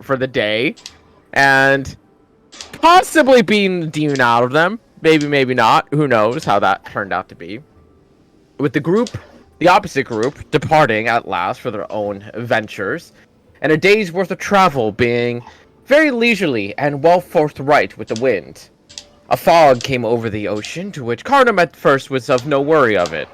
for the day, and possibly being the demon out of them. Maybe, maybe not. Who knows how that turned out to be. With the opposite group, departing at last for their own ventures, and a day's worth of travel being very leisurely and well forthright with the wind. A fog came over the ocean, to which Cardam at first was of no worry of it.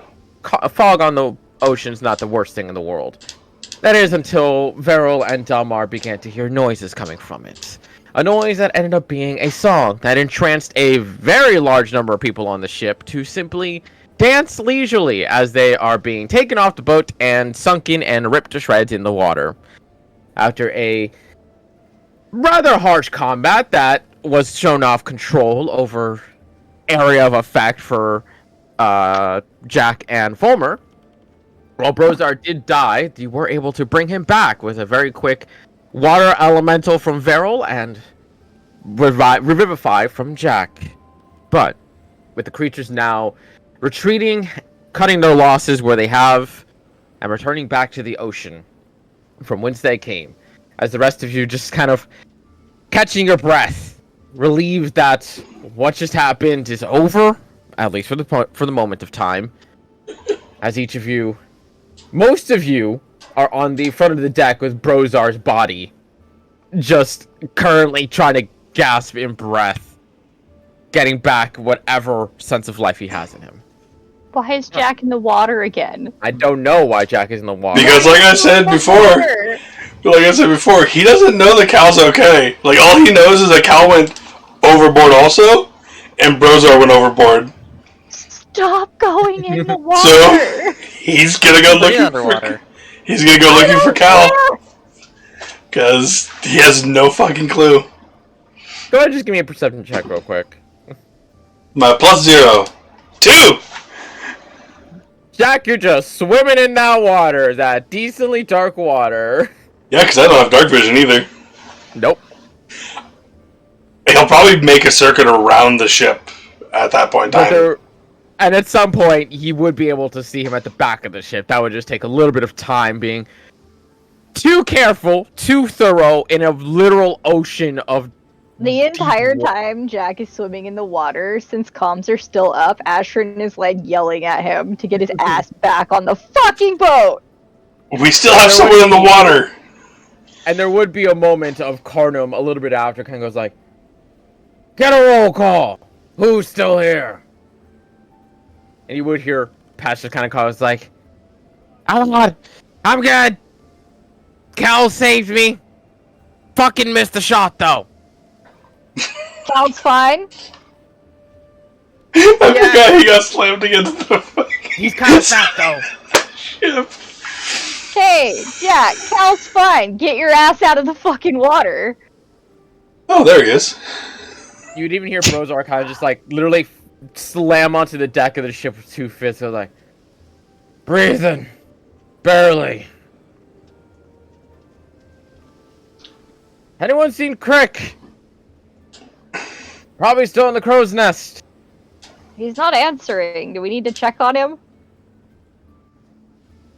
A fog on the ocean's not the worst thing in the world. That is until Veril and Dalmar began to hear noises coming from it. A noise that ended up being a song that entranced a very large number of people on the ship to simply dance leisurely as they are being taken off the boat and sunken and ripped to shreds in the water. After a rather harsh combat that was shown off control over area of effect for Jack and Fulmer, while Brozar did die, you were able to bring him back with a very quick water elemental from Veril and revivify from Jack. But with the creatures now retreating, cutting their losses where they have, and returning back to the ocean from whence they came, as the rest of you just kind of catching your breath, relieved that what just happened is over, at least for the moment of time, as most of you are on the front of the deck with Brozar's body, just currently trying to gasp in breath, getting back whatever sense of life he has in him. Why is Jack in the water again? I don't know why Jack is in the water. Because like I said before, he doesn't know that Cal's okay. Like, all he knows is that Cal went overboard also, and Brozar went overboard. Stop going in the water! So, he's gonna go looking for Cal. Because he has no fucking clue. Go ahead and just give me a perception check real quick. My +0. 2! Jack, you're just swimming in that water, that decently dark water. Yeah, because I don't have dark vision either. Nope. He'll probably make a circuit around the ship at that point in time. And at some point, he would be able to see him at the back of the ship. That would just take a little bit of time, being too careful, too thorough, in a literal ocean of... The entire time Jack is swimming in the water, since comms are still up, Ashrin is like yelling at him to get his ass back on the fucking boat! We still have someone in the water! And there would be a moment of Carnum a little bit after, kind of goes like, "Get a roll call! Who's still here?" And you would hear Patch just kind of calls like, "I'm good! Cal saved me! Fucking missed the shot, though!" Sounds fine. I forgot he got slammed against the fucking... He's kind of fat, though. ship. Hey, Jack, Cal's fine. Get your ass out of the fucking water. Oh, there he is. You'd even hear Brozar kind of just like literally slam onto the deck of the ship with 2 fists. So like, breathing, barely. Anyone seen Crick? Probably still in the crow's nest. He's not answering. Do we need to check on him?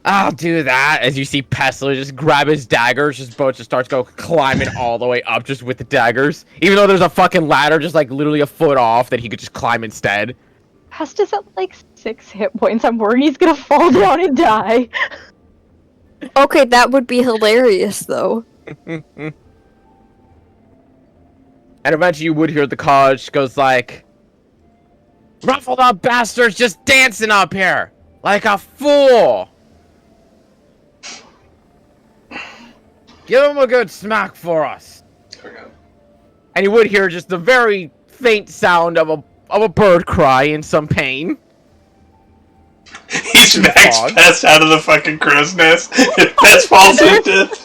I'll do that. As you see Pestler just grab his daggers, his boat just starts climbing all the way up just with the daggers. Even though there's a fucking ladder just like literally a foot off that he could just climb instead. Pest is at like 6 hit points. I'm worried he's gonna fall down and die. Okay, that would be hilarious though. And eventually you would hear the college goes like, "Ruffled up bastards just dancing up here like a fool. Give him a good smack for us." Okay. And you would hear just the very faint sound of a bird cry in some pain. He smacks Pest out of the fucking crow's nest. And Pest falls into it.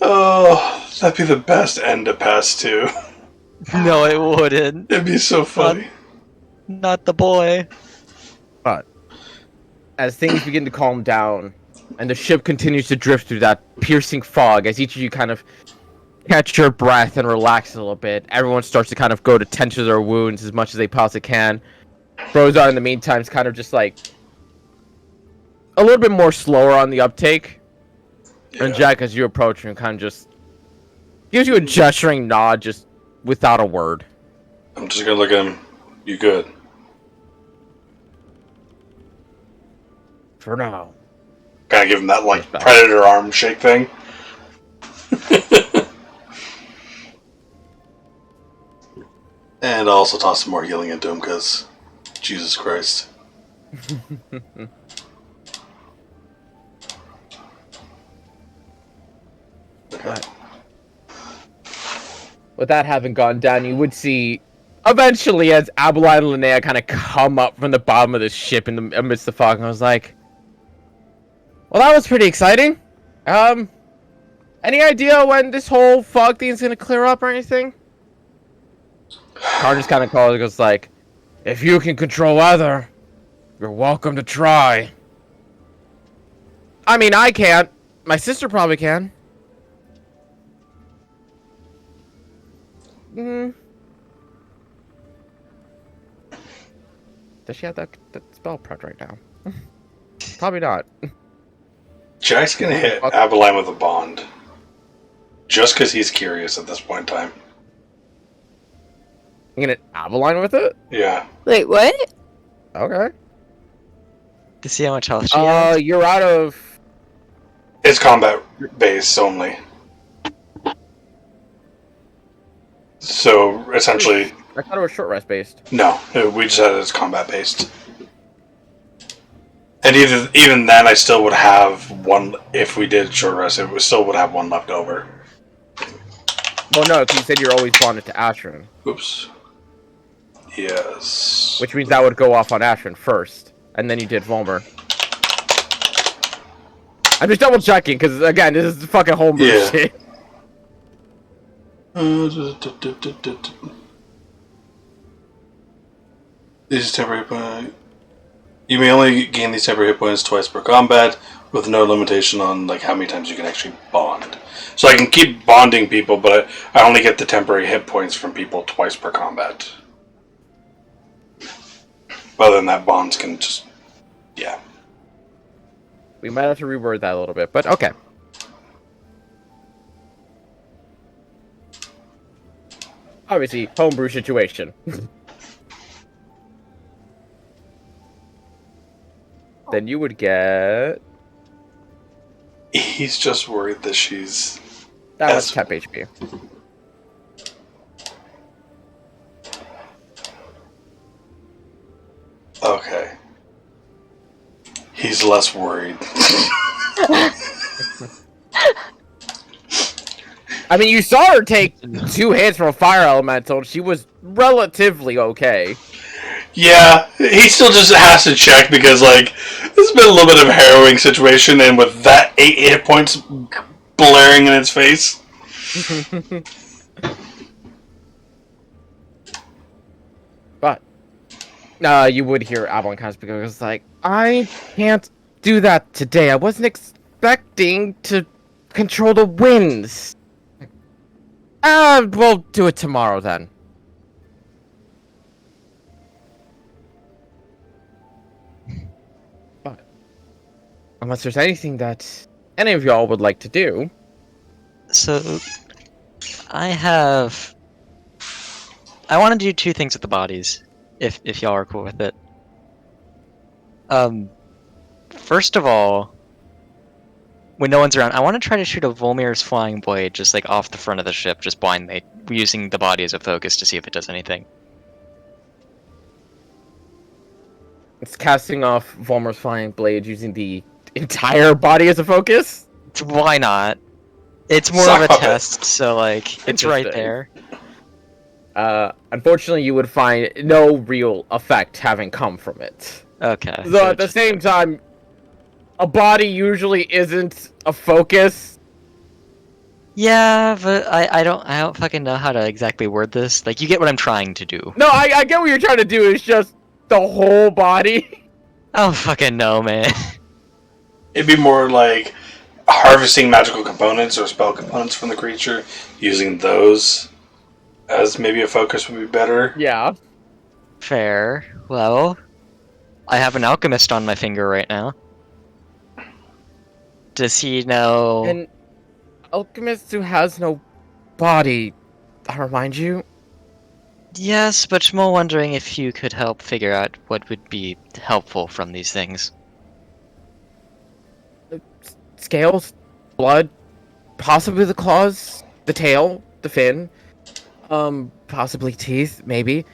Oh, that'd be the best end to Pest, too. No, it wouldn't. It'd be so funny. Not the boy. But as things begin to calm down, and the ship continues to drift through that piercing fog, as each of you kind of catch your breath and relax a little bit, everyone starts to kind of go to tend to their wounds as much as they possibly can. Brozar, in the meantime, is kind of just like a little bit more slower on the uptake. Yeah. And Jack, as you approach him, kind of just gives you a gesturing nod, just without a word. I'm just gonna look at him. You good? For now. Kind of give him that like Respect. predator arm shake thing. And I'll also toss some more healing into him because Jesus Christ. But with that having gone down, you would see eventually as Abeline and Linnea kind of come up from the bottom of the ship in the amidst the fog, and I was like, well, that was pretty exciting. Any idea when this whole fog thing is gonna clear up or anything? Carr just kind of calls and goes like, if you can control weather, you're welcome to try. I mean, I can't. My sister probably can. Does she have that spell prepped right now? Probably not. Jack's gonna hit Abeline with a bond. Just because he's curious at this point in time. You gonna Abeline with it? Yeah. Wait, what? Okay. To see how much health she has. You're out of... It's combat based only. So, essentially... I thought it was short rest based. No, we just had it as combat based. And even then, I still would have one... If we did short rest, it still would have one left over. Well, no, because you said you're always bonded to Ashrin. Oops. Yes. Which means that would go off on Ashrin first. And then you did Volmer. I'm just double checking, because again, this is fucking homebrew shit. These temporary hit points. You may only gain these temporary hit points twice per combat, with no limitation on like how many times you can actually bond. So I can keep bonding people, but I only get the temporary hit points from people twice per combat. Other than that, bonds can just... Yeah. We might have to reword that a little bit, but okay. Obviously, homebrew situation. Then you would get... He's just worried that she's... That was temp HP. Okay. He's less worried. I mean, you saw her take 2 hits from a fire elemental. She was relatively okay. Yeah, he still just has to check because, like, this has been a little bit of a harrowing situation, and with that 8 hit points blaring in its face. But you would hear Avalon kind of speak. It was like, I can't do that today. I wasn't expecting to control the winds. We'll do it tomorrow then. But unless there's anything that any of y'all would like to do. So, I want to do 2 things with the bodies, if y'all are cool with it. First of all, when no one's around, I want to try to shoot a Volmir's flying blade just like off the front of the ship, just blindly, using the body as a focus to see if it does anything. It's casting off Volmer's flying blade using the entire body as a focus? Why not? It's more of a test, so like, it's right there. Unfortunately, you would find no real effect having come from it. Okay. So at the same time, a body usually isn't a focus. Yeah, but I don't fucking know how to exactly word this. Like, you get what I'm trying to do. No, I get what you're trying to do. It's just the whole body. I don't fucking know, man. It'd be more like harvesting magical components or spell components from the creature, using those as maybe a focus would be better. Yeah. Fair. Well, I have an alchemist on my finger right now. Does he know? An alchemist who has no body, I remind you. Yes, but I'm more wondering if you could help figure out what would be helpful from these things. Scales, blood, possibly the claws, the tail, the fin, possibly teeth, maybe.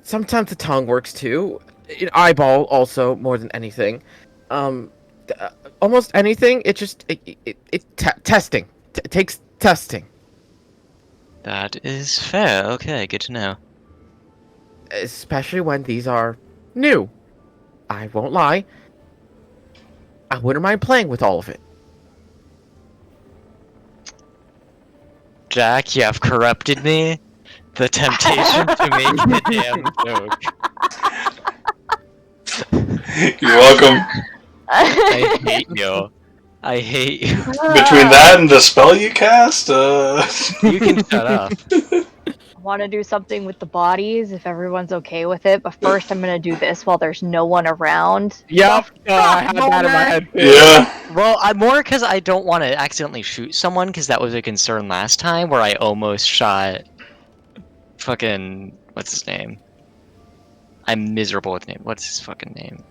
Sometimes the tongue works too. An eyeball also, more than anything. Almost anything. It just testing. It takes testing. That is fair. Okay, good to know. Especially when these are new. I won't lie. I wouldn't mind playing with all of it. Jack, you have corrupted me. The temptation to make a damn joke. You're welcome. I hate you. I hate you. Between that and the spell you cast, You can shut up. I want to do something with the bodies if everyone's okay with it, but first I'm gonna do this while there's no one around. Yep, I had that in my head. Too. Yeah. Well, I'm more because I don't want to accidentally shoot someone, because that was a concern last time where I almost shot fucking what's his name? I'm miserable with name. What's his fucking name?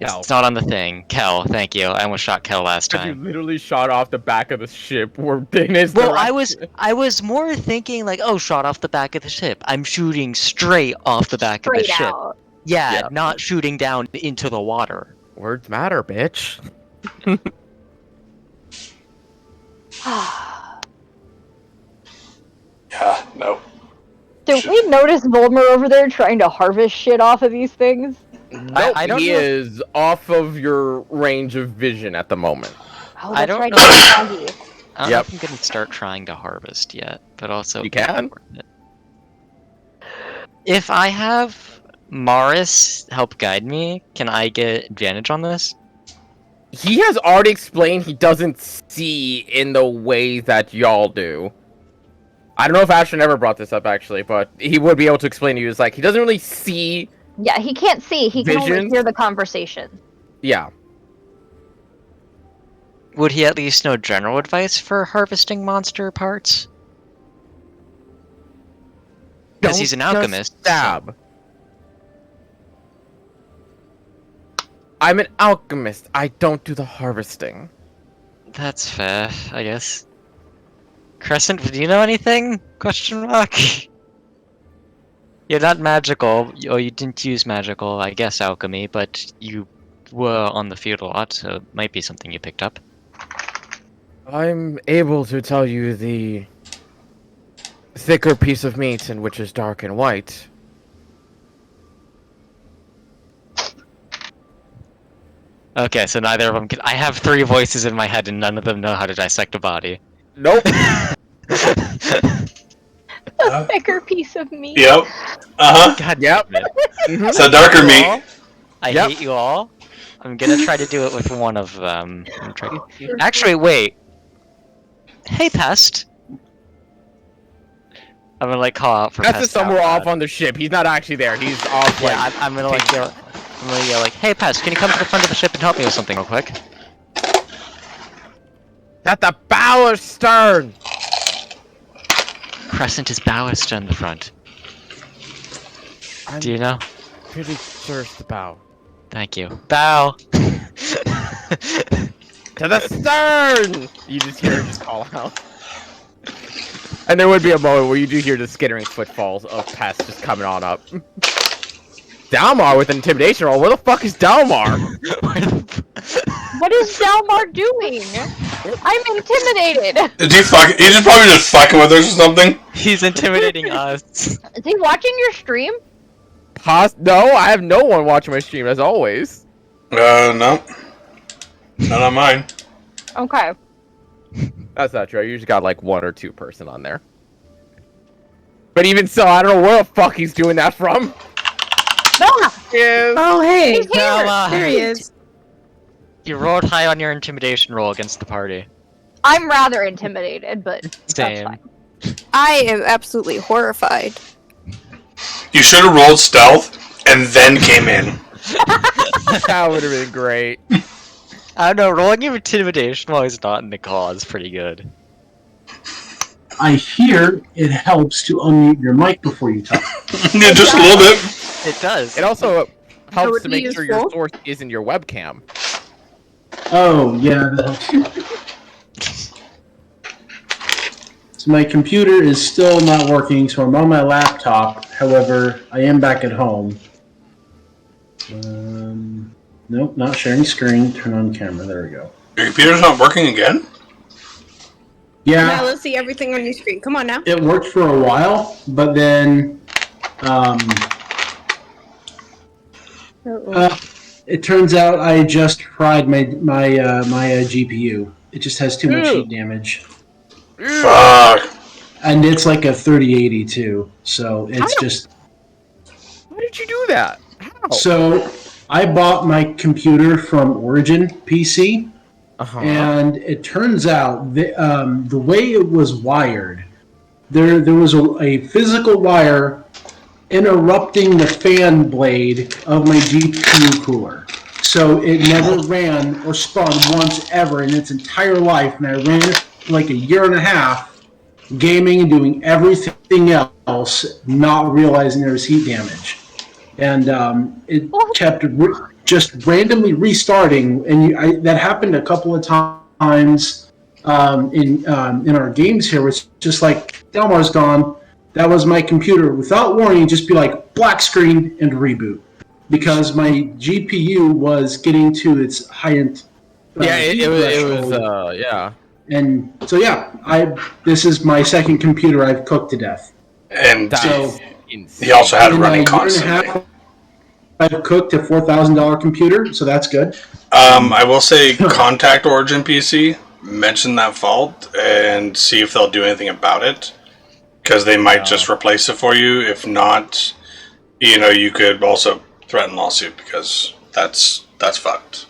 Kel. It's not on the thing. Kel, thank you. I almost shot Kel last You time. literally shot off the back of the ship where Dana's Well, I was more thinking like, oh, shot off the back of the ship. I'm shooting straight off the back of the Straight ship. out. Yeah, Yeah. not shooting down into the water. Words matter, bitch. Yeah, no. Did we notice Volmer over there trying to harvest shit off of these things? Nope, I don't he know- is off of your range of vision at the moment. Oh, I that's don't right. know. he's foggy. I don't know Yep. if I'm gonna start trying to harvest yet, but also You can. If I have Morris help guide me, can I get advantage on this? He has already explained he doesn't see in the way that y'all do. I don't know if Ashton ever brought this up actually, but he would be able to explain to you. It's like he doesn't really see. Yeah, he can't see. He can only Visions? hear the conversation. Yeah, Would he at least know general advice for harvesting monster parts? Because he's an Don't just alchemist. so- Stab. I'm an alchemist. I don't do the harvesting. That's fair, I guess. Crescent, do you know anything? Question mark. You're not magical, or you didn't use magical, I guess alchemy, but you were on the field a lot, so it might be something you picked up. I'm able to tell you the thicker piece of meat in which is dark and white. Okay, so neither of them can. I have 3 voices in my head, and none of them know how to dissect a body. Nope. A thicker piece of meat. Yep. God Yep. damn it. Mhm. It's a darker You meat. all? I Yep. hate you all. I'm gonna try to do it with one of them. Actually, wait. Hey, Pest. I'm gonna like call out for That's Pest. just somewhere out off loud. on the ship. He's not actually there. He's off. Yeah, Like, I'm gonna like yell. I'm gonna yell like, "Hey, Pest, can you come to the front of the ship and help me with something real quick?" at the bow or stern. Crescent is bowest on the front. I'm Do you know? pretty sure it's the bow. Thank you. Bow. To the stern! You just hear him just call out. And there would be a moment where you do hear the skittering footfalls of pests just coming on up. Dalmar with an intimidation roll. Where the fuck is Dalmar? What is Dalmar doing? I'm intimidated. Did he just probably just fucking with us or something? He's intimidating us. Is he watching your stream? No, I have no one watching my stream as always. No. Not on mine. Okay. That's not true. I usually got like 1 or 2 person on there. But even so, I don't know where the fuck he's doing that from. Nona! Yes. Oh, hey. He's here! There he is. You rolled high on your intimidation roll against the party. I'm rather intimidated, but that's Same. fine. I am absolutely horrified. You should have rolled stealth and then came in. That would have been great. I don't know, rolling your intimidation while he's not in the call is pretty good. I hear it helps to unmute your mic before you talk. Yeah, just a little bit. It does. It also helps would to be make sure your useful. source isn't your webcam. Oh, yeah. So my computer is still not working, so I'm on my laptop. However, I am back at home. Nope, not sharing screen. Turn on camera. There we go. Your computer's not working again? Yeah, Now let's see everything on your screen. Come on now. it worked for a while, but then it turns out I just fried my GPU. It just has too much heat damage, Fuck. and it's like a 3080 too. So it's just How did you do that? How? so. I bought my computer from Origin PC. Uh-huh. And it turns out the way it was wired, there was a physical wire interrupting the fan blade of my GPU cooler. So it never ran or spun once ever in its entire life. And I ran it for like a year and a half, gaming and doing everything else, not realizing there was heat damage. And it kept just randomly restarting, and that happened a couple of times in our games here. Where it's just like Delmar's gone. That was my computer. Without warning, just be like black screen and reboot because my GPU was getting to its heightened. Yeah, it was threshold. yeah. And so this is my second computer I've cooked to death. And So he also had it in running a year and a constantly. half, I've cooked a $4,000 computer, so that's good. I will say contact Origin PC, mention that fault, and see if they'll do anything about it. Because they might just replace it for you. If not, you could also threaten lawsuit because that's fucked.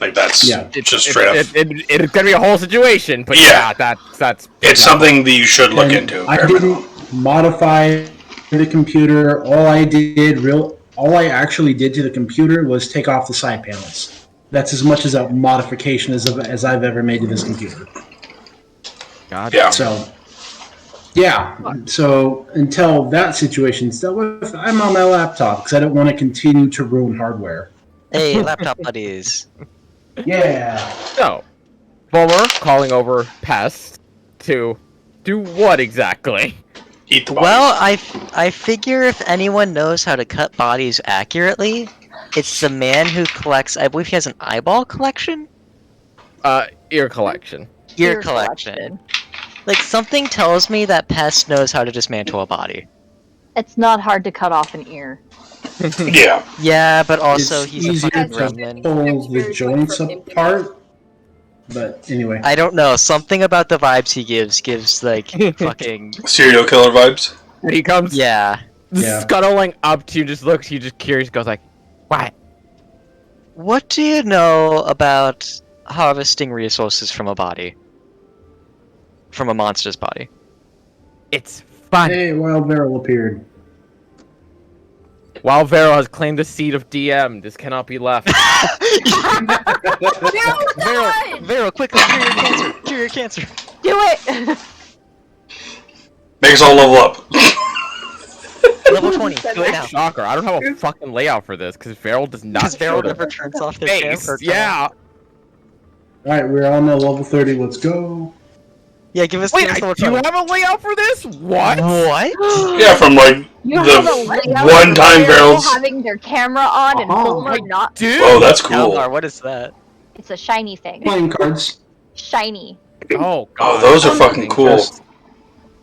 Like that's just straight up. It's gonna be a whole situation, but Yeah. that's It's something that you should look And into. I bare didn't minimum. modify the computer. All I actually did to the computer was take off the side panels. That's as much as a modification as I've ever made to this computer. God. Yeah. So, yeah. So until that situation's dealt with, I'm on my laptop because I don't want to continue to ruin hardware. Hey, laptop buddies. Yeah. So, Bulmer calling over Pest to do what exactly? Eat the bodies. Well, I figure if anyone knows how to cut bodies accurately, it's the man who collects. I believe he has an eyeball collection. Ear collection. Ear collection. Like something tells me that Pest knows how to dismantle a body. It's not hard to cut off an ear. Yeah. Yeah, but also It's he's a easier fucking to gremlin. pull the joints apart. But anyway. I don't know. Something about the vibes he gives like fucking Serial killer vibes. And he comes Yeah. scuttling up to you, just looks, you just curious, goes like, what? What do you know about harvesting resources from a body? From a monster's body? It's fun. Hey, Wild Barrel appeared. While Vero has claimed the seat of DM, this cannot be left. Vero, quickly, cure your cancer! Cure your cancer! Do it! Make us all level up. Level 20, do it now. Shocker, I don't have a fucking layout for this, because Vero does not Because Vero show never the turns off their face. camera. Yeah. Alright, we're on the level 30. Let's go. Yeah, give us Wait, the level do you 20. have a layout for this? What? What? Yeah, from like You have a layout the of one-time Vero barrels. having their camera on and Bulmer not. Dude. Oh, that's cool. Eldar, what is that? It's a shiny thing. Playing cards. Shiny. Oh, Oh, God. those are fucking cool.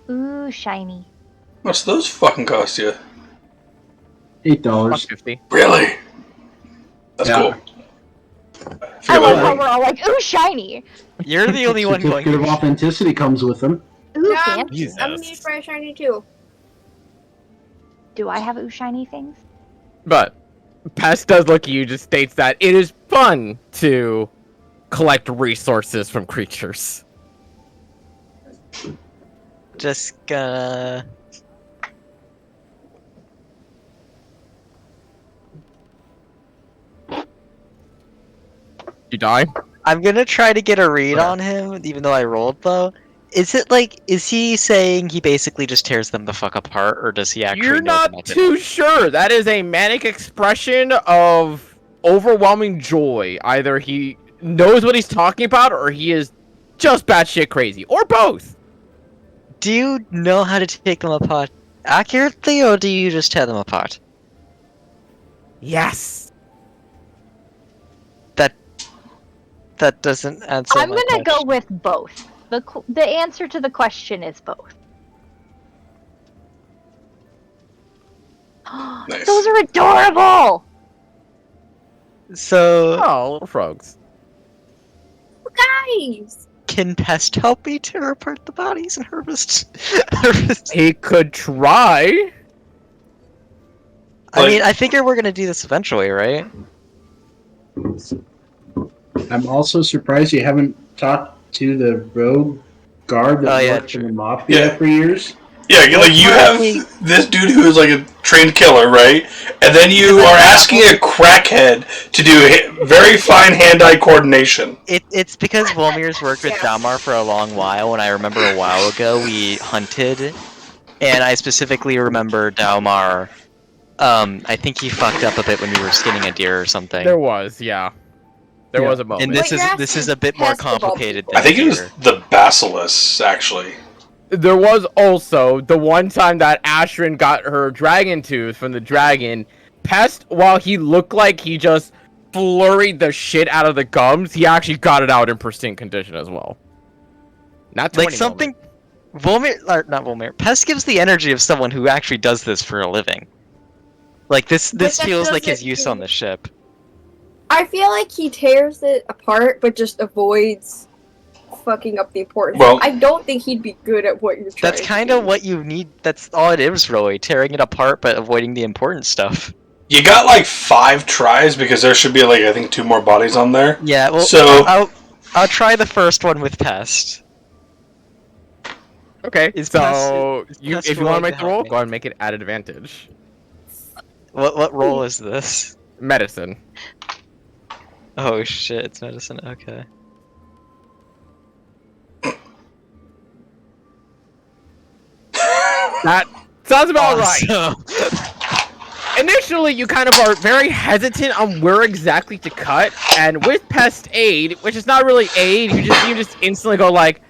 Ooh, shiny. What's those fucking cost you? $8. $1.50. Really? That's Yeah. cool. I love how right. we're all like, ooh, shiny. You're the only one going. Certificate of authenticity comes with them. Ooh, Yeah. fancy. Jesus. I'm gonna try a shiny too. Do I have ooh, shiny things? But Pest does look at you, just states that it is fun to collect resources from creatures. Just gonna. You die? I'm gonna try to get a read on him, even though I rolled low. Is it like, is he saying he basically just tears them the fuck apart, or does he actually You're know the not method? too sure. That is a manic expression of overwhelming joy. Either he knows what he's talking about, or he is just batshit crazy, or both. Do you know how to take them apart accurately, or do you just tear them apart? Yes. That doesn't answer I'm my gonna go question. with both. The answer to the question is both. Nice. Those are adorable! So, Oh, little frogs. Guys! can Pest help me tear apart the bodies and harvest? He could try. I mean, I figure we're gonna do this eventually, right? I'm also surprised you haven't talked to the rogue guard that Oh, yeah, worked for true. the mafia Yeah. for years. Yeah, like you have partly- this dude who is like a trained killer, right? And then you are asking a crackhead to do very fine hand-eye coordination. It's because Wilmir's worked with Dalmar for a long while, and I remember a while ago we hunted, and I specifically remember Dalmar. I think he fucked up a bit when we were skinning a deer or something. There was, yeah. There Yeah. was a moment. And this What you're is asking a bit more Pest about complicated people. than I think it was deer. the Basilisk, actually. There was also the one time that Ashrin got her dragon tooth from the dragon. Pest, while he looked like he just flurried the shit out of the gums, he actually got it out in pristine condition as well. Not 20 Like something. Volmir, or not Volmir. Pest gives the energy of someone who actually does this for a living. Like this that feels like his doesn't use mean- on the ship. I feel like he tears it apart, but just avoids fucking up the important Well- stuff. I don't think he'd be good at what you're trying That's to kind do. of what you need. That's all it is, really. Tearing it apart, but avoiding the important stuff. You got like 5 tries because there should be like I think 2 more bodies on there. Yeah. Well, So- I'll try the first one with Pest. Okay, Is so Pest- is you, Pest if you want to willing make to the help roll, me? go ahead and make it at advantage. What role is this? Medicine. Oh shit! It's medicine. Okay. That sounds about right. Awesome. Initially, you kind of are very hesitant on where exactly to cut, and with Pest Aid, which is not really aid, you just instantly go like,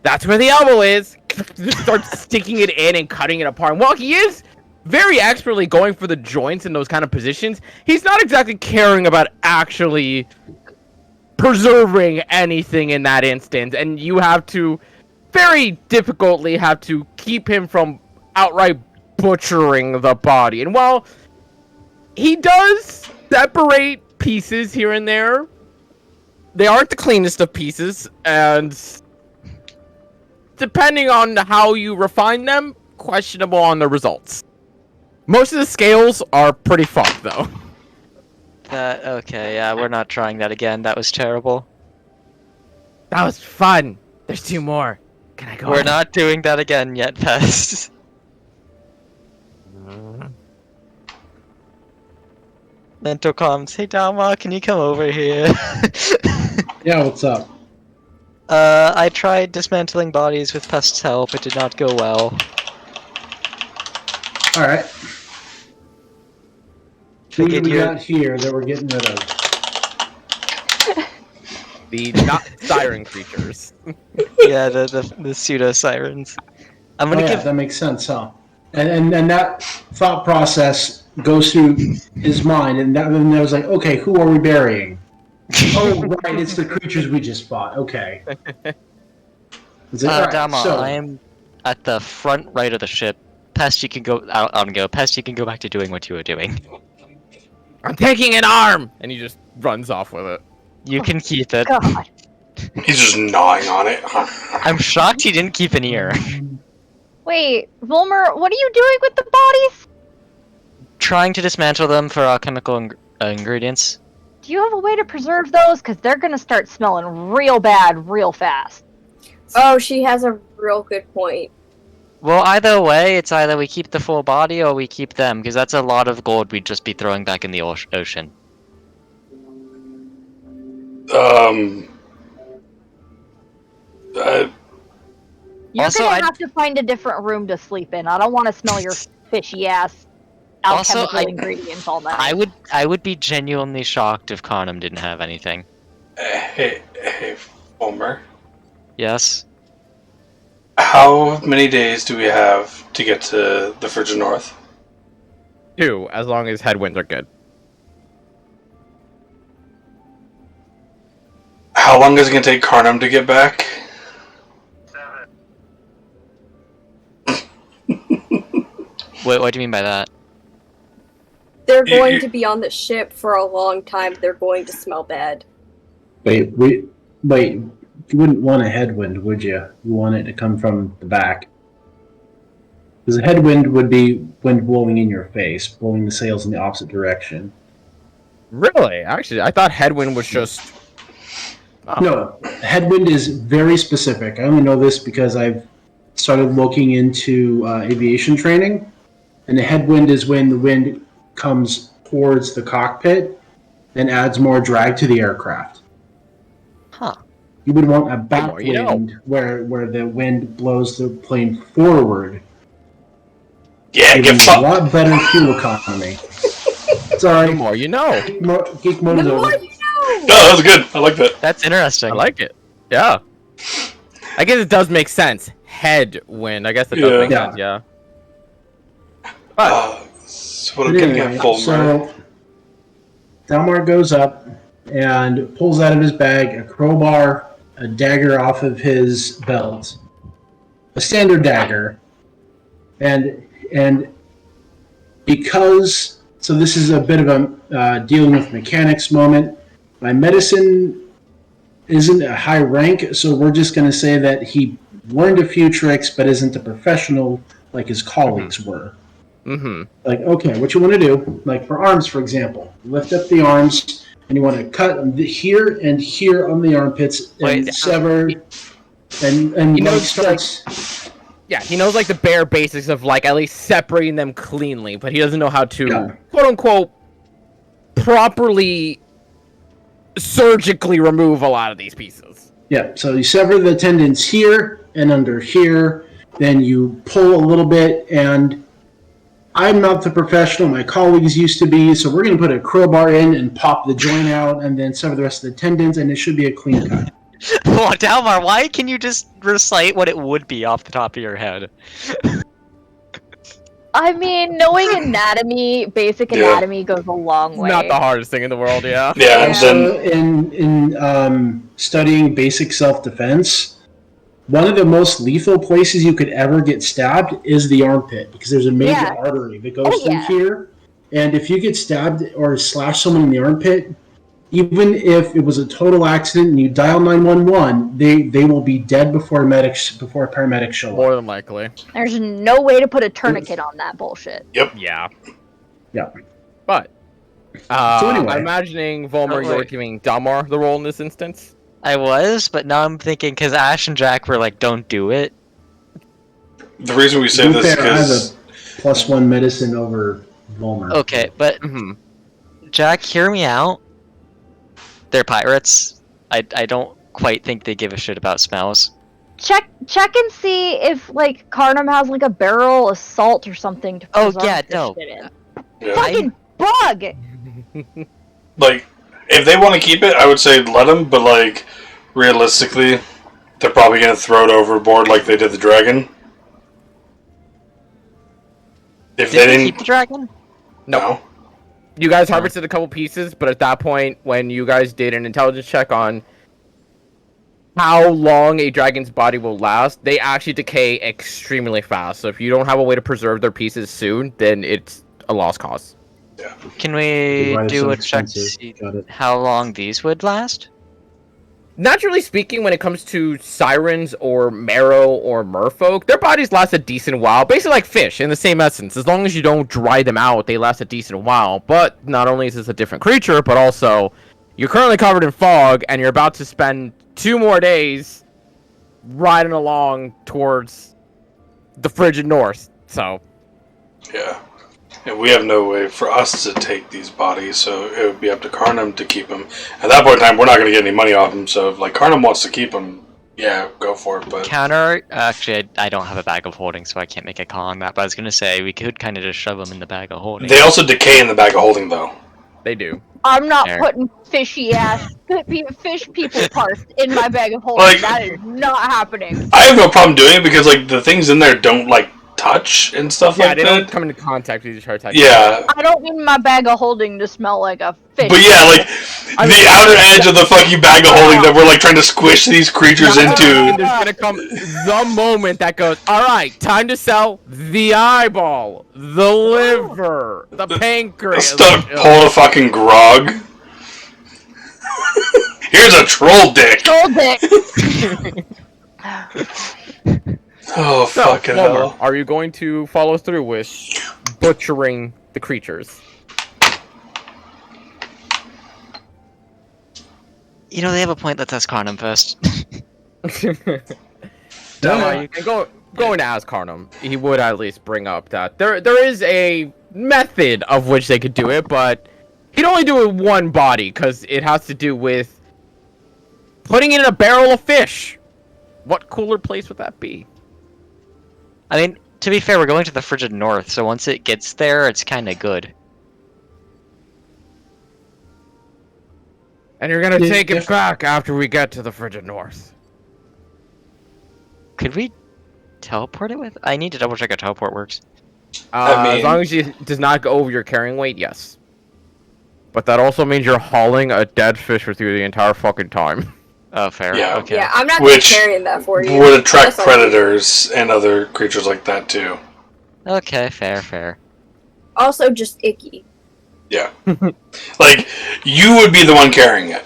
"That's where the elbow is." Just start sticking it in and cutting it apart. And while he is very expertly going for the joints in those kind of positions, he's not exactly caring about actually preserving anything in that instance, and you have to very difficultly have to keep him from outright butchering the body. And while he does separate pieces here and there, they aren't the cleanest of pieces, and depending on how you refine them, questionable on the results. Most of the scales are pretty fucked, though. Okay, yeah, we're not trying that again. That was terrible. That was fun. There's 2 more. Can I go? We're not doing that again yet, Pest. Mental comms. Hey, Dama, can you come over here? Yeah, what's up? I tried dismantling bodies with Pest's help. It did not go well. All right. Who do Figured we you. got here that we're getting rid of? The not siren creatures. Yeah, the pseudo sirens. I'm Oh, gonna yeah, give. that makes sense, huh? And that thought process goes through his mind, and that was like, okay, who are we burying? Oh, right, it's the creatures we just fought. Okay. Is it, all right, Dama, so, I am at the front right of the ship. Pest, you can go. I'll go. Pest, you can go back to doing what you were doing. I'm taking an arm, and he just runs off with it. You can keep it. God. He's just gnawing on it. I'm shocked he didn't keep an ear. Wait, Volmer, what are you doing with the bodies? Trying to dismantle them for alchemical ingredients. Do you have a way to preserve those? Because they're gonna start smelling real bad real fast. Oh, she has a real good point. Well, either way, it's either we keep the full body or we keep them, because that's a lot of gold we'd just be throwing back in the ocean. You're Also, gonna I'd- have to find a different room to sleep in. I don't want to smell your fishy ass Also, alchemical ingredients all night. I would be genuinely shocked if Carnum didn't have anything. Hey, Homer. Yes. How many days do we have to get to the frigid north? 2, as long as headwinds are good. How long is it going to take Carnum to get back? 7. What do you mean by that? They're going to be on the ship for a long time. They're going to smell bad. Wait, you wouldn't want a headwind, would you? You want it to come from the back. Because a headwind would be wind blowing in your face, blowing the sails in the opposite direction. Really? Actually, I thought headwind was just... Oh. No, headwind is very specific. I only know this because I've started looking into aviation training. And the headwind is when the wind comes towards the cockpit and adds more drag to the aircraft. Huh. You would want a more you know. backwind where the wind blows the plane forward. Yeah, Giving get you a fucked! lot better fuel economy. Sorry, The more you know. geek mode is The over. more you know! No, that was good. I like that. That's interesting. I like it. Yeah. I guess it does make sense. Headwind. I guess it does Yeah. make Yeah. sense, yeah. But, So what I'm But getting anyway, at, Fulmer. so Dalmar goes up and pulls out of his bag a crowbar, a dagger off of his belt, a standard dagger, and because so this is a bit of a dealing with mechanics moment. My medicine isn't a high rank, so we're just going to say that he learned a few tricks, but isn't a professional like his colleagues were. mm-hmm. Like, okay, what you want to do, like for arms, for example, lift up the arms, and you want to cut here and here on the armpits, and Wait, sever, and You know, like it's starts. Yeah, he knows like the bare basics of like at least separating them cleanly, but he doesn't know how to Yeah. quote unquote properly surgically remove a lot of these pieces. Yeah, so you sever the tendons here and under here, then you pull a little bit, and I'm not the professional, my colleagues used to be, so we're going to put a crowbar in and pop the joint out, and then sever the rest of the tendons, and it should be a clean cut. Well, Dalmar, why can you just recite what it would be off the top of your head? I mean, knowing anatomy, basic Yeah. anatomy goes a long way. Not the hardest thing in the world, yeah. Yeah, Yeah. So in studying basic self-defense, one of the most lethal places you could ever get stabbed is the armpit, because there's a major Yeah. artery that goes Oh, through yeah. here, and if you get stabbed or slash someone in the armpit, even if it was a total accident and you dial 911, they will be dead before paramedics show More up. than likely. There's no way to put a tourniquet on that bullshit. Yeah. Yeah. But So anyway. I'm imagining Volmer, Oh, you were wait. giving Dalmar the role in this instance. I was, but now I'm thinking because Ash and Jack were like, "Don't do it." The reason we say To be this is fair, I have because a +1 medicine over Volmer. Okay, but Mm-hmm. Jack, hear me out. They're pirates. I don't quite think they give a shit about smells. Check and see if like Carnum has like a barrel of salt or something to Oh, preserve yeah, this no. shit in. yeah. Fucking bug! Like, if they want to keep it, I would say let them, but like, realistically, they're probably going to throw it overboard like they did the dragon. If Did they they didn't, keep the dragon? no. You guys harvested a couple pieces, but at that point, when you guys did an intelligence check on how long a dragon's body will last, they actually decay extremely fast. So if you don't have a way to preserve their pieces soon, then it's a lost cause. Can we Why they're do so a check to expensive. see Got it. how long these would last? Naturally speaking, when it comes to sirens or marrow or merfolk, their bodies last a decent while. Basically like fish, in the same essence. As long as you don't dry them out, they last a decent while. But not only is this a different creature, but also you're currently covered in fog, and you're about to spend 2 more days riding along towards the frigid north. So, Yeah. And we have no way for us to take these bodies, so it would be up to Carnum to keep them. At that point in time, we're not going to get any money off them, so if like Carnum wants to keep them, Yeah, go for it, but Counter. Actually, I don't have a bag of holding, so I can't make a call on that. But I was gonna say we could kind of just shove them in the bag of holding. they also decay in the bag of holding, though. They do. I'm not There. putting fishy ass fish people parts in my bag of holding. Like- That is not happening. I have no problem doing it because like the things in there don't like touch and stuff Yeah, like they that. don't come into contact with each other. Type Yeah, I don't need my bag of holding to smell like a fish. but yeah, like the outer edge of the fucking bag of holding that we're like trying to squish these creatures And into. there's gonna come the moment that goes, all right, time to sell the eyeball, the liver, the pancreas. Start pull a fucking grog. Here's a troll dick. Troll dick. Oh So, fucking Wilmer, hell! are you going to follow through with butchering the creatures? You know, they have a point. Let's ask Carnum first. No, you can go and ask Carnum. He would at least bring up that there is a method of which they could do it, but he'd only do it with one body because it has to do with putting it in a barrel of fish. What cooler place would that be? I mean, to be fair, we're going to the frigid north, so once it gets there, it's kind of good. And you're gonna Yeah, take it if- back after we get to the frigid north. Could we teleport it with? I need to double check how teleport works. I mean- As long as it does not go over your carrying weight, yes. But that also means you're hauling a dead fish with you the entire fucking time. Oh, fair. Yeah. Okay. Yeah, I'm not Which carrying that for you. Would attract Unless I- predators and other creatures like that too. Okay, fair. Also, just icky. Yeah, like you would be the one carrying it.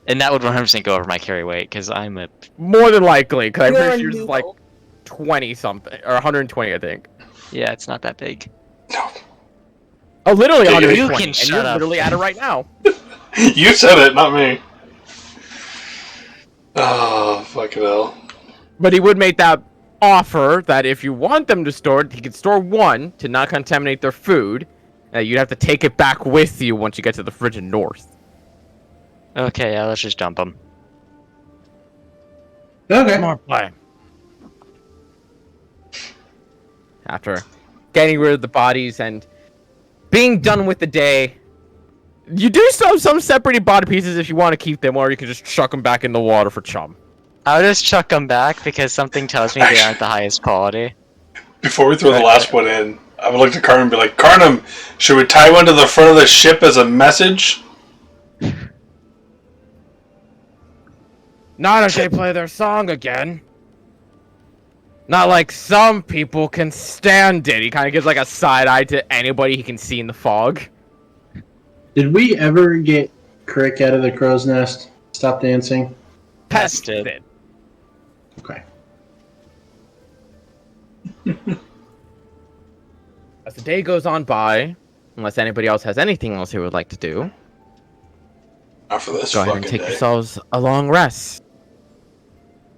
And that would 100% go over my carry weight, because I'm a... More than likely, because I'm You're pretty a sure yours is like noodle. 20 something, or 120, I think. Yeah, it's not that big. No, Oh, literally You 120, can and shut you're up. literally at it right now. you said it, not me. Oh fucking hell! But he would make that offer that if you want them to store it, he could store one to not contaminate their food. You'd have to take it back with you once you get to the frigid north. Okay, yeah, let's just dump them. Okay. More play. After getting rid of the bodies and being done with the day, you do still have some separated body pieces if you want to keep them, or you can just chuck them back in the water for chum. I'll just chuck them back, because something tells me they aren't the highest quality. Before we throw the last one in, I would look to Carnum and be like, Carnum, should we tie one to the front of the ship as a message? Not if they play their song again. Not like some people can stand it. He kind of gives like a side eye to anybody he can see in the fog. Did we ever get Crick out of the crow's nest? Stop dancing? Pested. Okay. As the day goes on by, unless anybody else has anything else they would like to do, After this go ahead fucking and take day. yourselves a long rest.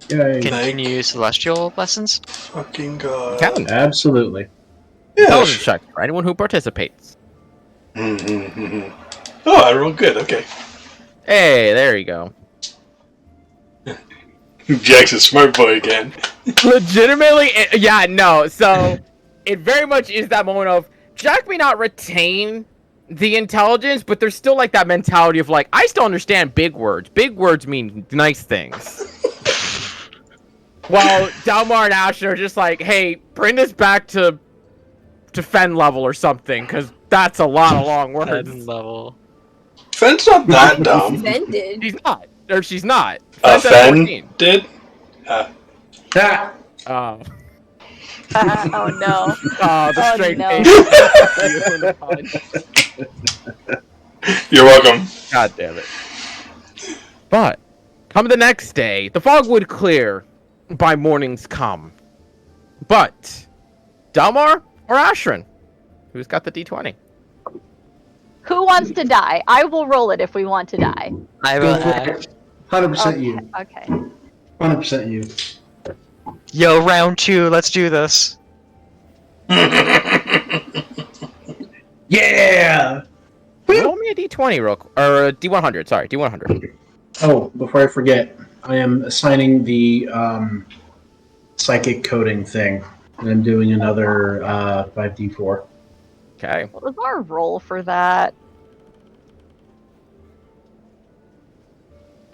Yay. Continue celestial lessons? Fucking god. Can. Absolutely. Yeah. Intelligence check for anyone who participates. Oh, I rolled good. Okay. Hey, there you go. Jack's a smart boy again. Legitimately, yeah, no. So, it very much is that moment of Jack may not retain the intelligence, but there's still like that mentality of like, I still understand big words. Big words mean nice things. While Dalmar and Asher are just like, hey, bring this back to Fen level or something, because that's a lot of long words. Level. Fenn's not that dumb. Offended. She's not. Or she's not. Fen's at Fen 14. did? Ah, Oh. Oh no. Oh, the Oh, straight no. face. You're welcome. God damn it. But, come the next day, the fog would clear by morning's come. But, Dalmar or Ashrin? Who's got the D20? Who wants to die? I will roll it if we want to die. I go will for act. it. 100% you. Okay. 100% you. Yo, round 2, let's do this. Yeah! Roll me a D20 real quick. Or a D100, sorry, D100. Oh, before I forget, I am assigning the psychic coding thing, and I'm doing another 5d4. Okay. What was our roll for that?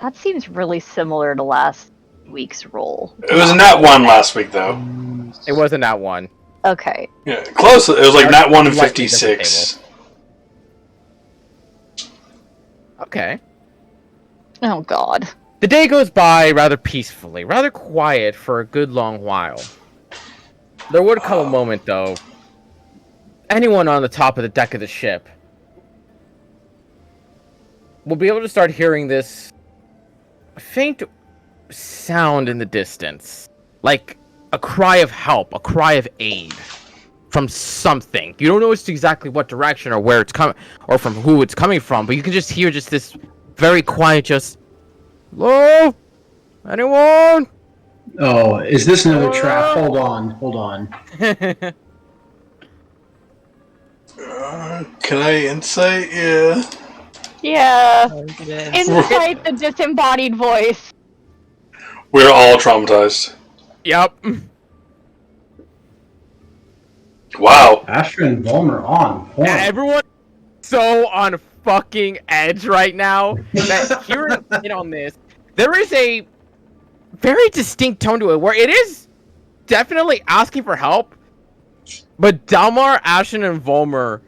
That seems really similar to last week's roll. It was nat 1 last week, though. It wasn't that one. Okay. Yeah, close. It was like nat 1 and Slightly different 56. Okay. Oh god. The day goes by rather peacefully, rather quiet for a good long while. There would come a moment, though. Anyone on the top of the deck of the ship will be able to start hearing this faint sound in the distance. Like a cry of help, a cry of aid from something. You don't know exactly what direction or where it's coming, or from who it's coming from, but you can just hear just this very quiet, just, hello? Anyone? Oh, is this another trap? Hold on. Can I insight? Yeah. Yeah. Yes. Insight the disembodied voice. We're all traumatized. Yep. Wow. Astra and Volmer on point. Everyone so on fucking edge right now that hearing in on this, there is a very distinct tone to it where it is definitely asking for help, but Dalmar, Ashen, and Volmer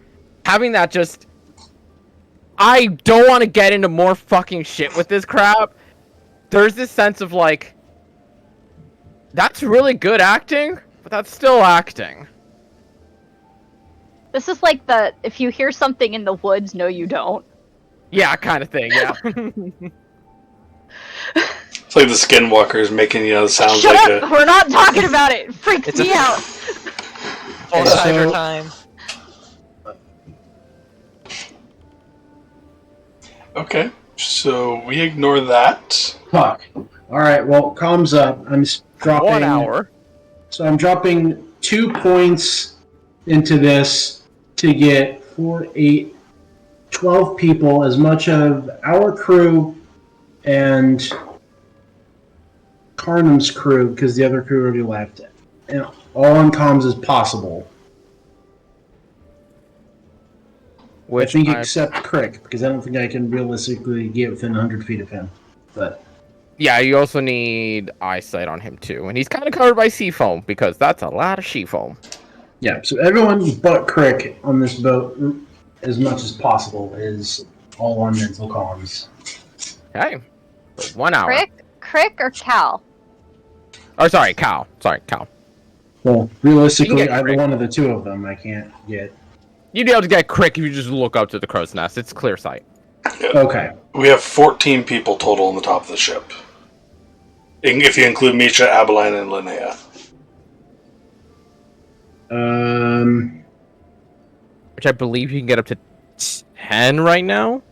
having that just, I don't want to get into more fucking shit with this crap. There's this sense of like, that's really good acting, but that's still acting. This is like the if you hear something in the woods, no you don't. Yeah, kind of thing, yeah. It's like the skinwalkers making, sounds Shut like up! We're not talking about it! It freaks It's me a- out! Full So- cyber time. Okay. So we ignore that. Fuck. All right. Well, comms up. I'm dropping 1 hour. So I'm dropping 2 points into this to get 4, 8, 12 people, as much of our crew and Carnum's crew, because the other crew already left. And all on comms as possible. Which I think I- except Crick, because I don't think I can realistically get within 100 feet of him. But yeah, you also need eyesight on him too, and he's kind of covered by sea foam because that's a lot of sea foam. yeah, so everyone but Crick on this boat, as much as possible, is all on mental comms. Okay, so 1 hour. Crick or Cal? Oh, sorry, Cal. Sorry, Cal. Well, You realistically, can get either Crick. one of the two of them I can't get. You'd be able to get Crick if you just look up to the crow's nest. It's clear sight. Okay. We have 14 people total on the top of the ship. If you include Misha, Abeline, and Linnea. Which I believe you can get up to 10 right now.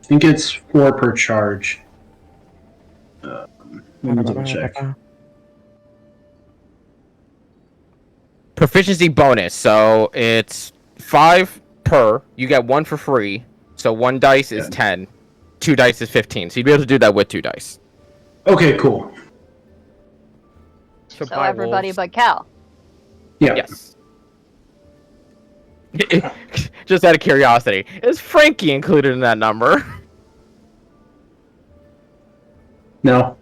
I think it's 4 per charge. Let me double check. Proficiency bonus. So it's 5 per. You get 1 for free. So 1 dice is Yeah. 10. 2 dice is 15. So you'd be able to do that with 2 dice. Okay, cool. So everybody but Cal. Yeah. Yes. Just out of curiosity, is Frankie included in that number? No.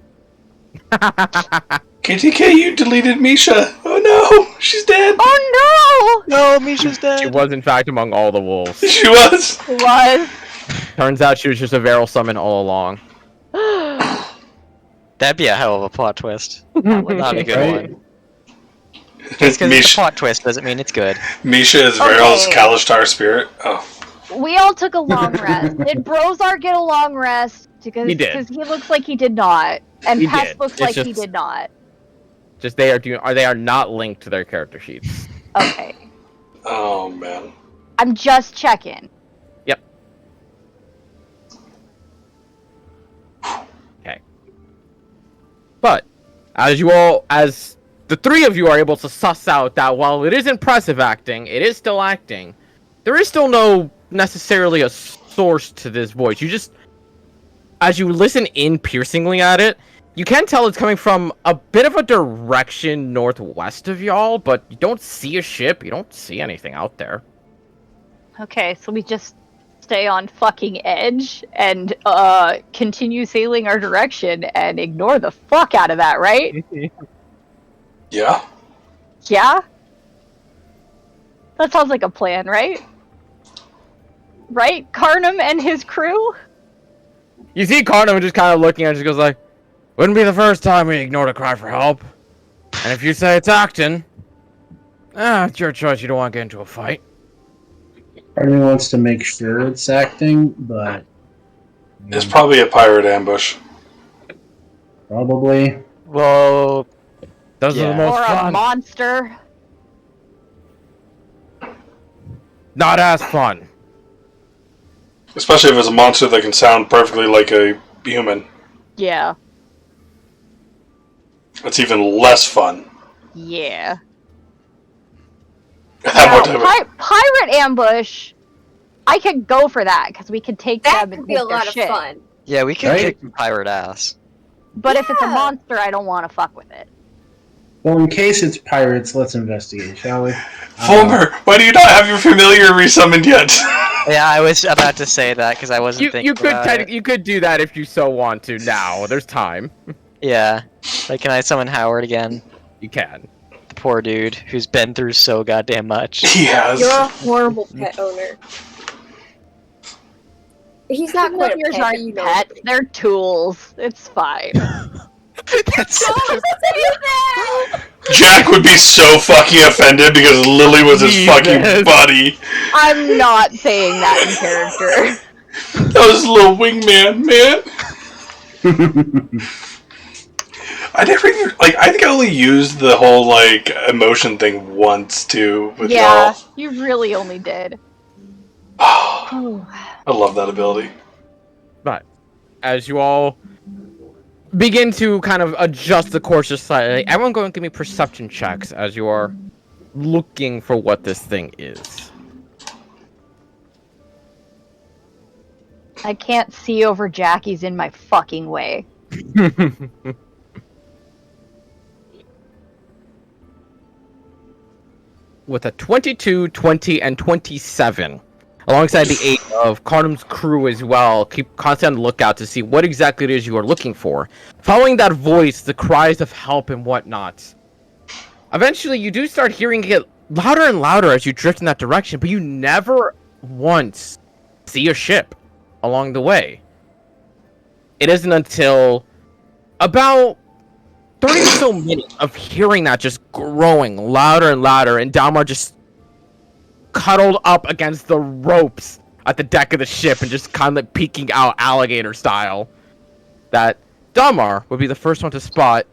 KTK, you deleted Misha. Oh no, she's dead. Oh No, Misha's dead. She was, in fact, among all the wolves. She was. no! Was. Turns out she was just a Varel summon all along. That'd be a hell of a plot twist. That would Not a be good Right? one. Just because it's a Misha, plot twist doesn't mean it's good. Misha is Okay. Varel's Kalishtar spirit. Oh. We all took a long rest. Did Brozar get a long rest? Because He did. Because he looks like he did not, and He Pest did. looks It's like he just- did not. Just they are not linked to their character sheets. Okay, Oh man. I'm just checking. Okay. But as the 3 of you are able to suss out that while it is impressive acting, it is still acting. There is still no necessarily a source to this voice. as you listen in piercingly at it, you can tell it's coming from a bit of a direction northwest of y'all, but you don't see a ship. You don't see anything out there. Okay, so we just stay on fucking edge and continue sailing our direction and ignore the fuck out of that, right? Yeah. Yeah? That sounds like a plan, right? Right, Carnum and his crew? You see Carnum just kind of looking at it, just goes like, wouldn't be the first time we ignored a cry for help. And if you say it's acting, it's your choice. You don't want to get into a fight. Part of me wants to make sure it's acting, but It's probably a pirate ambush. probably. Well, Those are the Yeah. most Or a fun. monster? Not as fun. Especially if it's a monster that can sound perfectly like a human. Yeah. It's even less fun. Yeah. That would Pirate ambush, I could go for that, because we could take That them and could be take a their lot of shit. fun. yeah, we can Right? kick some pirate ass. But if it's a Yeah. monster, I don't want to fuck with it. Well, in case it's pirates, let's investigate, shall we? Fulmer, why do you not have your familiar resummoned yet? Yeah, I was about to say that because I wasn't thinking You could about it. you could do that if you so want to. Now there's time. Yeah. Like, can I summon Howard again? You can. The poor dude who's been through so goddamn much. Yes. You're a horrible pet owner. He's not quite a Yours pet, but aren't you know. pets, they're tools. It's fine. That's Don't say that! Jack would be so fucking offended because Lily was his Jesus. fucking buddy. I'm not saying that in character. That was his little wingman, man. I never even I think I only used the whole emotion thing once too with Yeah, y'all. you really only did. I love that ability. But as you all begin to kind of adjust the course just slightly, everyone go and give me perception checks as you are looking for what this thing is. I can't see over Jackie's in my fucking way. With a 22, 20, and 27. Alongside the 8 of Carnum's crew as well, keep constant on the lookout to see what exactly it is you are looking for. Following that voice, the cries of help and whatnot. Eventually, you do start hearing it louder and louder as you drift in that direction, but you never once see a ship along the way. It isn't until about 30 or so minutes of hearing that just growing louder and louder, and Dalmar just cuddled up against the ropes at the deck of the ship and just kind of peeking out alligator style, that Dalmar would be the first one to spot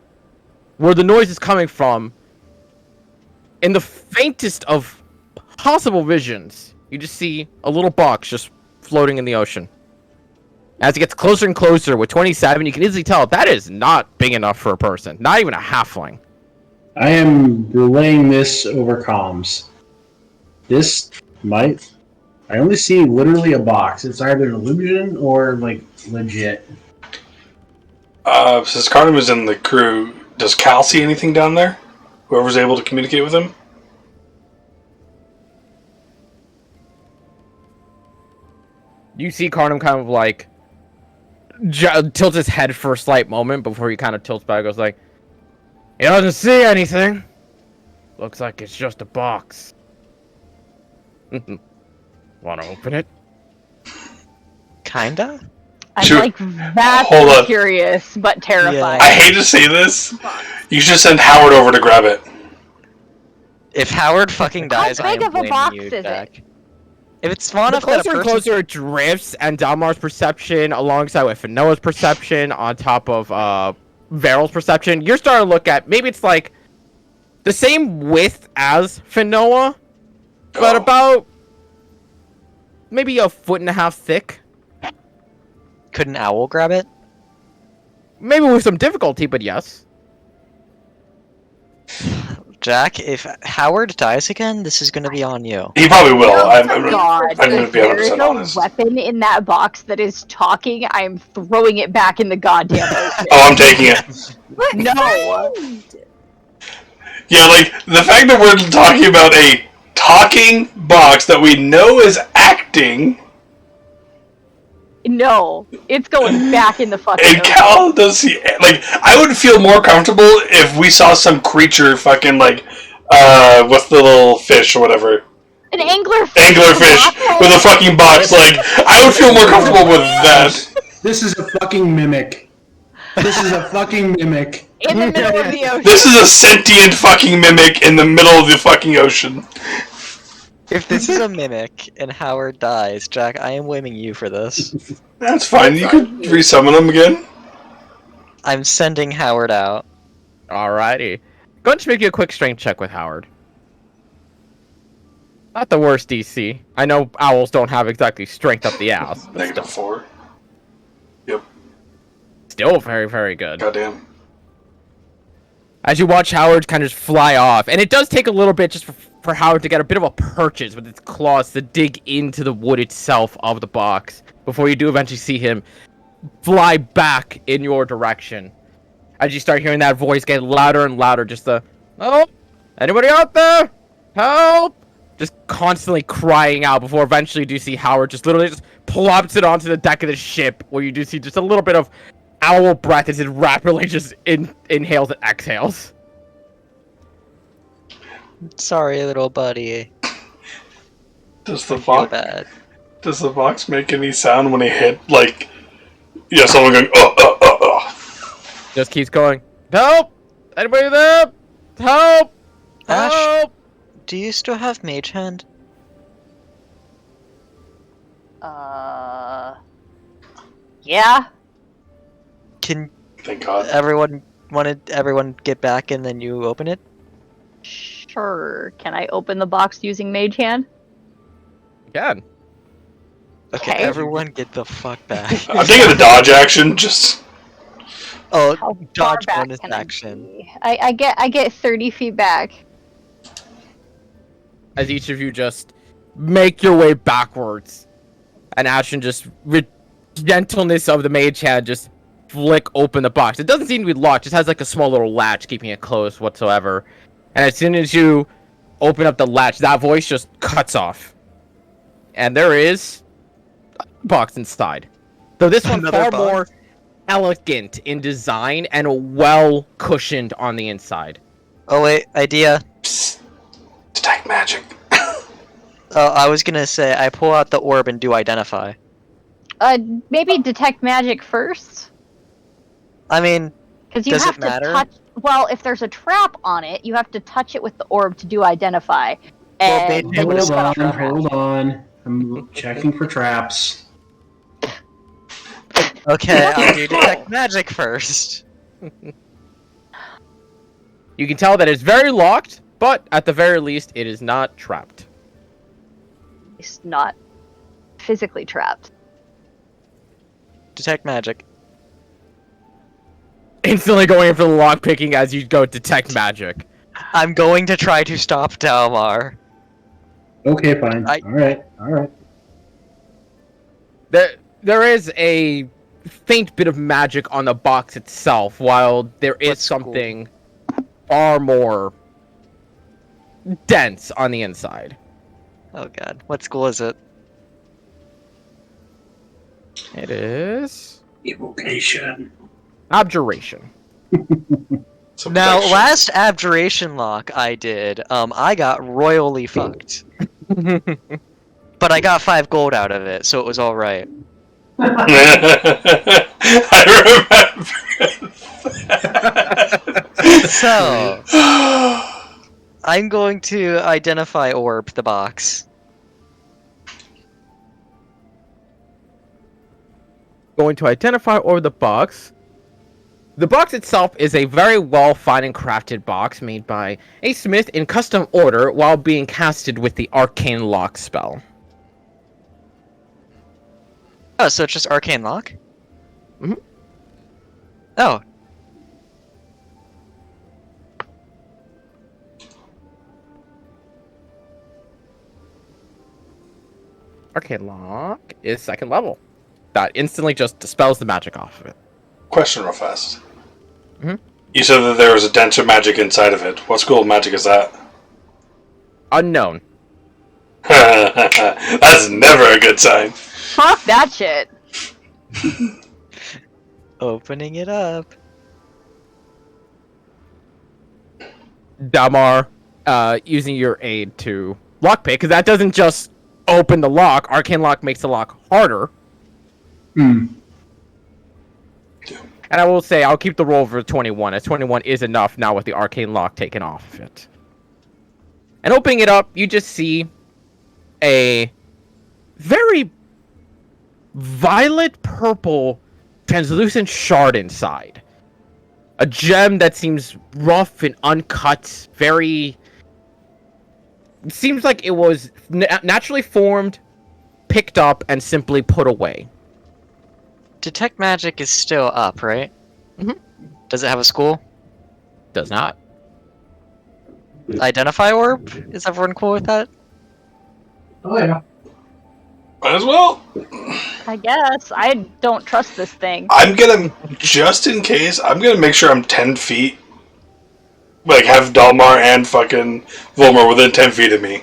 where the noise is coming from. In the faintest of possible visions, you just see a little box just floating in the ocean. As it gets closer and closer, with 27, you can easily tell that is not big enough for a person. Not even a halfling. I am relaying this over comms. This might... I only see literally a box. It's either an illusion or, legit. Since Carnum is in the crew, does Cal see anything down there? Whoever's able to communicate with him? You see Carnum kind of tilts his head for a slight moment before he kind of tilts back and goes like, he doesn't see anything. Looks like it's just a box. Wanna open it? Kinda? I'm Sure. like Hold vastly up. curious, but terrified. I hate to say this. You should send Howard over to grab it. If Howard fucking How dies, I big am of a blaming box you, is it? Jack. If it's small The enough that a closer and person... closer it drifts, and Dalmar's perception, alongside with Noah's perception, on top of Varel's perception, you're starting to look at, maybe it's like the same width as Finoa, but Oh. about maybe a 1.5 feet thick. Could an owl grab it? Maybe with some difficulty, but yes. Jack, if Howard dies again, this is gonna be on you. He probably will. I'm God, going to if be there is 100% a honest. weapon in that box that is talking, I'm throwing it back in the goddamn ocean. Oh, I'm taking it. What? No. Friend? Yeah, like, the fact that we're talking about a talking box that we know is acting, No, it's going back in the fucking and ocean. Cal does he, like, I would feel more comfortable if we saw some creature fucking, like, what's the little fish or whatever? An anglerfish. Anglerfish with a fucking box, like, I would feel more comfortable with that. This is a fucking mimic. This is a fucking mimic. In the middle of the ocean. This is a sentient fucking mimic in the middle of the fucking ocean. If this is a mimic and Howard dies, Jack, I am blaming you for this. That's fine, you could resummon him again. I'm sending Howard out. Alrighty. Go ahead and make you a quick strength check with Howard. Not the worst DC. I know owls don't have exactly strength up the ass. But -4. Yep, still very, very good. goddamn. As you watch Howard kind of just fly off, and it does take a little bit just for Howard to get a bit of a purchase with its claws to dig into the wood itself of the box before you do eventually see him fly back in your direction. As you start hearing that voice get louder and louder, just the, "Help! Anybody out there? Help!" Just constantly crying out before eventually you do see Howard just literally just plops it onto the deck of the ship, where you do see just a little bit of owl breath as it rapidly just inhales and exhales. Sorry, little buddy. Does the Feel box bad. does the box make any sound when he hit, like, yeah, someone going Just keeps going, "Help! Anybody there? Help! Ash? Help!" Do you still have Mage Hand? Yeah. Can Thank God. everyone get back and then you open it? Sure. Can I open the box using Mage Hand? Again. Okay, Okay. everyone get the fuck back. I'm taking the dodge action, just... Oh, How far dodge back bonus can I action. be? I get 30 feet back. As each of you just make your way backwards, and Ashton just with gentleness of the mage hand just flick open the box. It doesn't seem to be locked; just has like a small little latch keeping it closed whatsoever. And as soon as you open up the latch, that voice just cuts off, and there is a box inside. Though this one Another far box? more elegant in design and well cushioned on the inside. Oh wait, idea. Psst. Detect magic. Oh, I was gonna say I pull out the orb and do identify. Maybe detect magic first, I mean, because you Does have it to matter? touch. Well, if there's a trap on it, you have to touch it with the orb to do identify. Well, And Mage Hand would have Hold set on, a trap. hold on. I'm checking for traps. Okay, I'll do detect magic first. You can tell that it's very locked, but at the very least, it is not trapped. it's not physically trapped. Detect magic. Instantly going in for the lock picking as you go detect magic. I'm going to try to stop Dalmar. Okay, fine. I- Alright. There is a faint bit of magic on the box itself, while there is What's cool? something far more dense on the inside. Oh god, what school is it? It is Evocation. abjuration. So Now, protection. last abjuration lock I did, I got royally fucked. But I got 5 gold out of it, so it was alright. I remember. So, I'm going to identify orb the box. Going to identify or the box. The box itself is a very well fine and crafted box made by a smith in custom order while being casted with the arcane lock spell. Oh, so it's just arcane lock? Mhm. Oh. Arcane Lock is 2nd level. That instantly just dispels the magic off of it. Question real fast. Mhm. You said that there was a denser magic inside of it. What school of magic is that? Unknown. That's never a good sign. Fuck that shit. Opening it up. Damar, using your aid to lockpick, because that doesn't just open the lock. Arcane Lock makes the lock harder. Hmm. And I will say, I'll keep the roll for 21, as 21 is enough now with the Arcane Lock taken off of it. And opening it up, you just see a very violet purple translucent shard inside. A gem that seems rough and uncut, very... It seems like it was naturally formed, picked up, and simply put away. Detect magic is still up, right? Mhm. Does it have a school? Does not. Identify orb? Is everyone cool with that? Oh yeah. Might as well. I guess. I don't trust this thing. I'm gonna, just in case, I'm gonna make sure I'm 10 feet. Like, have Dalmar and fucking Volmar within 10 feet of me.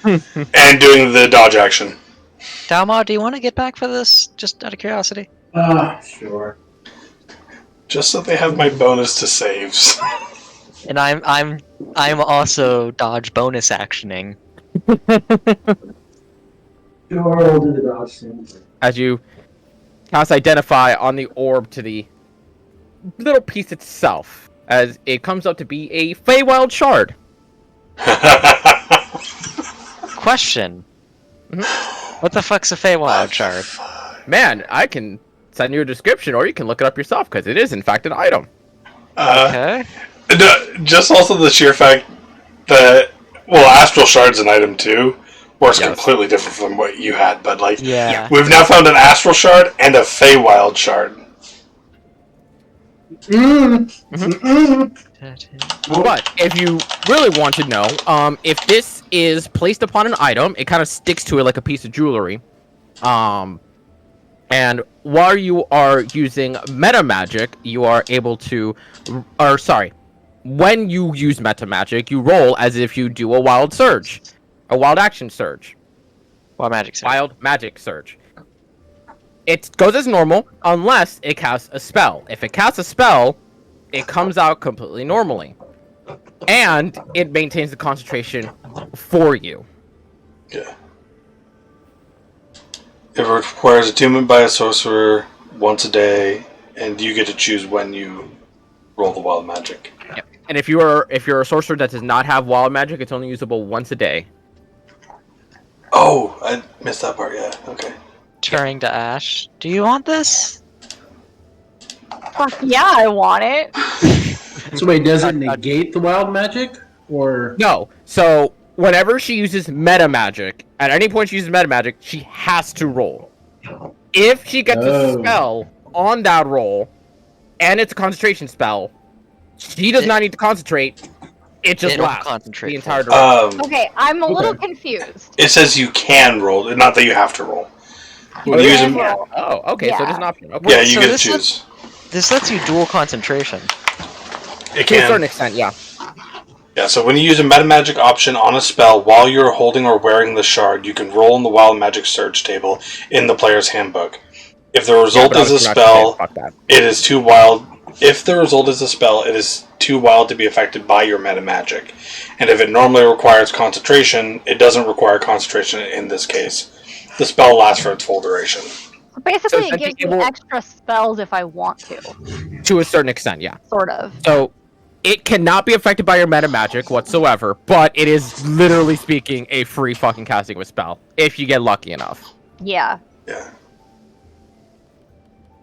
And doing the dodge action. Dalma, do you want to get back for this? Just out of curiosity. Sure. Just so they have my bonus to saves. And I'm also dodge bonus actioning. Sure, we'll do the dodge thing. As you cast Identify on the orb to the little piece itself, as it comes up to be a Feywild shard. Question. What the fuck's a Feywild shard? Man, I can send you a description, or you can look it up yourself, because it is, in fact, an item. Okay. Just also the sheer fact that, well, Astral Shard's an item too. Or it's Yes. completely different from what you had, but like, Yeah. we've now found an Astral Shard and a Feywild Shard. But if you really want to know, if this is placed upon an item, it kind of sticks to it like a piece of jewelry. And while you are using meta magic, you are able to, or sorry, when you use meta magic, you roll as if you do a wild surge, a wild action surge, Wild magic. Sir. wild magic surge. It goes as normal unless it casts a spell. If it casts a spell, it comes out completely normally, and it maintains the concentration for you. Yeah. It requires attunement by a sorcerer once a day, and you get to choose when you roll the wild magic. Yep. And if you're a sorcerer that does not have wild magic, it's only usable once a day. Oh, I missed that part. Yeah. Okay. Turning to Ash. Do you want this? Fuck yeah, I want it. So wait, does it negate the wild magic? Or No. So whenever she uses meta magic, at any point she uses meta magic, she has to roll. If she gets a spell on that roll, and it's a concentration spell, she does not need to concentrate. It just It'll lasts concentrate the entire for duration. Okay, I'm a little confused. It says you can roll, not that you have to roll. When you Yeah, use them, yeah. Oh, okay. So Yeah. there's an option. Okay. yeah, you So get to this choose. This lets you dual concentration. It To a certain can. extent, yeah. Yeah, so when you use a meta magic option on a spell while you're holding or wearing the shard, you can roll in the wild magic surge table in the player's handbook. If the result But I is a was gonna say, spell, fuck that. it is too wild. If the result is a spell, it is too wild to be affected by your meta magic. And if it normally requires concentration, it doesn't require concentration in this case. The spell lasts for its full duration. Basically, So it gives it me will- extra spells if I want to. To a certain extent, yeah. Sort of. So it cannot be affected by your meta magic whatsoever, but it is literally speaking a free fucking casting of a spell if you get lucky enough. Yeah. Yeah.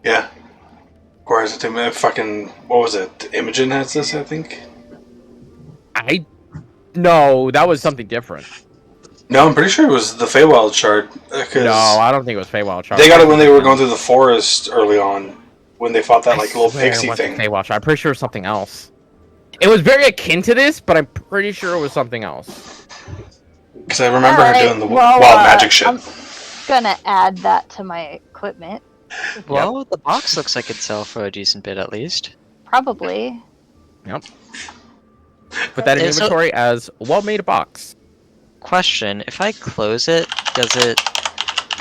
Yeah. Requires it to fucking, what was it? Imogen has this, I think? No, that was something different. No, I'm pretty sure it was the Feywild shard. 'Cause No, I don't think it was Feywild Shard. they got it when they were going through the forest early on, when they fought that like little pixie thing. Feywild Shard. I'm pretty sure it was something else. It was very akin to this, but I'm pretty sure it was something else. Because I remember her Alright, doing the well, wild magic shit. I'm gonna add that to my equipment. Well, the box looks like it'd sell for a decent bit at least. Probably. Yep. Put that in Yeah, so- inventory as a well-made box. Question, if I close it, does it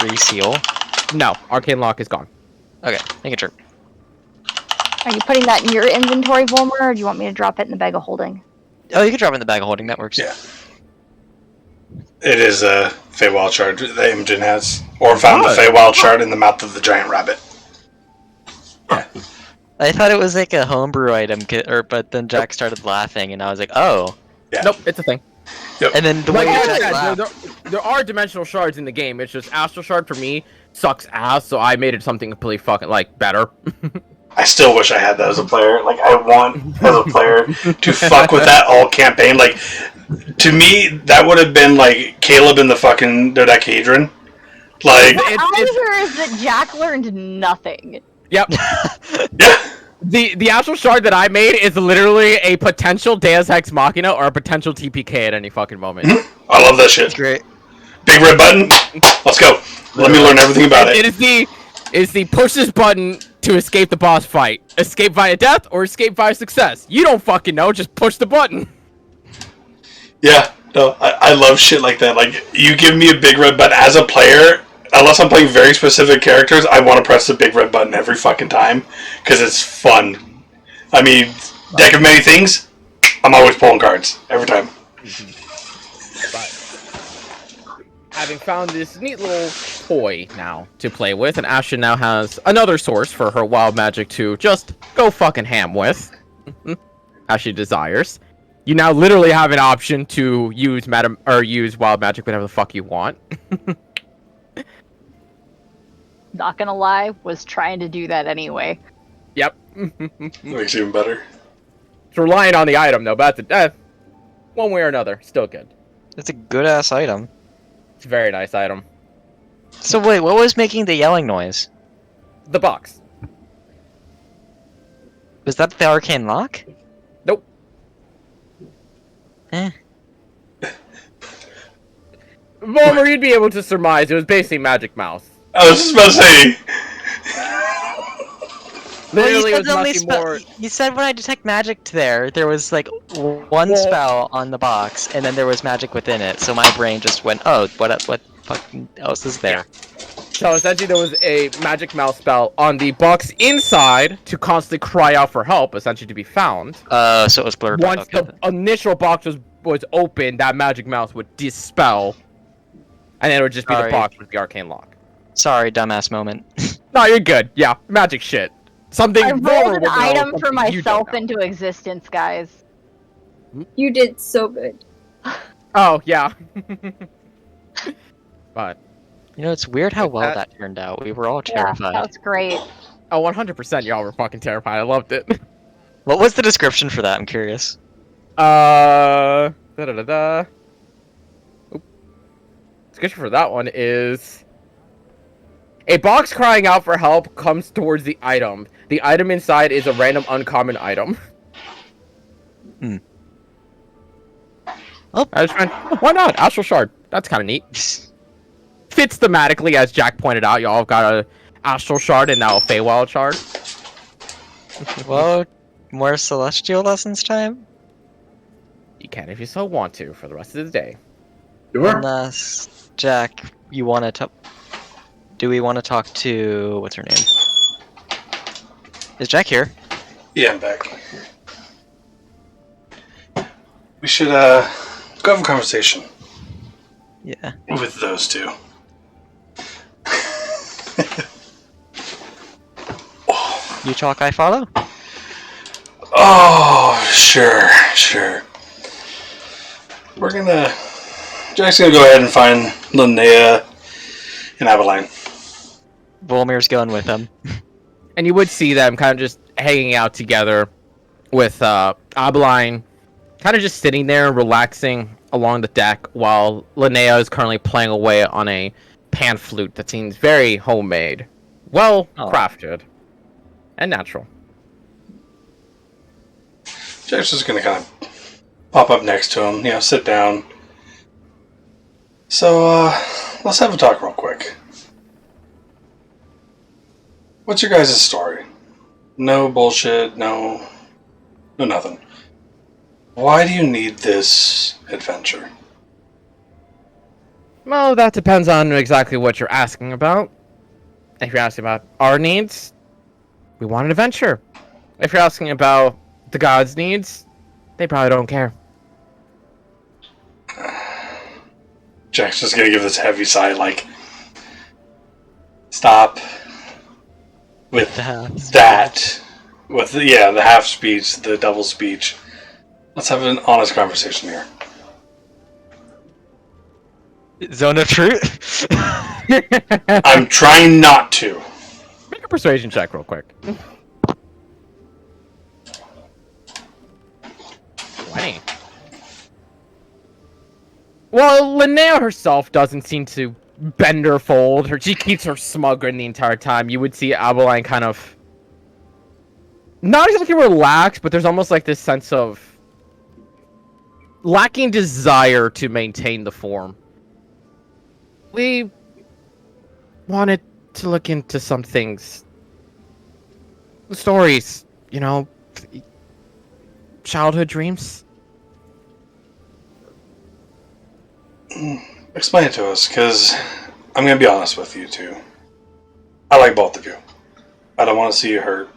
reseal? No, arcane lock is gone. Okay, making sure. Are you putting that in your inventory, Volmer, or do you want me to drop it in the bag of holding? Oh, you can drop it in the bag of holding, that works. Yeah. It is a Feywild shard that Imogen has. Or found the Feywild shard in the mouth of the giant rabbit. I thought it was like a homebrew item, but then Jack started laughing, and I was like, oh. Yeah. Nope, it's a thing. And then the way Like I Jack said, laughed. there are dimensional shards in the game. It's just Astral Shard for me sucks ass, so I made it something completely fucking like better. I still wish I had that as a player. Like, I want, as a player, to fuck with that all campaign. Like, to me, that would have been like Caleb in the fucking dodecahedron. Like, What I hear is that Jack learned nothing. Yep. yeah. The Astral Shard that I made is literally a potential Deus Ex Machina or a potential TPK at any fucking moment. I love that shit. Great. Big red button. Let's go. Let me learn everything about it. It is the push this button to escape the boss fight. Escape via death or escape via success. You don't fucking know, just push the button. Yeah. No, I love shit like that. Like, you give me a big red button as a player, unless I'm playing very specific characters, I want to press the big red button every fucking time, because it's fun. I mean, deck of many things, I'm always pulling cards, every time. But having found this neat little toy now to play with, and Ashton now has another source for her wild magic to just go fucking ham with, as she desires. You now literally have an option to use use wild magic whenever the fuck you want. Not gonna lie, was trying to do that anyway. Yep. Makes it even better. It's relying on the item though, but that's one way or another, still good. It's a good-ass item. It's a very nice item. So wait, what was making the yelling noise? The box. Was that the arcane lock? Nope. Vollmer, you'd be able to surmise it was basically Magic Mouse. I was just about to say, Literally, you it was nothing more. You said when I detect magic there was like one spell on the box, and then there was magic within it. So my brain just went, oh, what fucking else is there? So essentially, there was a Magic Mouse spell on the box inside to constantly cry out for help, essentially to be found. So it was blurred. Once Okay. the initial box was open, that Magic Mouse would dispel, and then it would just be the Sorry. box with the arcane lock. Sorry, dumbass moment. No, you're good. Yeah, magic shit. Something. I Vollmer rolled would an know, item for something you don't myself know. into existence, guys. You did so good. Oh yeah. But You know, it's weird how well That- that turned out. We were all Yeah, terrified. that's great. oh, 100%, y'all were fucking terrified. I loved it. What was the description for that? I'm curious. Da da da da. Oop. Description for that one is a box crying out for help comes towards the item. The item inside is a random uncommon item. Oh. I just went, oh, why not? Astral Shard. That's kind of neat. Fits thematically, as Jack pointed out. Y'all have got a Astral Shard and now a Feywild Shard. Well, more celestial lessons time? You can if you so want to for the rest of the day. Sure. Unless, Jack, you want to talk... Do we want to talk to... What's her name? Is Jack here? yeah, I'm back. We should, go have a conversation Yeah. with those two. You talk, I follow? Oh, sure. Jack's gonna go ahead and find Linnea and Aveline. Volmir's going with him. And you would see them kind of just hanging out together with Abeline kind of just sitting there relaxing along the deck while Linnea is currently playing away on a pan flute that seems very homemade, well crafted, and natural. Jack's just gonna kind of pop up next to him, sit down. So, let's have a talk real quick. What's your guys' story? No bullshit, no nothing. Why do you need this adventure? Well, that depends on exactly what you're asking about. If you're asking about our needs, we want an adventure. If you're asking about the gods' needs, they probably don't care. Jack's just gonna give this heavy sigh, like, stop with that. With the half speech, the double speech. Let's have an honest conversation here. Zone of truth. I'm trying not to. Make a persuasion check real quick. 20. Well, Linnea herself doesn't seem to bend or fold. She keeps her smug grin the entire time. You would see Abeline kind of not exactly relaxed, but there's almost like this sense of lacking desire to maintain the form. We wanted to look into some things. Stories, childhood dreams. Explain it to us, because I'm going to be honest with you, too. I like both of you. I don't want to see you hurt.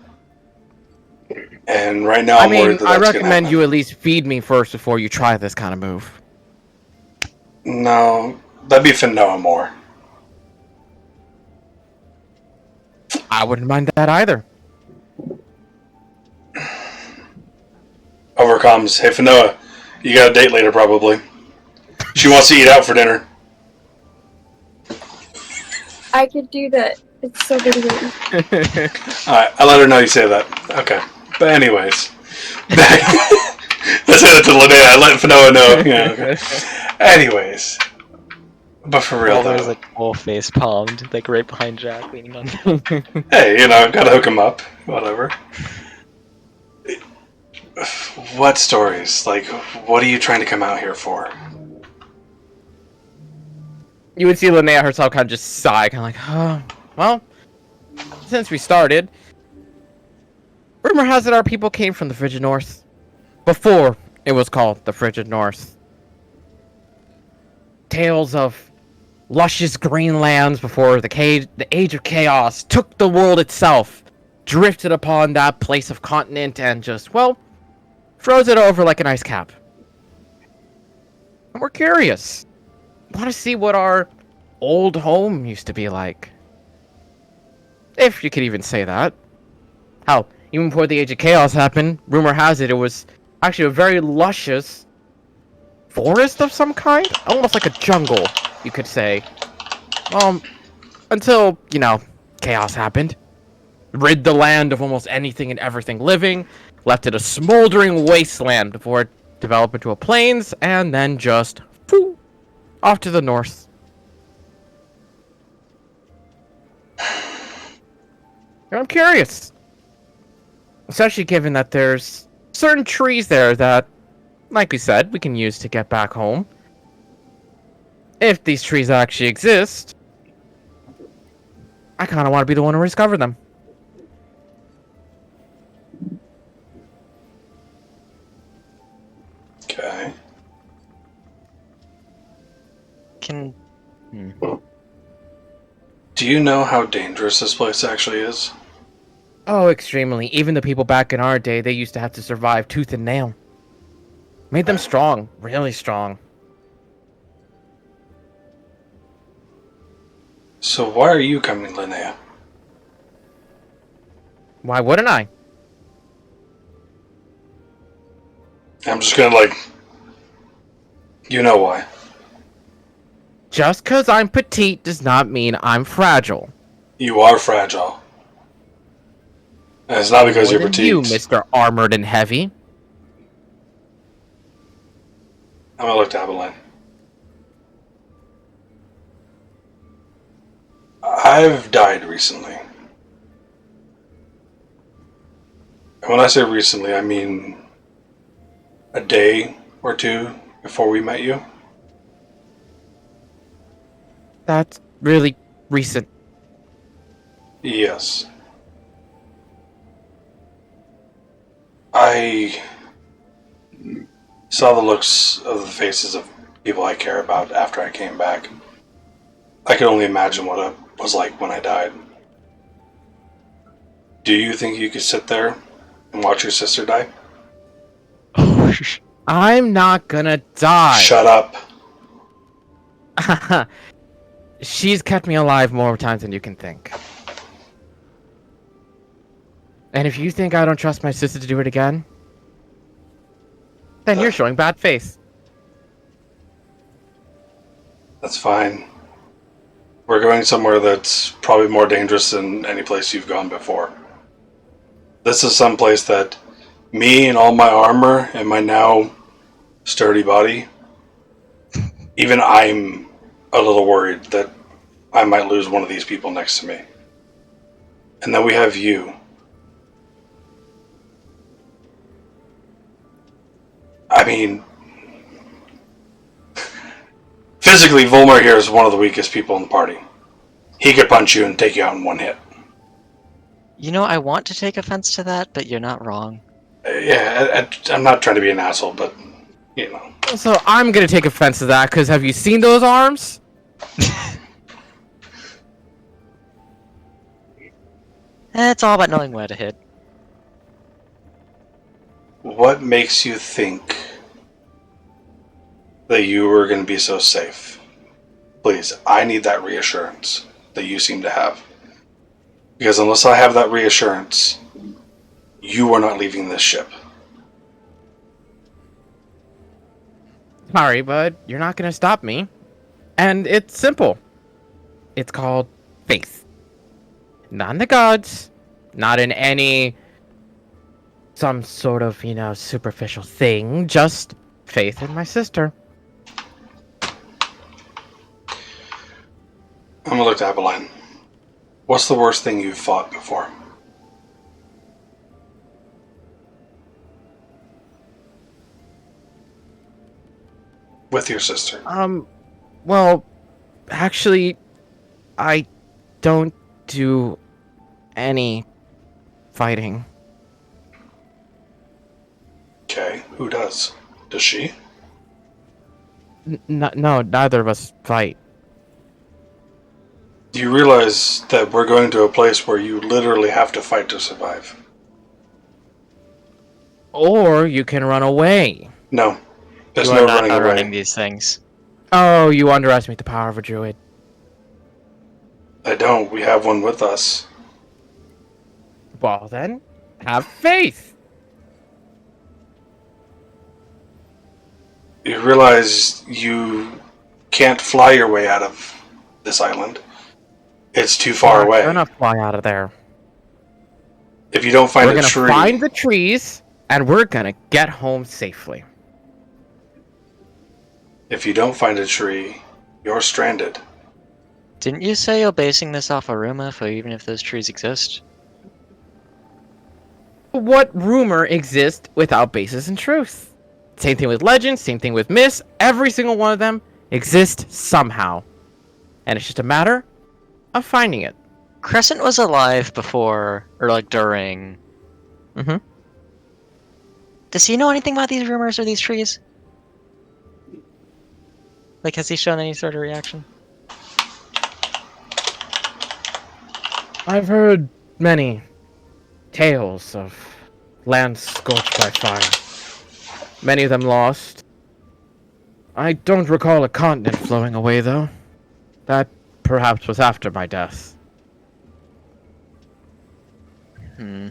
And right now I'm worried that I that's recommend gonna you at least feed me first before you try this kind of move. No, that'd be Finoa more. I wouldn't mind that either. Overcomes. Hey, Finoa, you got a date later, probably. She wants to eat out for dinner. I could do that. It's so good. Alright, I let her know you say that. Okay. But anyways. Let's say that to Linnea. I let Finoa know. Yeah, okay. Anyways. But for real, though. There's like full face palmed, like right behind Jack, leaning on. Hey, gotta hook him up. Whatever. What stories? Like, what are you trying to come out here for? You would see Linnea herself kind of just sigh, kind of like, oh, well, since we started, rumor has it our people came from the Frigid North. Before it was called the Frigid North. Tales of luscious green lands before the Age of Chaos took the world itself, drifted upon that place of continent, and just, well, froze it over like an ice cap. And we're curious. Want to see what our old home used to be like. If you could even say that. Hell, even before the Age of Chaos happened, rumor has it was actually a very luscious forest of some kind? Almost like a jungle, you could say. Until, chaos happened. Rid the land of almost anything and everything living, left it a smoldering wasteland before it developed into a plains, and then just off to the north. I'm curious. Especially given that there's certain trees there that, like we said, we can use to get back home. If these trees actually exist, I kind of want to be the one to discover them. Okay. Do you know how dangerous this place actually is? Oh, extremely. Even the people back in our day, they used to have to survive tooth and nail. Made them strong. Really strong. So why are you coming, Linnea? Why wouldn't I? I'm just gonna you know why. Just because I'm petite does not mean I'm fragile. You are fragile. And it's not because More you're than petite. you, Mr. Armored and Heavy. I'm gonna look to Abeline. I've died recently. And when I say recently, I mean a day or two before we met you. That's really recent. Yes. I saw the looks of the faces of people I care about after I came back. I could only imagine what it was like when I died. Do you think you could sit there and watch your sister die? I'm not gonna die. Shut up. She's kept me alive more times than you can think. And if you think I don't trust my sister to do it again, then you're showing bad faith. That's fine. We're going somewhere that's probably more dangerous than any place you've gone before. This is some place that me and all my armor and my now sturdy body, even I'm a little worried that I might lose one of these people next to me. And then we have you. I mean, physically, Volmar here is one of the weakest people in the party. He could punch you and take you out in one hit. You know, I want to take offense to that, but you're not wrong. I'm not trying to be an asshole, but, you know. So I'm gonna take offense to that, because have you seen those arms? It's all about knowing where to hit. What makes you think that you were going to be so safe? Please, I need that reassurance that you seem to have. Because unless I have that reassurance, you are not leaving this ship. Sorry, but you're not gonna stop me. And it's simple. It's called faith. Not in the gods, not in any some sort of, superficial thing, just faith in my sister. I'm going to look to Abeline. What's the worst thing you've fought before? With your sister. Well, actually, I don't do any fighting. Okay, who does? Does she? No, neither of us fight. Do you realize that we're going to a place where you literally have to fight to survive? Or you can run away. No. There's You no are not running away. outrunning these things. Oh, you underestimate the power of a druid. I don't. We have one with us. Well then, have faith. You realize you can't fly your way out of this island. It's too far We're away. gonna fly out of there. If you don't find We're a gonna tree, find the trees, and we're gonna get home safely. if you don't find a tree, you're stranded. Didn't you say you're basing this off a rumor for even if those trees exist? What rumor exists without basis in truth? Same thing with legends, same thing with myths. Every single one of them exists somehow. And it's just a matter of finding it. Crescent was alive before, or like during. Mm-hmm. Does he know anything about these rumors or these trees? Like, has he shown any sort of reaction? I've heard many tales of lands scorched by fire. Many of them lost. I don't recall a continent flowing away, though. That perhaps was after my death. Hmm.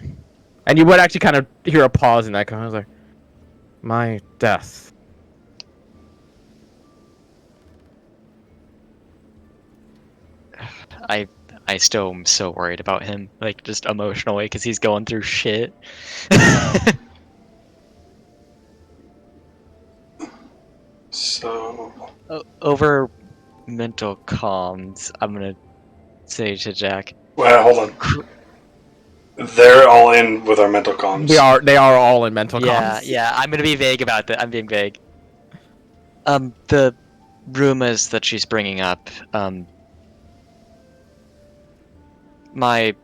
And you would actually kind of hear a pause in that comment. I was like, my death. I still am so worried about him, like, just emotionally, because he's going through shit. So, Over mental comms, I'm gonna say to Jack. well, hold on. They're all in with our mental comms. They are all in mental Yeah, comms. yeah, I'm gonna be vague about that. I'm being vague. The rumors that she's bringing up, my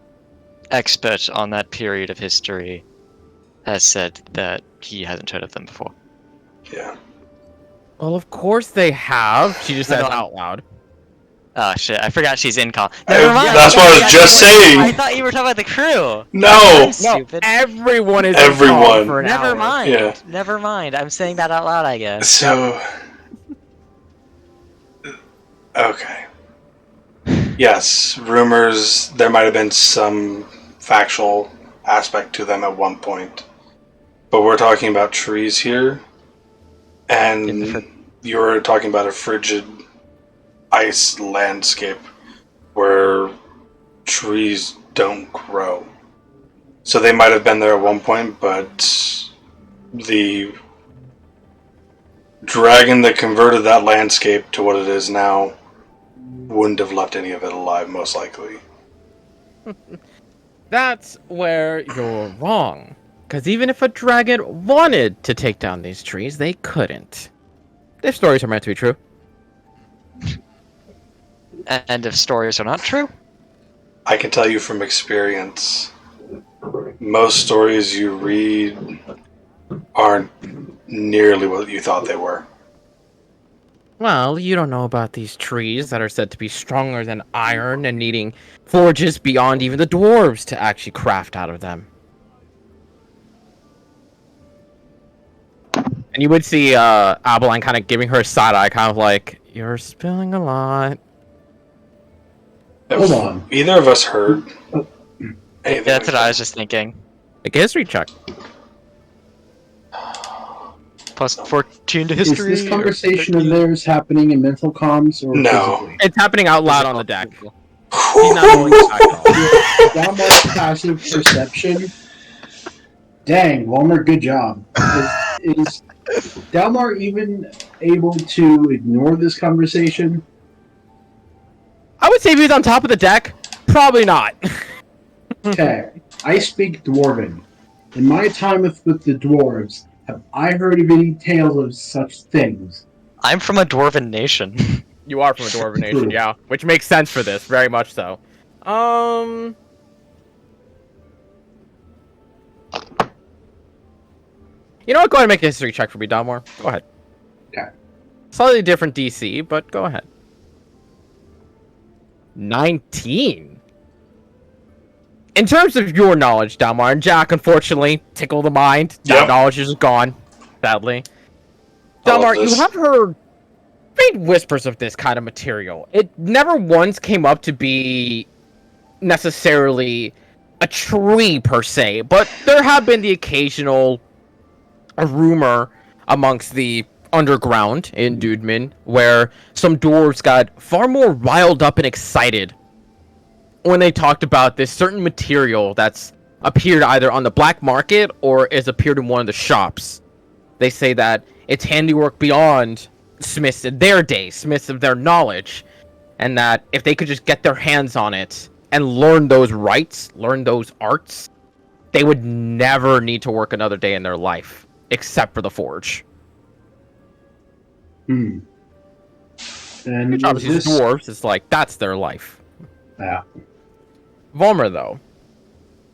expert on that period of history has said that he hasn't heard of them before. Yeah. Well, of course they have. She just No, says no, I'm- out loud. Oh shit! I forgot she's in call. I- Never mind. that's what I was Yeah, just I saying. thought you were talking about the crew. No. I'm No, stupid. everyone is Everyone. in call for an Never hour. mind. Yeah. Never mind. I'm saying that out loud, I guess. So. Okay. Yes, rumors. There might have been some factual aspect to them at one point, but we're talking about trees here, and you're talking about a frigid ice landscape where trees don't grow. So they might have been there at one point, but the dragon that converted that landscape to what it is now wouldn't have left any of it alive, most likely. That's where you're wrong. Because even if a dragon wanted to take down these trees, they couldn't. Their stories are meant to be true. And if stories are not true, I can tell you from experience, most stories you read aren't nearly what you thought they were. Well, you don't know about these trees that are said to be stronger than iron and needing forges beyond even the dwarves to actually craft out of them. And you would see Abeline kind of giving her a side eye, kind of like, you're spilling a lot. Hold on. Either of us heard anything. that's what like I was just thinking. Make a history check. Plus 14 to Is history. this or conversation of 13. theirs happening in mental comms or No. physically? It's happening out loud on the deck. that? He's not rolling the back roll. Dalmar's passive perception. Dang, Walmer, good job. Is Dalmar even able to ignore this conversation? I would say if he's on top of the deck, probably not. Okay, I speak Dwarven. In my time with the dwarves, have I heard of any tales of such things? I'm from a dwarven nation. You are from a dwarven nation, yeah. Which makes sense for this, very much so. You know what? Go ahead and make a history check for me, Dalmor. Go ahead. Okay. Slightly different DC, but go ahead. 19. In terms of your knowledge, Dalmar, and Jack, unfortunately, tickle the mind. That Yep. knowledge is gone, sadly. I love Dalmar, you this. have heard faint whispers of this kind of material. It never once came up to be necessarily a tree per se, but there have been the occasional rumor amongst the underground in Dudeman where some dwarves got far more riled up and excited when they talked about this certain material that's appeared either on the black market or has appeared in one of the shops. They say that it's handiwork beyond smiths in their day, smiths of their knowledge, and that if they could just get their hands on it and learn those rights, learn those arts, they would never need to work another day in their life, except for the forge. Hmm. And Which obviously is is this... dwarves, it's like, that's their life. Yeah. Volmer, though,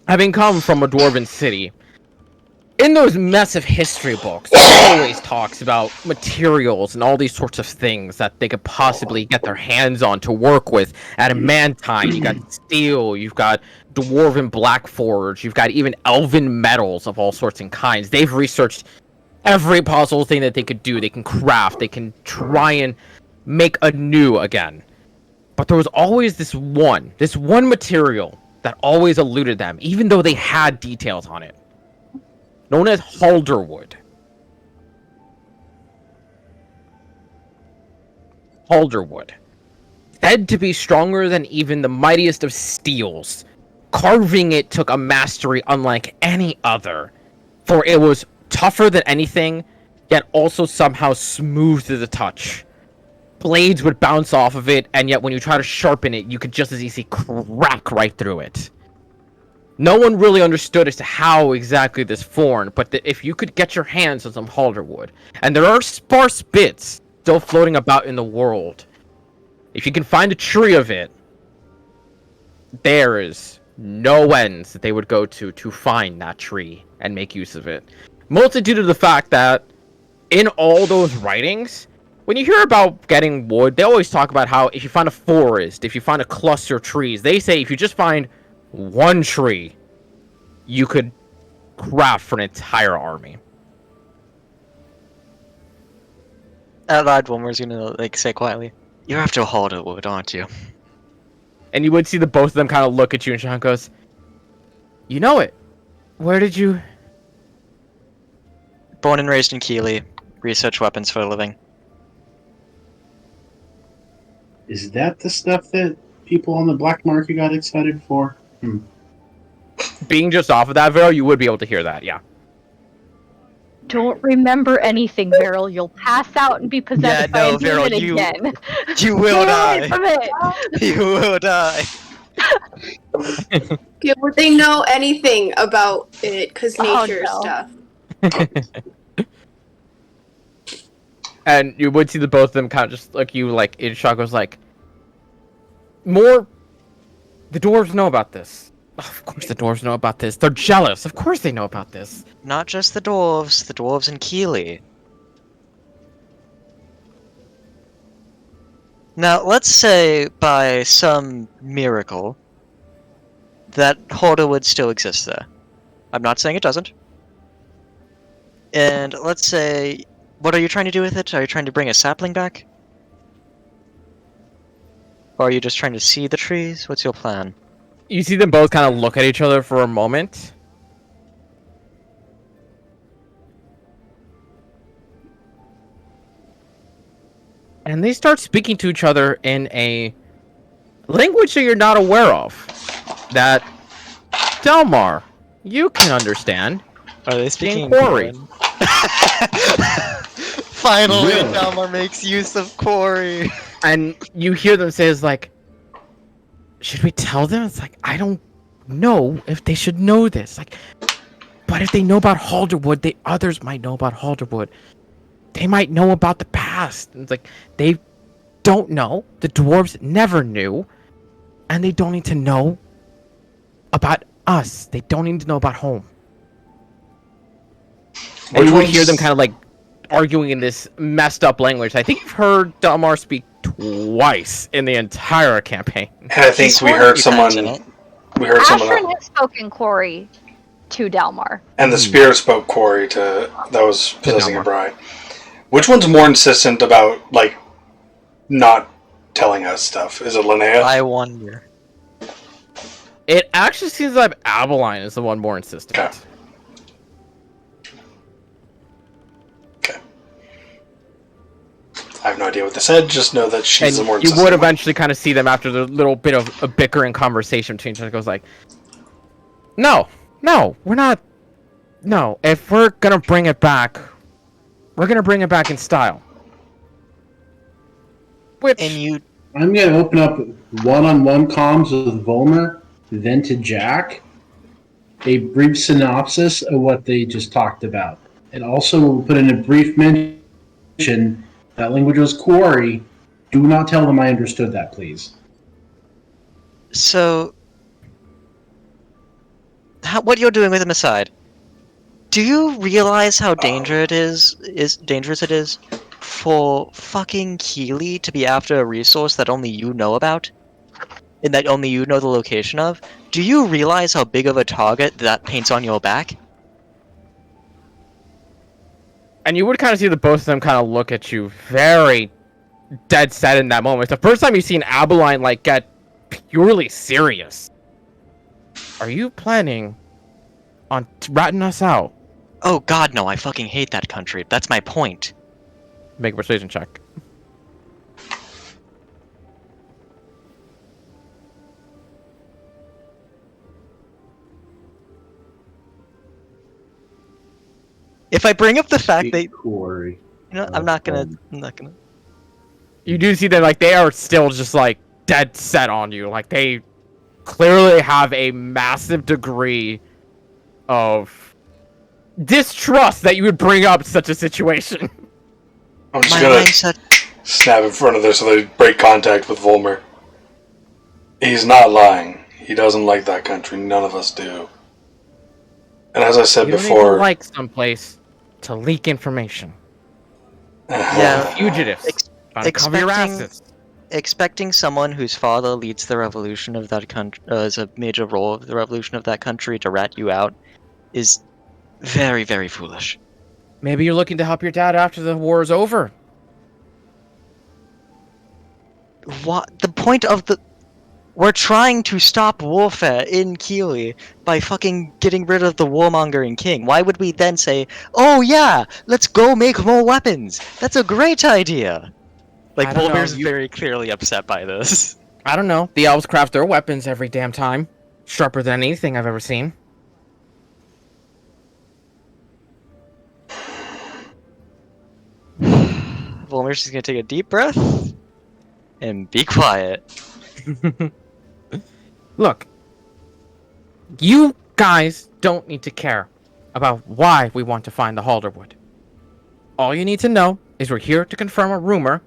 having come from a dwarven city, in those massive history books, it always talks about materials and all these sorts of things that they could possibly get their hands on to work with. Adamantine, you got steel, you've got dwarven black forge, you've got even elven metals of all sorts and kinds. They've researched every possible thing that they could do. They can craft, they can try and make anew again. But there was always this one material that always eluded them, even though they had details on it. Known as Halderwood. Halderwood. Said to be stronger than even the mightiest of steels. Carving it took a mastery unlike any other. For it was tougher than anything, yet also somehow smooth to the touch. Blades would bounce off of it, and yet when you try to sharpen it, you could just as easily crack right through it. No one really understood as to how exactly this formed, but that if you could get your hands on some Halderwood, and there are sparse bits still floating about in the world, if you can find a tree of it, there is no ends that they would go to find that tree and make use of it. Mostly due to the fact that in all those writings, when you hear about getting wood, they always talk about how if you find a forest, if you find a cluster of trees, they say if you just find one tree, you could craft for an entire army. Out loud, Wilmer's gonna like say quietly, "You're after Halderwood, aren't you?" And you would see the both of them kind of look at you, and Sean goes, "You know it. Where did you?" Born and raised in Keeley, research weapons for a living. Is that the stuff that people on the black market got excited for? Being just off of that, Vero, you would be able to hear that, yeah. Don't remember anything, Meryl. You'll pass out and be possessed by a Vero, demon you again. you will Stay die. away from it. You will die. Okay, would they know anything about it? Because nature no. stuff. And you would see the both of them kind of just look at you like in shock. Was like, more. The dwarves know about this. Of course, the dwarves know about this. They're jealous. Of course, they know about this. Not just the dwarves in Keeley. Now, let's say by some miracle that Halderwood still exists there. I'm not saying it doesn't. And let's say, what are you trying to do with it? Are you trying to bring a sapling back? Or are you just trying to see the trees? What's your plan? You see them both kind of look at each other for a moment. And they start speaking to each other in a language that you're not aware of. That, Delmar, you can understand. Are they speaking Quarry. Finally, Really? Dalmar makes use of Quarry. And you hear them say, "Is like, should we tell them?" It's like, I don't know if they should know this. Like, but if they know about Halderwood, the others might know about Halderwood. They might know about the past. And it's like, they don't know. The dwarves never knew. And they don't need to know about us. They don't need to know about home. And you would hear them kind of like arguing in this messed up language. I think you've heard Delmar speak twice in the entire campaign. And I think we heard someone. We heard Ashrin someone. has spoken Quarry to Dalmar. And the spirit spoke Quarry to that was possessing a Delmar. bride. Which one's more insistent about like not telling us stuff? Is it Linnea? I wonder. It actually seems like Abeline is the one more insistent. Okay. Okay. I have no idea what they said. Just know that she's the And more you insistent would one. eventually kind of see them after the little bit of a bickering conversation between each other. Goes like, no, we're not. No, if we're gonna bring it back, we're gonna bring it back in style. Which And you I'm going to open up one-on-one comms with Volmer, then to Jack. A brief synopsis of what they just talked about. And also we'll put in a brief mention that language was Quarry. Do not tell them I understood that, please. so what you're doing with him aside, do you realize how dangerous it is for fucking Keeley to be after a resource that only you know about? And that only you know the location of? Do you realize how big of a target that paints on your back? And you would kind of see the both of them kind of look at you very dead set in that moment. It's the first time you've seen Abeline like get purely serious. Are you planning on ratting us out? Oh god, no, I fucking hate that country. That's my point. Make a persuasion check. If I bring up the fact that, Quarry. you know, I'm not gonna. You do see that like they are still just like dead set on you. Like they clearly have a massive degree of distrust that you would bring up such a situation. I'm just My gonna mindset. snap in front of them so they break contact with Volmer. He's not lying. He doesn't like that country. None of us do. And as I said You don't before, even like someplace to leak information. Yeah. Fugitives. Trying to cover your expecting- asses. Expecting someone whose father leads the revolution of that country, is a major role of the revolution of that country, to rat you out is very, very foolish. Maybe you're looking to help your dad after the war is over. What the point of the? We're trying to stop warfare in Keeley by fucking getting rid of the warmongering king. Why would we then say, "Oh yeah, let's go make more weapons"? That's a great idea. Like I don't know, Volmir's you- very clearly upset by this. I don't know. The elves craft their weapons every damn time. Sharper than anything I've ever seen. Volmir's just gonna take a deep breath and be quiet. Look, you guys don't need to care about why we want to find the Halderwood. All you need to know is we're here to confirm a rumor,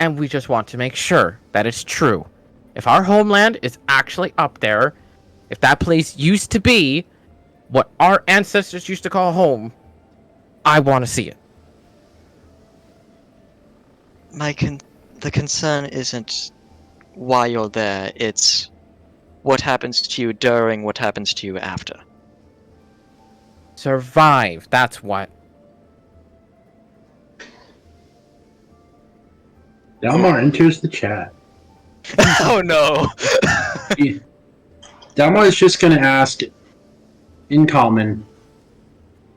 and we just want to make sure that it's true. If our homeland is actually up there, if that place used to be what our ancestors used to call home, I want to see it. The concern isn't why you're there, it's what happens to you during, what happens to you after. Survive, that's what. Dalmar enters the chat. Oh no! Dalmar is just going to ask, in common,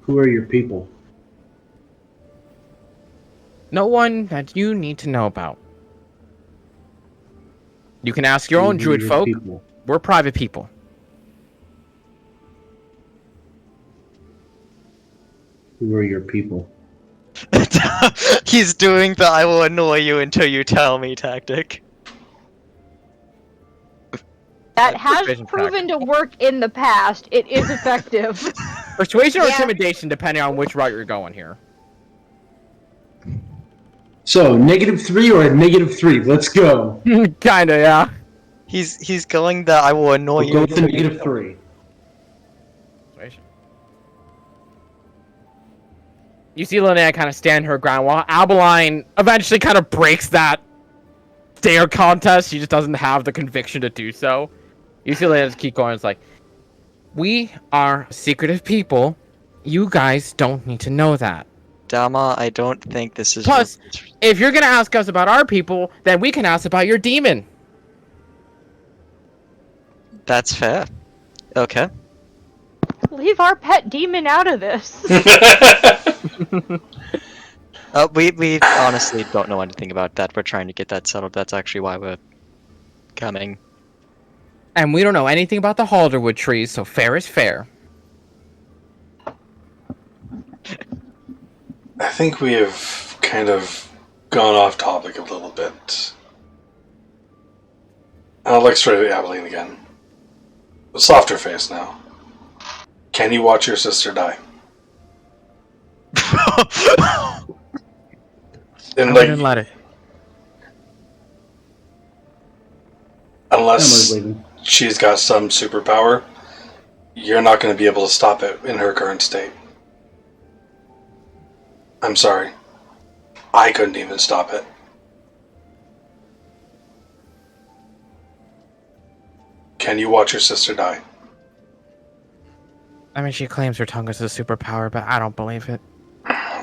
who are your people? No one that you need to know about. You can ask your own Who are druid your folk. people? We're private people. Who are your people? He's doing the "I will annoy you until you tell me" tactic. That has Persuasion proven to work in the past. It is effective. Persuasion or Yeah. intimidation, depending on which route you're going here. So, -3 or a -3? Let's go. Kinda, yeah. He's going the "I will annoy We'll you go with the until you -3. Persuasion. You see Linnea kind of stand her ground while Abeline eventually kind of breaks that dare contest. She just doesn't have the conviction to do so. You see Linnea just keep going. It's like, we are secretive people. You guys don't need to know that. Dama, I don't think this is. Plus, if you're gonna ask us about our people, then we can ask about your demon. That's fair. Okay. Leave our pet demon out of this. We honestly don't know anything about that. We're trying to get that settled. That's actually why we're coming. And we don't know anything about the Halderwood trees, so fair is fair. I think we have kind of gone off topic a little bit. I'll look straight at Abilene again. A softer face now. Can you watch your sister die? And I like, wouldn't let it. Dalmar's unless leaving. she's got some superpower, you're not going to be able to stop it in her current state. I'm sorry. I couldn't even stop it. Can you watch your sister die? I mean, she claims her tongue is a superpower, but I don't believe it.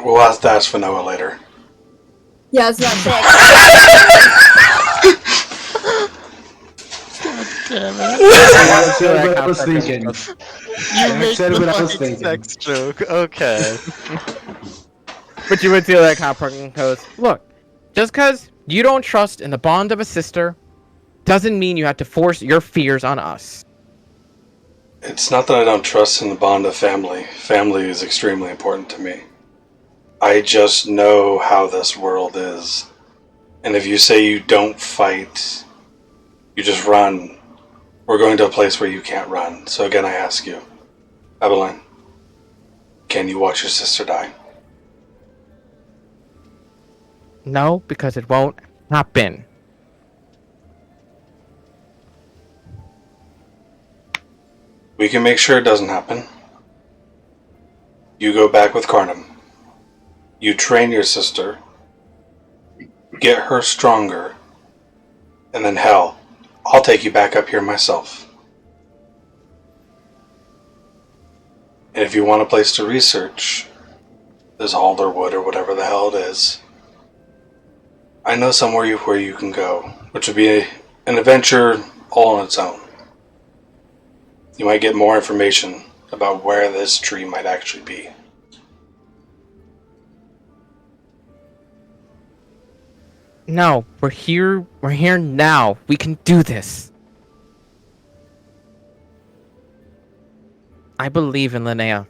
We'll have to ask Fanoa later. Yeah, it's not sick. That's what I was thinking. You Jack said what I was thinking. sex joke. Okay. But you would feel that kind of person goes, look, just because you don't trust in the bond of a sister doesn't mean you have to force your fears on us. It's not that I don't trust in the bond of family. Family is extremely important to me. I just know how this world is. And if you say you don't fight, you just run, we're going to a place where you can't run. So again, I ask you, Abilene, can you watch your sister die? No, because it won't happen. We can make sure it doesn't happen. You go back with Carnum. You train your sister. Get her stronger. And then hell, I'll take you back up here myself. And if you want a place to research this Alderwood or whatever the hell it is, I know somewhere where you can go, which would be an adventure all on its own. You might get more information about where this tree might actually be. No, we're here. We're here now. We can do this. I believe in Linnea.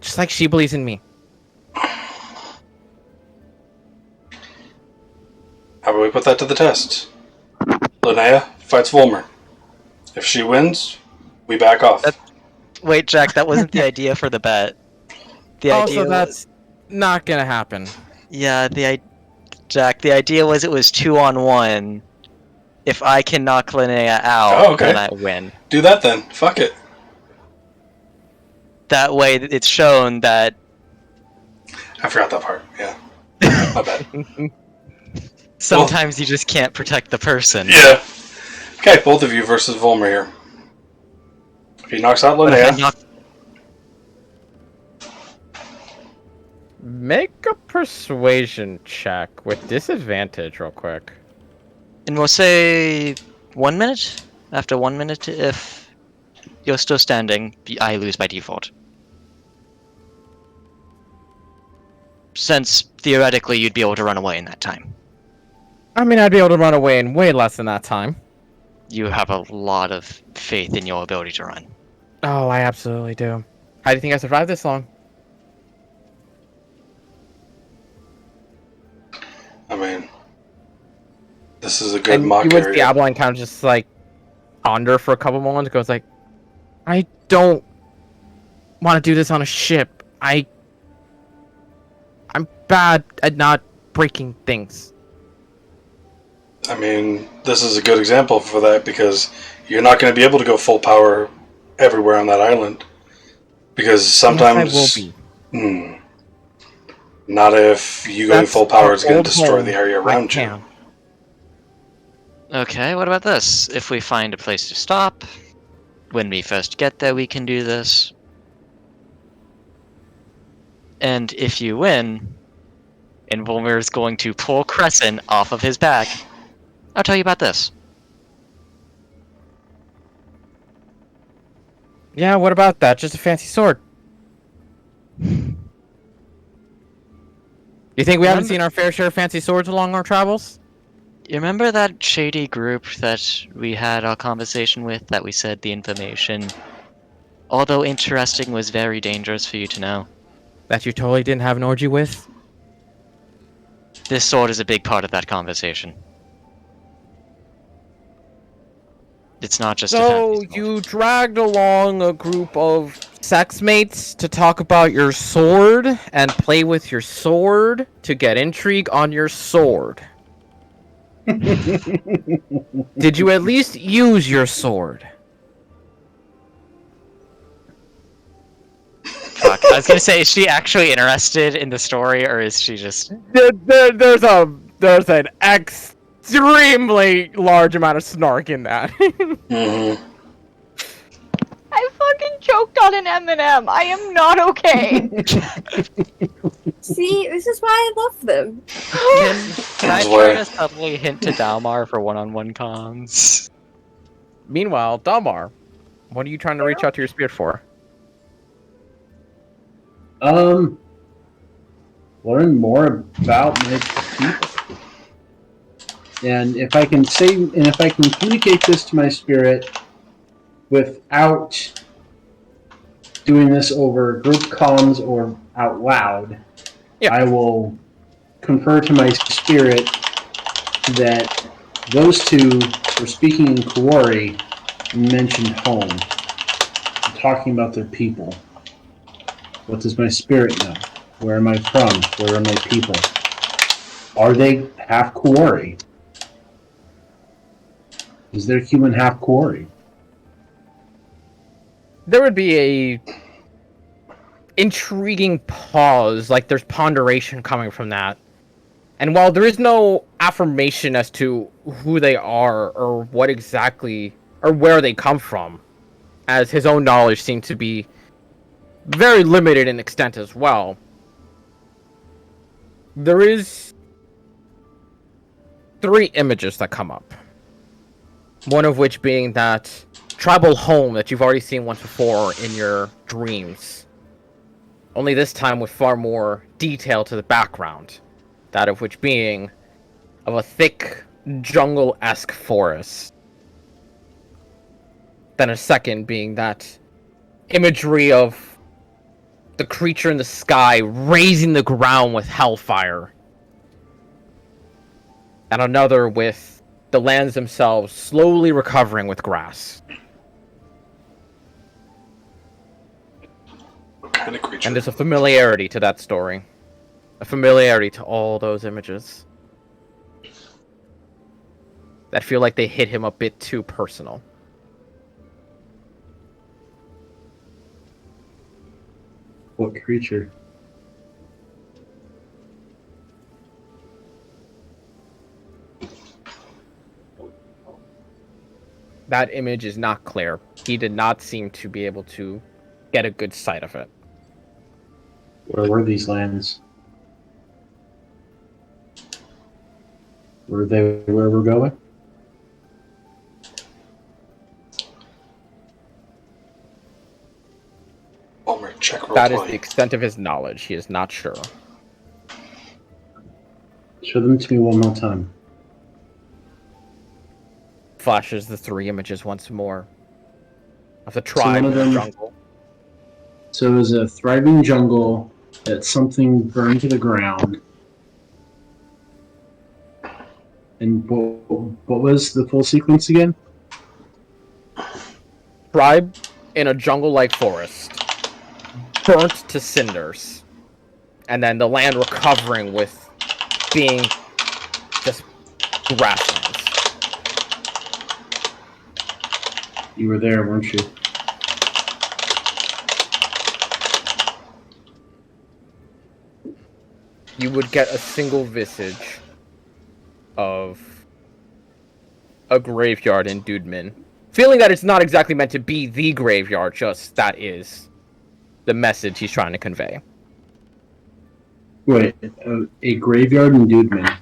Just like she believes in me. How about we put that to the test? Linnea fights Volmer. If she wins, we back off. Wait, Jack, that wasn't the idea for the bet. The Also, idea that's not gonna happen. Yeah, Jack, the idea was it was 2-on-1. If I can knock Linnea out, Oh, okay. then I win. Do that then. Fuck it. That way, it's shown that. I forgot that part. Yeah. My bad. Sometimes you just can't protect the person. Yeah. Okay, both of you versus Volmer here. If he knocks out But if I Linnea, knock- Make a persuasion check with disadvantage real quick. and we'll say 1 minute. After 1 minute, if you're still standing, I lose by default. Since theoretically you'd be able to run away in that time. I mean, I'd be able to run away in way less than that time. You have a lot of faith in your ability to run. Oh, I absolutely do. How do you think I survived this long? I mean, this is a good And mock you would area. see Abeline kind of just like ponder for a couple moments, goes like, I don't want to do this on a ship. I'm bad at not breaking things. I mean, this is a good example for that because you're not going to be able to go full power everywhere on that island. Because sometimes... Yes, I will be. Not if you going That's full power our is going old to destroy home. the area I around you. can. Okay, what about this? If we find a place to stop, when we first get there we can do this. And if you win, and Volmer is going to pull Crescent off of his back, I'll tell you about this. Yeah, what about that? Just a fancy sword. You think we haven't seen our fair share of fancy swords along our travels? You remember that shady group that we had our conversation with, that we said the information, although interesting, was very dangerous for you to know? That you totally didn't have an orgy with? This sword is a big part of that conversation. It's not just a So fancy sword. you dragged along a group of sex mates to talk about your sword and play with your sword to get intrigue on your sword. Did you at least use your sword? Fuck, I was gonna say, is she actually interested in the story, or is she just... There's an extremely large amount of snark in that. Mm-hmm. I fucking choked on an M&M. I am not okay. See, this is why I love them. Can I That's try why. to subtly hint to Dalmar for one-on-one comms? Meanwhile, Dalmar, what are you trying to reach out to your spirit for? Learn more about my people. And if I can communicate this to my spirit without doing this over group comms or out loud, Yeah. I will confer to my spirit that those two were speaking in Kaori and mentioned home. And talking about their people. What does my spirit know? Where am I from? Where are my people? Are they half Kaori? Is there human half Kaori? there would be a intriguing pause, like there's ponderation coming from that. And while there is no affirmation as to who they are or what exactly or where they come from, as his own knowledge seemed to be very limited in extent as well, there is 3 images that come up. One of which being that tribal home that you've already seen once before in your dreams. Only this time with far more detail to the background. That of which being of a thick, jungle-esque forest. Then a second being that imagery of the creature in the sky raising the ground with hellfire. And another with the lands themselves slowly recovering with grass. What kind of creature? And there's a familiarity to that story. A familiarity to all those images. That feel like they hit him a bit too personal. What creature? That image is not clear. He did not seem to be able to get a good sight of it. Where were these lands? Were they where we're going? Homer, check roll That is the 20. extent of his knowledge. He is not sure. Show them to me one more time. Flashes the 3 images once more. Of the one tribe of in the them- jungle. So it was a thriving jungle that something burned to the ground. And what was the full sequence again? Tribe in a jungle-like forest. Burnt to cinders. And then the land recovering with being just grasslands. You were there, weren't you? You would get a single visage of a graveyard in Dudman. Feeling that it's not exactly meant to be the graveyard, just that is the message he's trying to convey. Wait, a graveyard in Dudeman.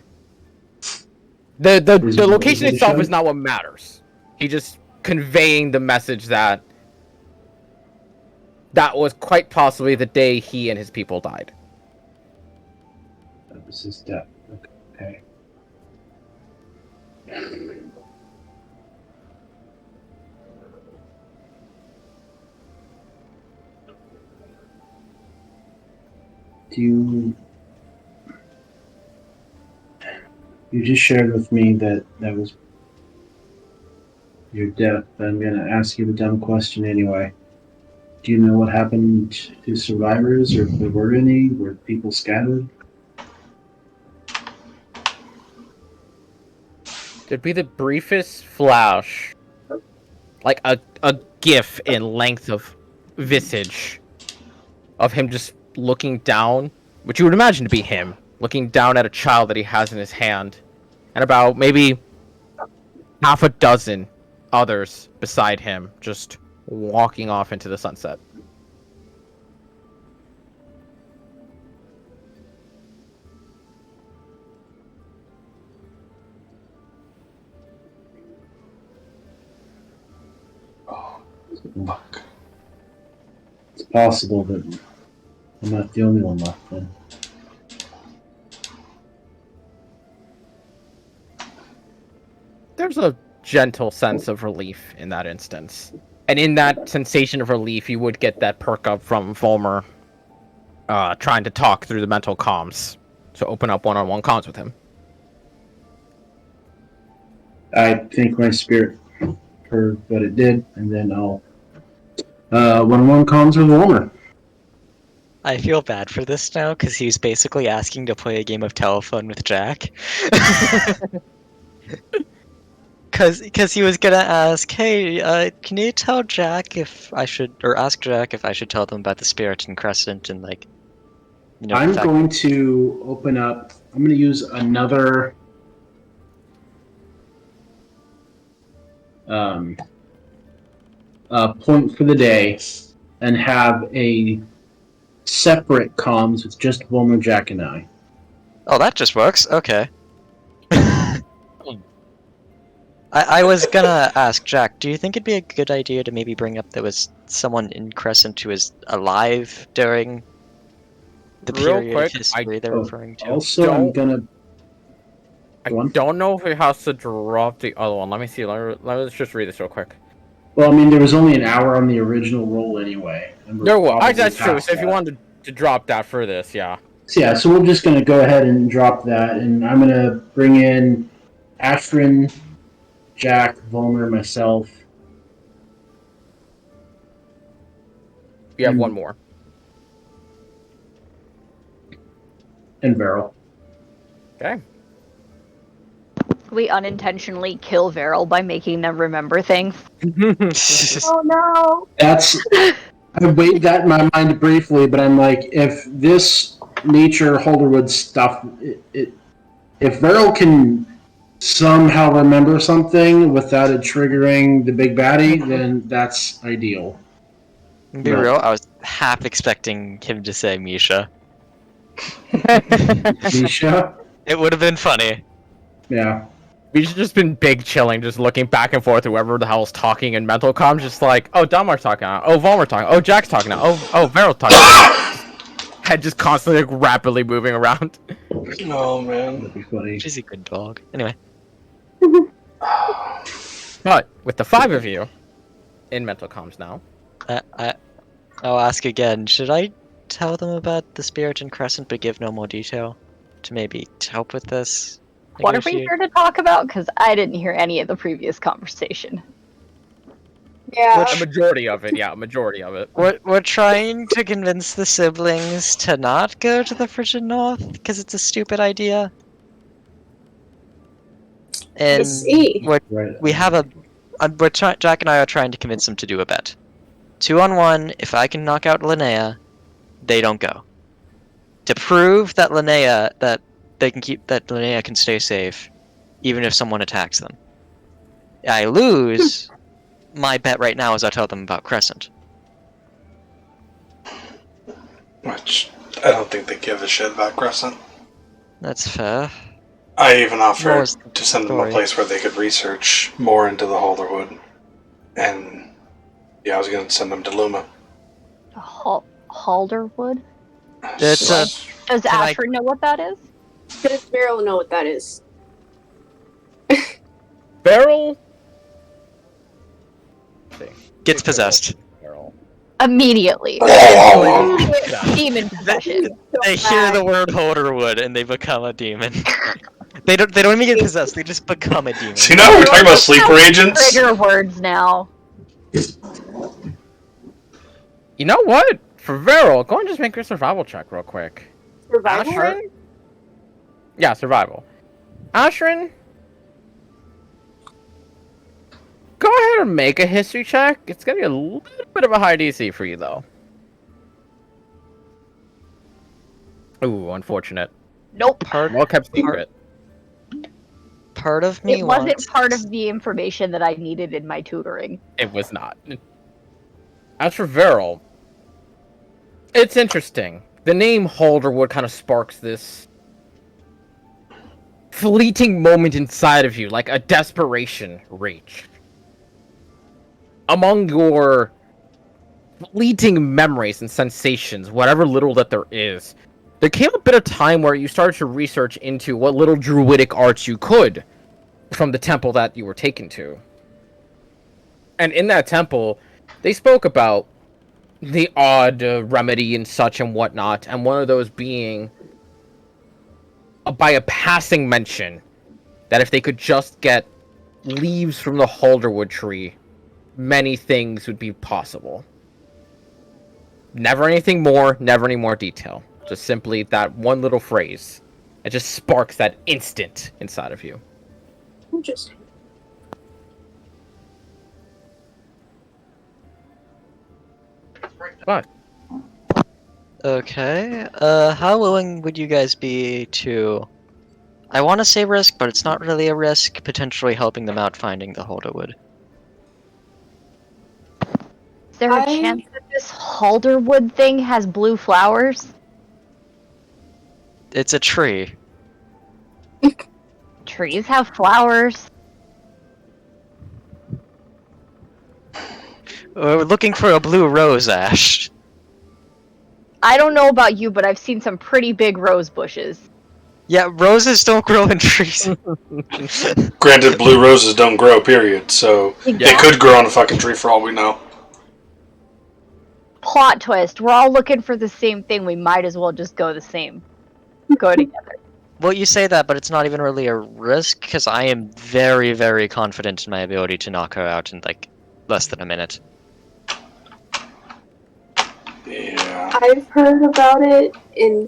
The Is- location is it itself shown? is not what matters. He's just conveying the message that that was quite possibly the day he and his people died. That was his death. Okay. Do you just shared with me that was your death. I'm gonna ask you the dumb question anyway. Do you know what happened to survivors, or if there were any? Were people scattered? There'd be the briefest flash, like a gif in length of visage of him just looking down, which you would imagine to be him, looking down at a child that he has in his hand, and about maybe half a dozen others beside him, just walking off into the sunset. Oh, fuck. It's possible that I'm not the only one left then. There's a gentle sense of relief in that instance. And in that sensation of relief, you would get that perk up from Volmer trying to talk through the mental comms. So open up one-on-one comms with him. I thank my spirit for what it did, and then I'll one-on-one comms with Walmer. I feel bad for this now because he's basically asking to play a game of telephone with Jack. Because he was gonna ask, hey, can you tell Jack if I should, or ask Jack if I should tell them about the Spirit and Crescent and like, the I'm fact- going to open up. I'm going to use another point for the day and have a separate comms with just Wilmer, Jack, and I. Oh, that just works. Okay. I was gonna ask Jack, do you think it'd be a good idea to maybe bring up there was someone in Crescent who was alive during the Real period quick, of history they're referring to? Also, I'm gonna. I Go on. don't know if it has to drop the other one. Let me see. Let's just read this real quick. Well, I mean, there was only an hour on the original roll anyway. And we're No, probably that's true. past So if you that. wanted to drop that for this, yeah. So yeah, so we're just gonna go ahead and drop that, and I'm gonna bring in Astrid, Jack, Volmer, myself. You have Hmm. one more. And Beryl. Okay. We unintentionally kill Veryl by making them remember things. Oh no! That's I weighed that in my mind briefly, but I'm like, if this nature Holderwood stuff, if Beryl can somehow remember something without it triggering the big baddie, then that's ideal. Be real, I was half expecting him to say Misha. Misha? It would have been funny. Yeah. We've just been big chilling, just looking back and forth, whoever the hell's talking in mental comms, just like, oh, Delmar's talking now. Oh, Volmer talking. Oh, Jack's talking now. Oh, Veryl's talking now. Head just constantly, like, rapidly moving around. Oh man. That'd be funny. She's a good dog. Anyway. But, with the 5 of you in mental comms now, I'll ask again. Should I tell them about the Spirit and Crescent but give no more detail? To maybe help with this? What are we here to talk about? Because I didn't hear any of the previous conversation. Yeah. a majority of it, yeah, a majority of it. We're trying to convince the siblings to not go to the frigid north because it's a stupid idea. I And see. Right. we have Jack and I are trying to convince them to do a bet. 2-on-1, if I can knock out Linnea, they don't go. To prove that Linnea can stay safe, even if someone attacks them. I lose. My bet right now is I tell them about Crescent. Which I don't think they give a shit about Crescent. That's fair. I even offered What was to send them story? a place where they could research more into the Holderwood. And yeah, I was going to send them to Luma. Halderwood? It's So- Does Can I- Ashford know what that is? Does Meryl know what that is? Beryl Gets possessed. Beryl. Immediately. Oh, Demon possession. They hear the word Holderwood and they become a demon. They don't even get possessed, they just become a demon. See, now we're talking about sleeper agents. Trigger words now. You know what? For Veryl, go and just make your survival check real quick. Survival? Ashrin? Yeah, survival. Ashrin? Go ahead and make a history check. It's gonna be a little bit of a high DC for you, though. Ooh, unfortunate. Nope. Well kept secret. Part of me It wasn't wants... part of the information that I needed in my tutoring. It was not. As for Veryl, it's interesting. The name Holderwood kind of sparks this fleeting moment inside of you, like a desperation rage. Among your fleeting memories and sensations, whatever little that there is, there came a bit of time where you started to research into what little druidic arts you could from the temple that you were taken to. And in that temple, they spoke about the odd remedy and such and whatnot, and one of those being by a passing mention that if they could just get leaves from the Holderwood tree, many things would be possible. Never anything more, never any more detail. Just simply that one little phrase. It just sparks that instant inside of you. Interesting. But Okay. How willing would you guys be to? I want to say risk, but it's not really a risk. Potentially helping them out finding the Holderwood. Is there a I- chance that this Halderwood thing has blue flowers? It's a tree. Trees have flowers. We're looking for a blue rose, Ash. I don't know about you, but I've seen some pretty big rose bushes. Yeah, roses don't grow in trees. Granted, blue roses don't grow, period, so they could grow on a fucking tree for all we know. Plot twist. We're all looking for the same thing. We might as well just go together. Well, you say that, but it's not even really a risk, because I am very, very confident in my ability to knock her out in, like, less than a minute. Yeah. I've heard about it in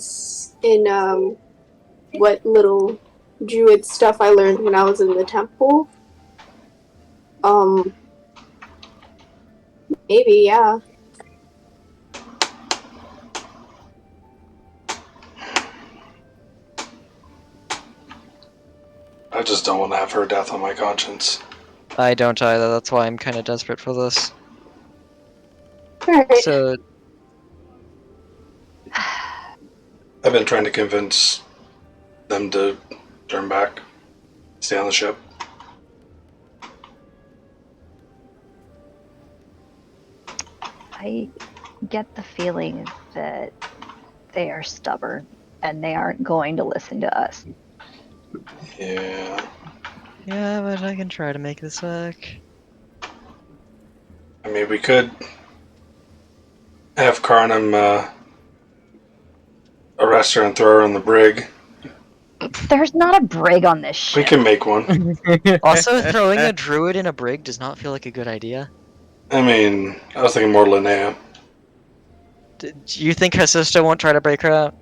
what little druid stuff I learned when I was in the temple. Maybe, yeah. I just don't want to have her death on my conscience. I don't either, that's why I'm kind of desperate for this. Alright. So, I've been trying to convince them to turn back, stay on the ship. I get the feeling that they are stubborn and they aren't going to listen to us. Yeah. yeah, but I can try to make this work. I mean, we could have Carnum arrest her and throw her in the brig. There's not a brig on this We ship. can make one. Also, throwing a druid in a brig does not feel like a good idea. I mean, I was thinking more Linnea. Do you think her sister won't try to break her out?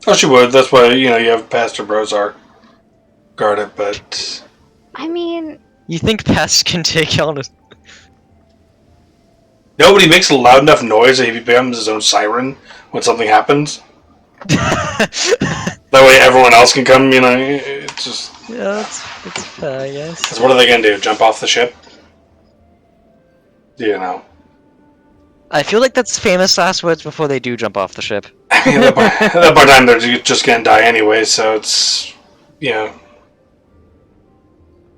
Oh, she would. That's why, you have Pastor Brozark guard it, but... I mean, You think Pest can take on a... Nobody makes a loud enough noise that he becomes his own siren when something happens. That way everyone else can come, it's just... Yeah, that's fair, I guess. Because what are they going to do? Jump off the ship? I feel like that's famous last words before they do jump off the ship. I mean, that by the time they're just going to die anyway, so it's...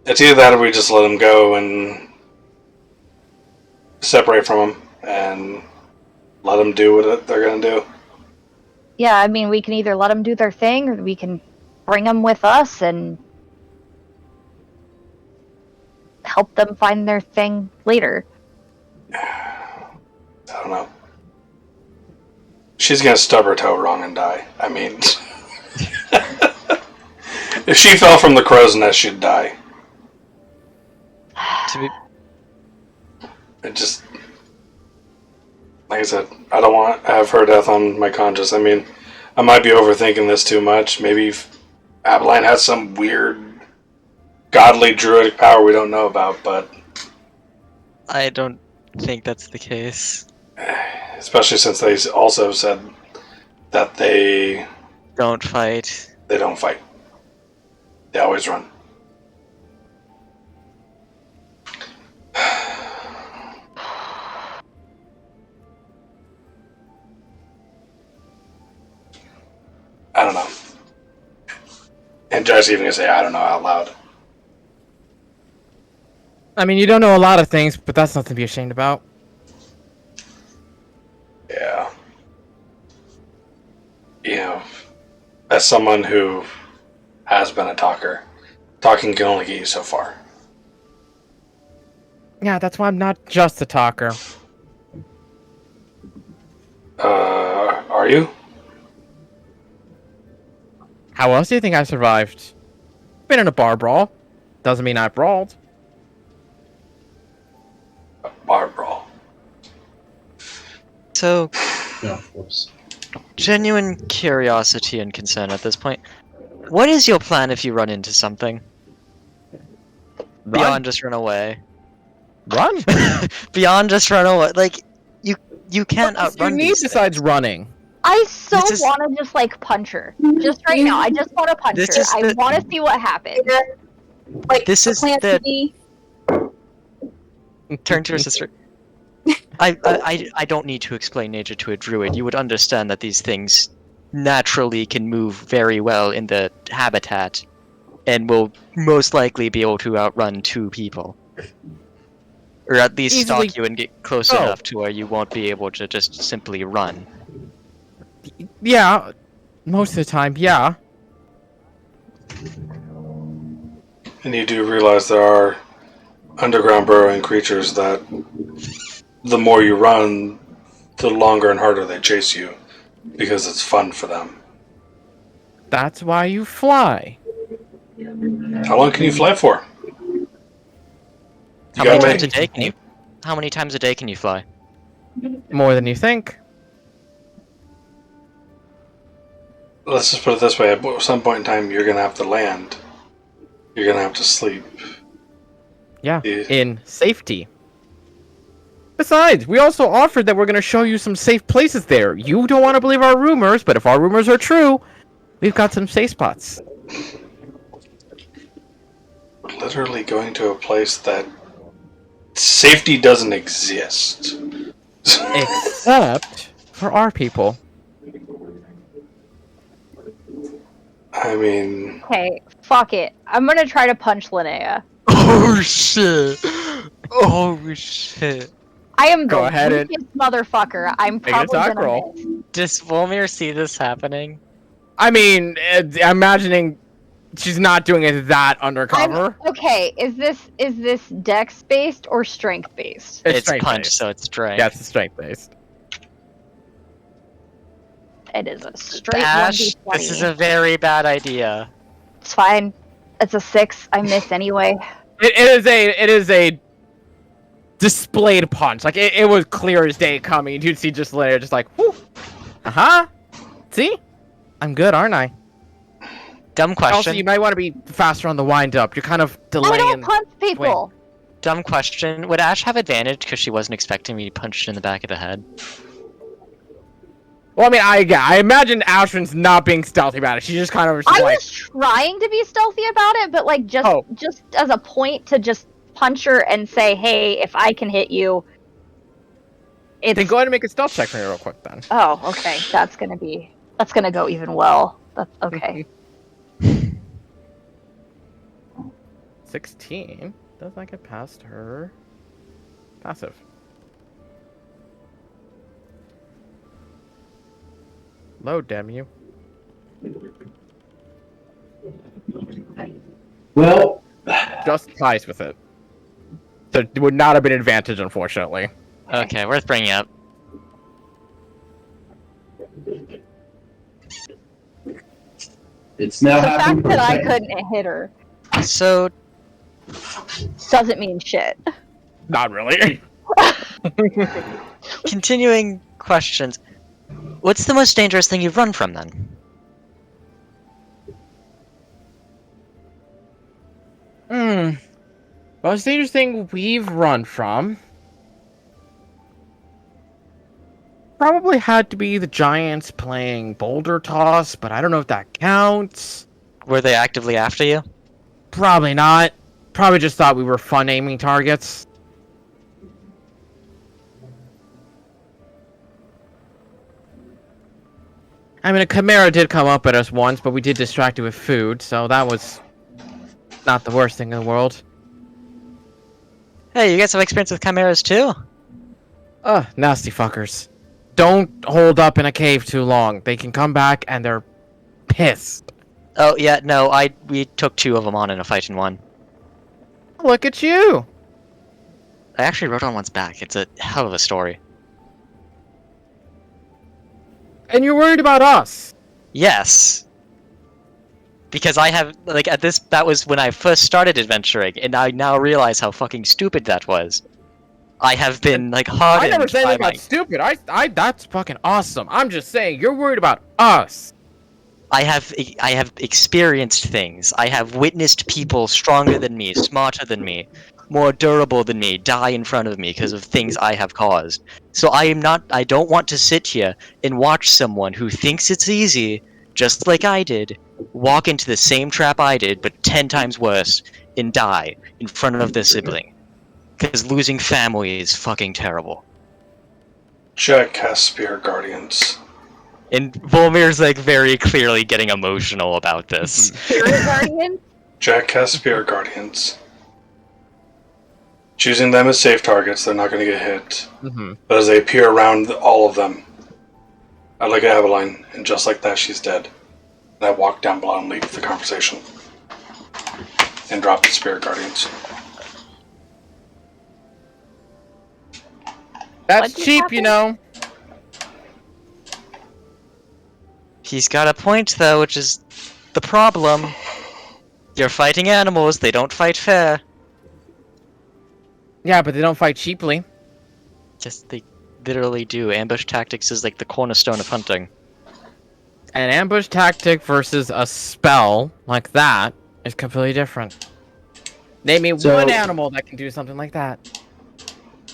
It's either that or we just let them go and separate from them and let them do what they're going to do. yeah, I mean, we can either let them do their thing or we can bring them with us and help them find their thing later. I don't know. She's going to stub her toe wrong and die. I mean... if she fell from the crow's nest, she'd die. To be... It just... Like I said, I don't want to have her death on my conscience. I mean, I might be overthinking this too much. Maybe Abeline has some weird, godly druidic power we don't know about, but... I don't think that's the case. Especially since they also said that they Don't fight. don't fight. They always run. I don't know. And Josh's even gonna say I don't know out loud. I mean, you don't know a lot of things, but that's nothing to be ashamed about. Yeah. As someone who has been a talker, talking can only get you so far. Yeah, that's why I'm not just a talker. Are you? How else do you think I survived? Been in a bar brawl. Doesn't mean I brawled. A bar brawl. So, No, whoops. genuine curiosity and concern at this point. What is your plan if you run into something? Beyond just run away. Run? Beyond just run away. Like, You can't What else do you outrun need these besides things. running? I so This is- want to just like punch her. Just right now. I just want to punch This her. is I the- want to see what happens. Like, This is plant the- me. Turn to your sister. I don't need to explain nature to a druid. You would understand that these things naturally can move very well in the habitat and will most likely be able to outrun 2 people. Or at least Easily- stalk you and get close Oh. enough to where you won't be able to just simply run. Yeah, most of the time, yeah. And you do realize there are underground burrowing creatures that the more you run, the longer and harder they chase you because it's fun for them. That's why you fly. How long can you fly for? How You many gotta times a make, day can you? How many times a day can you fly? More than you think. let's just put it this way: at some point in time, you're gonna have to land. You're gonna have to sleep. Yeah, Yeah. in safety. Besides, we also offered that we're going to show you some safe places there. You don't want to believe our rumors, but if our rumors are true, we've got some safe spots. Literally going to a place that safety doesn't exist. Except for our people. I mean, Okay, fuck it. I'm gonna try to punch Linnea. Oh shit! Oh shit! I am Go the ahead and- weakest motherfucker. I'm Make an probably attack gonna roll. miss. Does Volmir see this happening? I mean, I'm imagining she's not doing it that undercover. Okay, is this dex based or strength based? It's strength punch, based. so it's strength. Yeah, it's strength based. It is a straight Ash, 1d20. this is a very bad idea. It's fine. It's a 6. I miss anyway. It is a displayed punch. Like it was clear as day coming. You'd see just later, just like, whoo, See, I'm good, aren't I? Dumb question. Also, you might want to be faster on the wind up. You're kind of I delaying. don't punch people. Dumb question. Would Ash have advantage because she wasn't expecting me to punch her in the back of the head? Well, I mean, I imagine Ashwin's not being stealthy about it. She's just kind of just I like, was trying to be stealthy about it, but like just Oh. just as a point to just punch her and say, "Hey, if I can hit you." It's then go ahead and make a stealth check for me real quick then. Oh, okay. That's gonna go even well. That's okay. 16. Does not get past her passive. Load, damn you. Well, Just ties with it. So it would not have been advantage, unfortunately. Okay, worth bringing up. it's now The happened fact for that a I second. couldn't hit her So, doesn't mean shit. Not really. continuing questions. What's the most dangerous thing you've run from then? Most dangerous thing we've run from probably had to be the Giants playing boulder toss, but I don't know if that counts. Were they actively after you? Probably not. Probably just thought we were fun aiming targets. I mean, a Chimera did come up at us once, but we did distract it with food, so that was not the worst thing in the world. Hey, you got some experience with chimeras too? Ugh, nasty fuckers. Don't hold up in a cave too long. They can come back and they're pissed. Oh yeah, no, we took 2 of them on in a fight and won. Look at you! I actually wrote on one's back. It's a hell of a story. And you're worried about us. Yes. Because I have, like, that was when I first started adventuring, and I now realize how fucking stupid that was. I have been, like, I hardened never said by anything about stupid. That's fucking awesome. I'm just saying, you're worried about us. I have experienced things. I have witnessed people stronger than me, smarter than me, more durable than me die in front of me because of things I have caused. So I don't want to sit here and watch someone who thinks it's easy, just like I did, walk into the same trap I did, but 10 times worse, and die in front of their sibling. Because losing family is fucking terrible. Jack casts Spirit Guardians. And Volmir's like very clearly getting emotional about this. Spirit Guardian? Jack casts Spirit Guardians. Choosing them as safe targets, they're not going to get hit. Mm-hmm. But as they appear around all of them, I look at Aveline, and just like that, she's dead. And I walk down below and leave the conversation. And drop the Spirit Guardians. That's What just cheap, you know. He's got a point though, which is the problem. You're fighting animals, they don't fight fair. Yeah, but they don't fight cheaply. Yes, they literally do. Ambush tactics is like the cornerstone of hunting. An ambush tactic versus a spell like that is completely different. Name me So- one animal that can do something like that.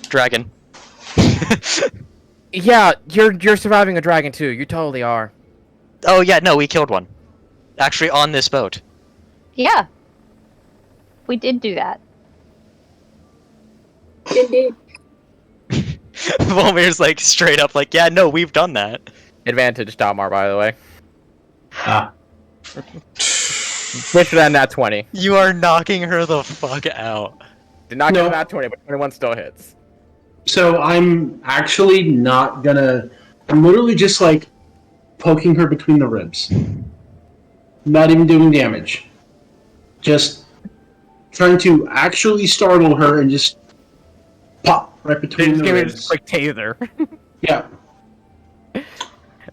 Dragon. Yeah, you're surviving a dragon too. You totally are. Oh yeah, no, we killed one. Actually, on this boat. Yeah. We did do that. Indeed. Volmir's like straight up like, yeah, no, we've done that. Advantage, Dalmar, by the way. Ah, Wish for that nat 20. You are knocking her the fuck out. Did not No. get a nat 20, but 21 still hits. so I'm actually not gonna. I'm literally just like poking her between the ribs. Not even doing damage. Just trying to actually startle her and just pop right They between just the gave me ribs. this quick taser. Yeah.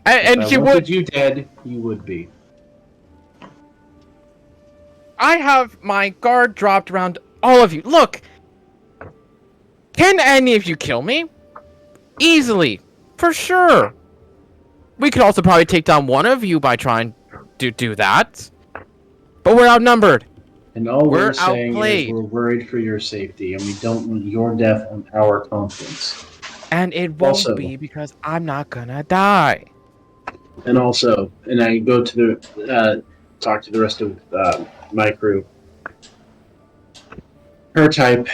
And If she I would. wanted you dead, you would be. I have my guard dropped around all of you. Look! Can any of you kill me? Easily. For sure. We could also probably take down one of you by trying to do that. But we're outnumbered. And all we're We're saying outplayed. is we're worried for your safety, and we don't want your death on our conscience. And it won't Also- be because I'm not gonna die. And also, and I go to the talk to the rest of my crew. Her type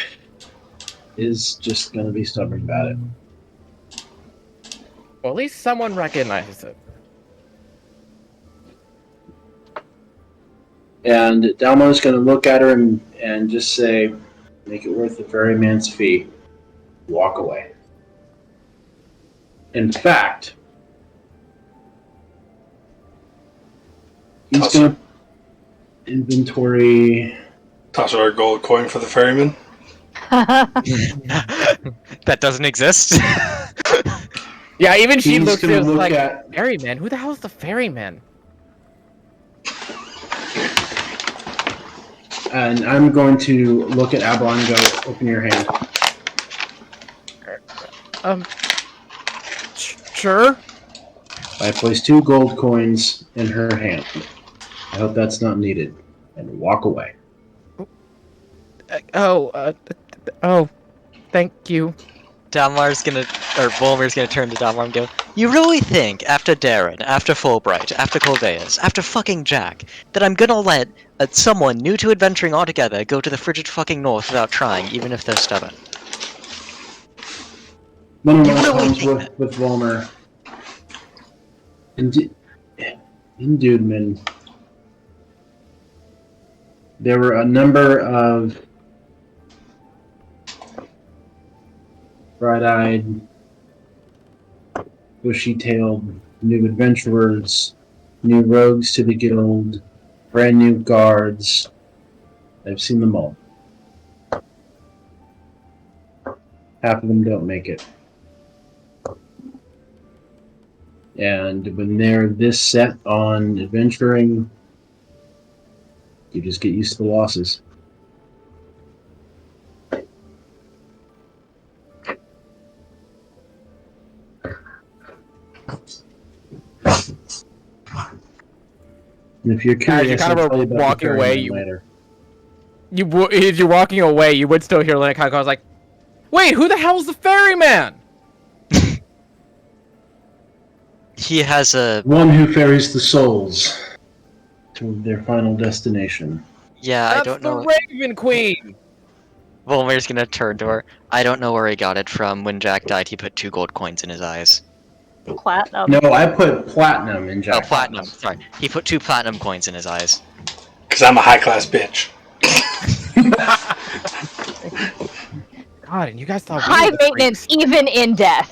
is just going to be stubborn about it. Well, at least someone recognizes it. And Dalmo's going to look at her and just say, "Make it worth the very man's fee. Walk away." In fact, he's Awesome. going to inventory. Toss our gold coin for the ferryman. That doesn't exist. Yeah, even she He's looks at gonna us look like, at- ferryman? Who the hell is the ferryman? And I'm going to look at Avalon and go, "Open your hand." Sure. I place 2 gold coins in her hand. I hope that's not needed. And walk away. Oh, thank you. Volmir's gonna turn to Dalmar and go, you really think, after Darren, after Fulbright, after Corveus, after fucking Jack, that I'm gonna let someone new to adventuring altogether go to the frigid fucking north without trying, even if they're stubborn? One of You my really times think with Volmer. In Dudeman, there were a number of bright-eyed, bushy-tailed new adventurers, new rogues to the guild, brand new guards. I've seen them all. Half of them don't make it. And when they're this set on adventuring, you just get used to the losses. And if you're As you're curious, kind of I'll tell you about the walking away, ferryman you- later. If you're walking away, you would still hear Lena kind of go like, "Wait, who the hell's the ferryman?" He has a One who ferries the souls to their final destination. yeah. That's I don't know. the Raven Queen. Volmir's gonna turn to her. I don't know where he got it from. When Jack died, he put 2 gold coins in his eyes. Platinum. No, I put platinum in Oh, Jack. platinum. Sorry, he put 2 platinum coins in his eyes. Because I'm a high class bitch. God, and you guys thought we High were the maintenance, even in death.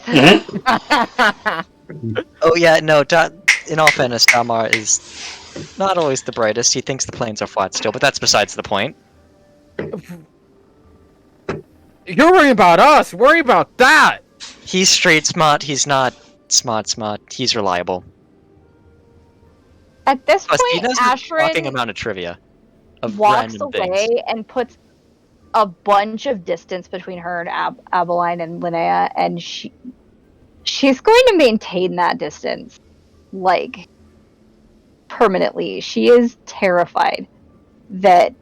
Oh yeah, no. In all fairness, Dalmar is not always the brightest. He thinks the planes are flat still, but that's besides the point. You're worrying about us. Worry about that. He's street smart. He's not smart. He's reliable. At this Plus, he point, knows a shocking Ashrin amount of trivia. Of walks random away things. and puts a bunch of distance between her and Abeline and Linnea, and she's going to maintain that distance, like, permanently. She is terrified that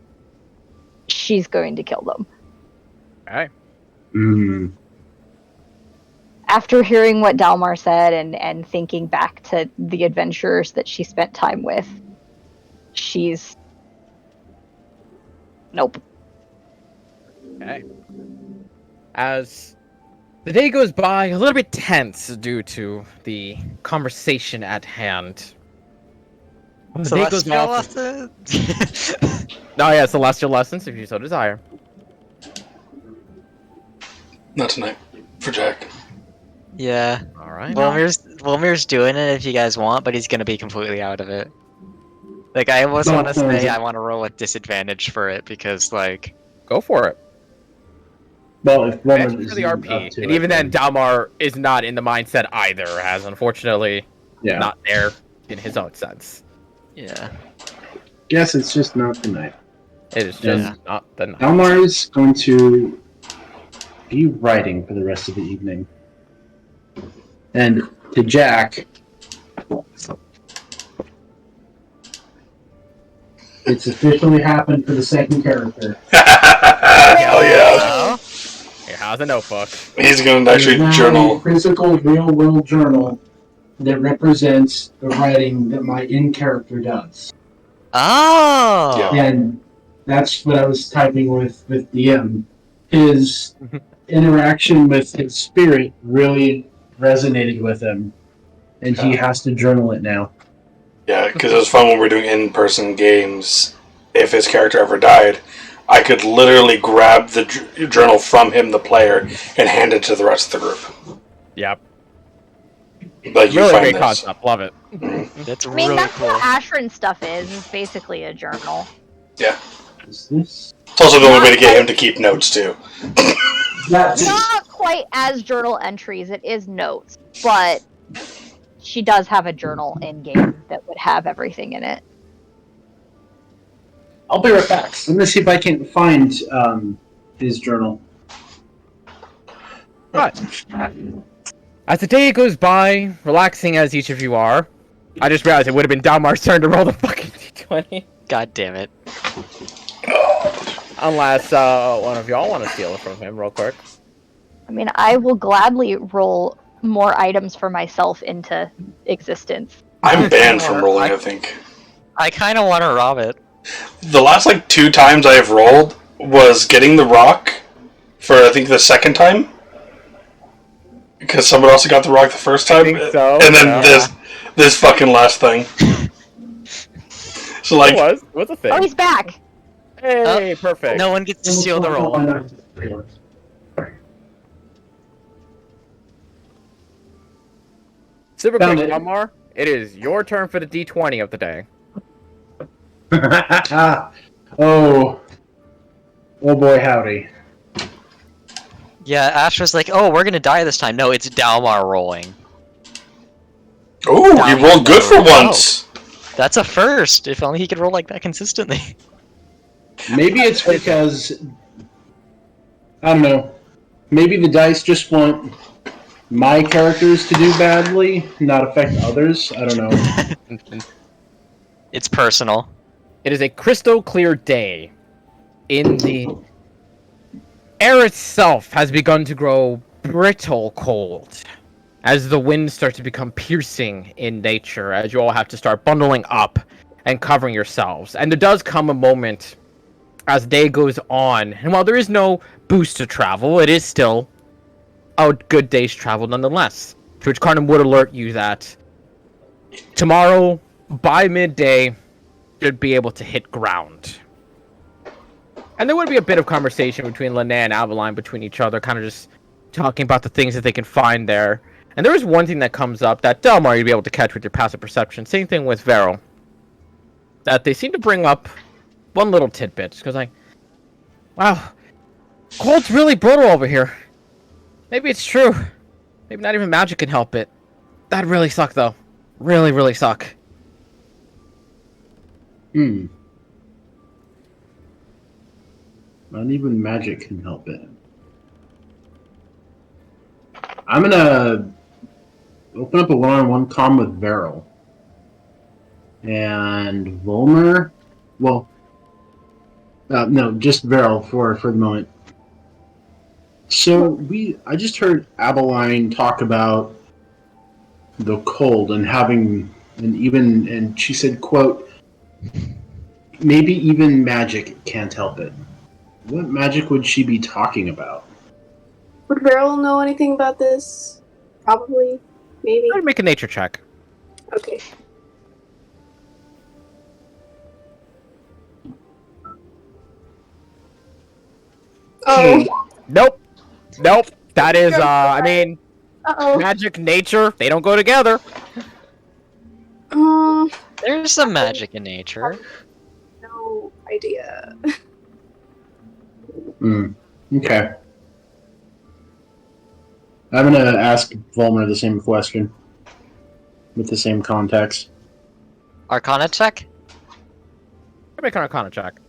she's going to kill them. Okay. Mm. After hearing what Dalmar said and thinking back to the adventurers that she spent time with, she's... Nope. Okay. As the day goes by, a little bit tense due to the conversation at hand. When the day goes off. Oh yeah, celestial lessons if you so desire. Not tonight. For Jack. Yeah. All right. Wilmir's doing it if you guys want, but he's gonna be completely out of it. Like, I almost want to say I want to roll with disadvantage for it because, like, Go for it. Well, if Advantage woman is for the up RP, to and it, even then, Dalmar is not in the mindset either, as unfortunately yeah. not there in his own sense. yeah. Guess it's just not tonight. It is just Yeah. not the night. Almar is going to be writing for the rest of the evening. And to Jack, it's officially happened for the second character. Hell yeah. Oh? Here, how's a notebook? He's going to It is actually now journal. a physical, real-world journal that represents the writing that my in-character does. Oh! Yeah. And that's what I was typing with DM. His interaction with his spirit really resonated with him, and he has to journal it now. Yeah, because it was fun when we were doing in-person games. If his character ever died, I could literally grab the journal from him, the player, and hand it to the rest of the group. Yep. Like, you Really find great this. concept. Love it. That's I mean, really that's cool. what Ashrin stuff is basically a journal. Yeah. Is this? It's also the only way to get him to keep notes, too. That's Not quite as journal entries, it is notes, but she does have a journal in-game that would have everything in it. I'll be right back. Let me see if I can find his journal. But as the day goes by, relaxing as each of you are, I just realized it would have been Dalmar's turn to roll the fucking d20. God damn it. Unless one of y'all want to steal it from him real quick. I mean, I will gladly roll more items for myself into existence. I'm banned from rolling, I think. I kind of want to rob it. The last, 2 times I have rolled was getting the rock for, I think, the second time. Because someone else got the rock the first time. think so, And then yeah. this fucking last thing. So, It was. What's a thing? Oh, he's back! Hey, perfect. No one gets to steal the roll. Super Found quick, it. Dalmar. It is your turn for the d20 of the day. oh boy, howdy. Yeah, Ash was like, oh, we're gonna die this time. No, it's Dalmar rolling. Ooh, he rolled good for once. That's a first. If only he could roll like that consistently. Maybe it's because I don't know. Maybe the dice just want my characters to do badly, not affect others. I don't know. It's personal. It is a crystal clear day. in the air itself has begun to grow brittle cold as the winds start to become piercing in nature, as you all have to start bundling up and covering yourselves. And there does come a moment as day goes on, and while there is no boost to travel, it is still a good day's travel nonetheless. To which Carnum would alert you that tomorrow, by midday, should be able to hit ground. And there would be a bit of conversation between Linnea and Aveline between each other, kind of just talking about the things that they can find there. And there is one thing that comes up that Delmar you'd be able to catch with your passive perception. Same thing with Vero. That they seem to bring up one little tidbit. Because like, wow, cold's really brutal over here. Maybe it's true. Maybe not even magic can help it. That'd really suck though. Really, really suck. Not even magic can help it. I'm gonna open up a one-on-one comm with Vero. And Volmer... Well... no, just Vero for the moment. So, I just heard Abeline talk about the cold and having... And she said, quote, maybe even magic can't help it. What magic would she be talking about? Would Beryl know anything about this? Probably. Maybe. I'd make a nature check. Okay. Oh. Nope. Nope. That is, I mean, Uh-oh. magic, nature, they don't go together. There's some magic in nature. No idea. Okay. I'm gonna ask Volmer the same question. With the same context. Arcana check? Make an Arcana check.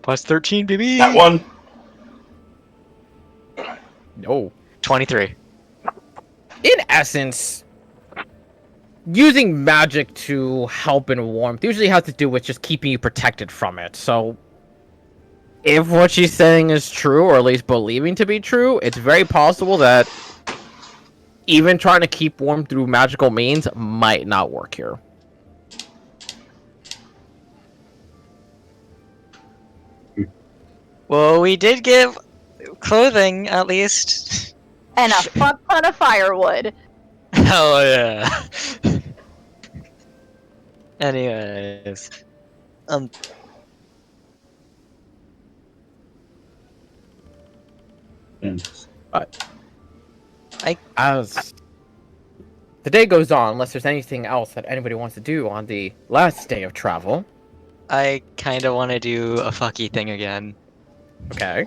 Plus 13, baby! That one. No. 23. In essence, using magic to help in warmth usually has to do with just keeping you protected from it. So, if what she's saying is true, or at least believing to be true, it's very possible that even trying to keep warm through magical means might not work here. Well, we did give clothing, at least. And a fuck ton of firewood. Hell yeah. Anyways. As the day goes on, unless there's anything else that anybody wants to do on the last day of travel. I kinda wanna do a fucky thing again. Okay.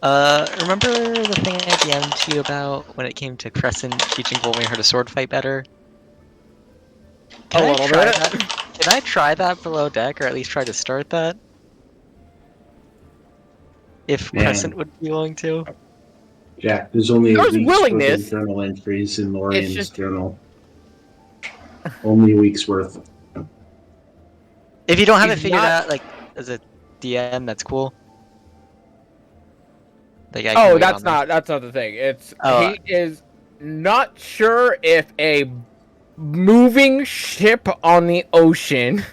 Remember the thing I DM'd to you about when it came to Crescent teaching Volmir how to sword fight better? Can I try that? Can I try that below deck, or at least try to start that? If Man. Crescent would be willing to. Jack, there's only There's a week's willingness. worth of journal entries in Lorian's just- journal. Only a week's worth. If you don't have He's it figured not- out, like, as a DM, that's cool. Like, I can Oh, wait that's on that. not. That's not the thing. It's Oh. he is not sure if a moving ship on the ocean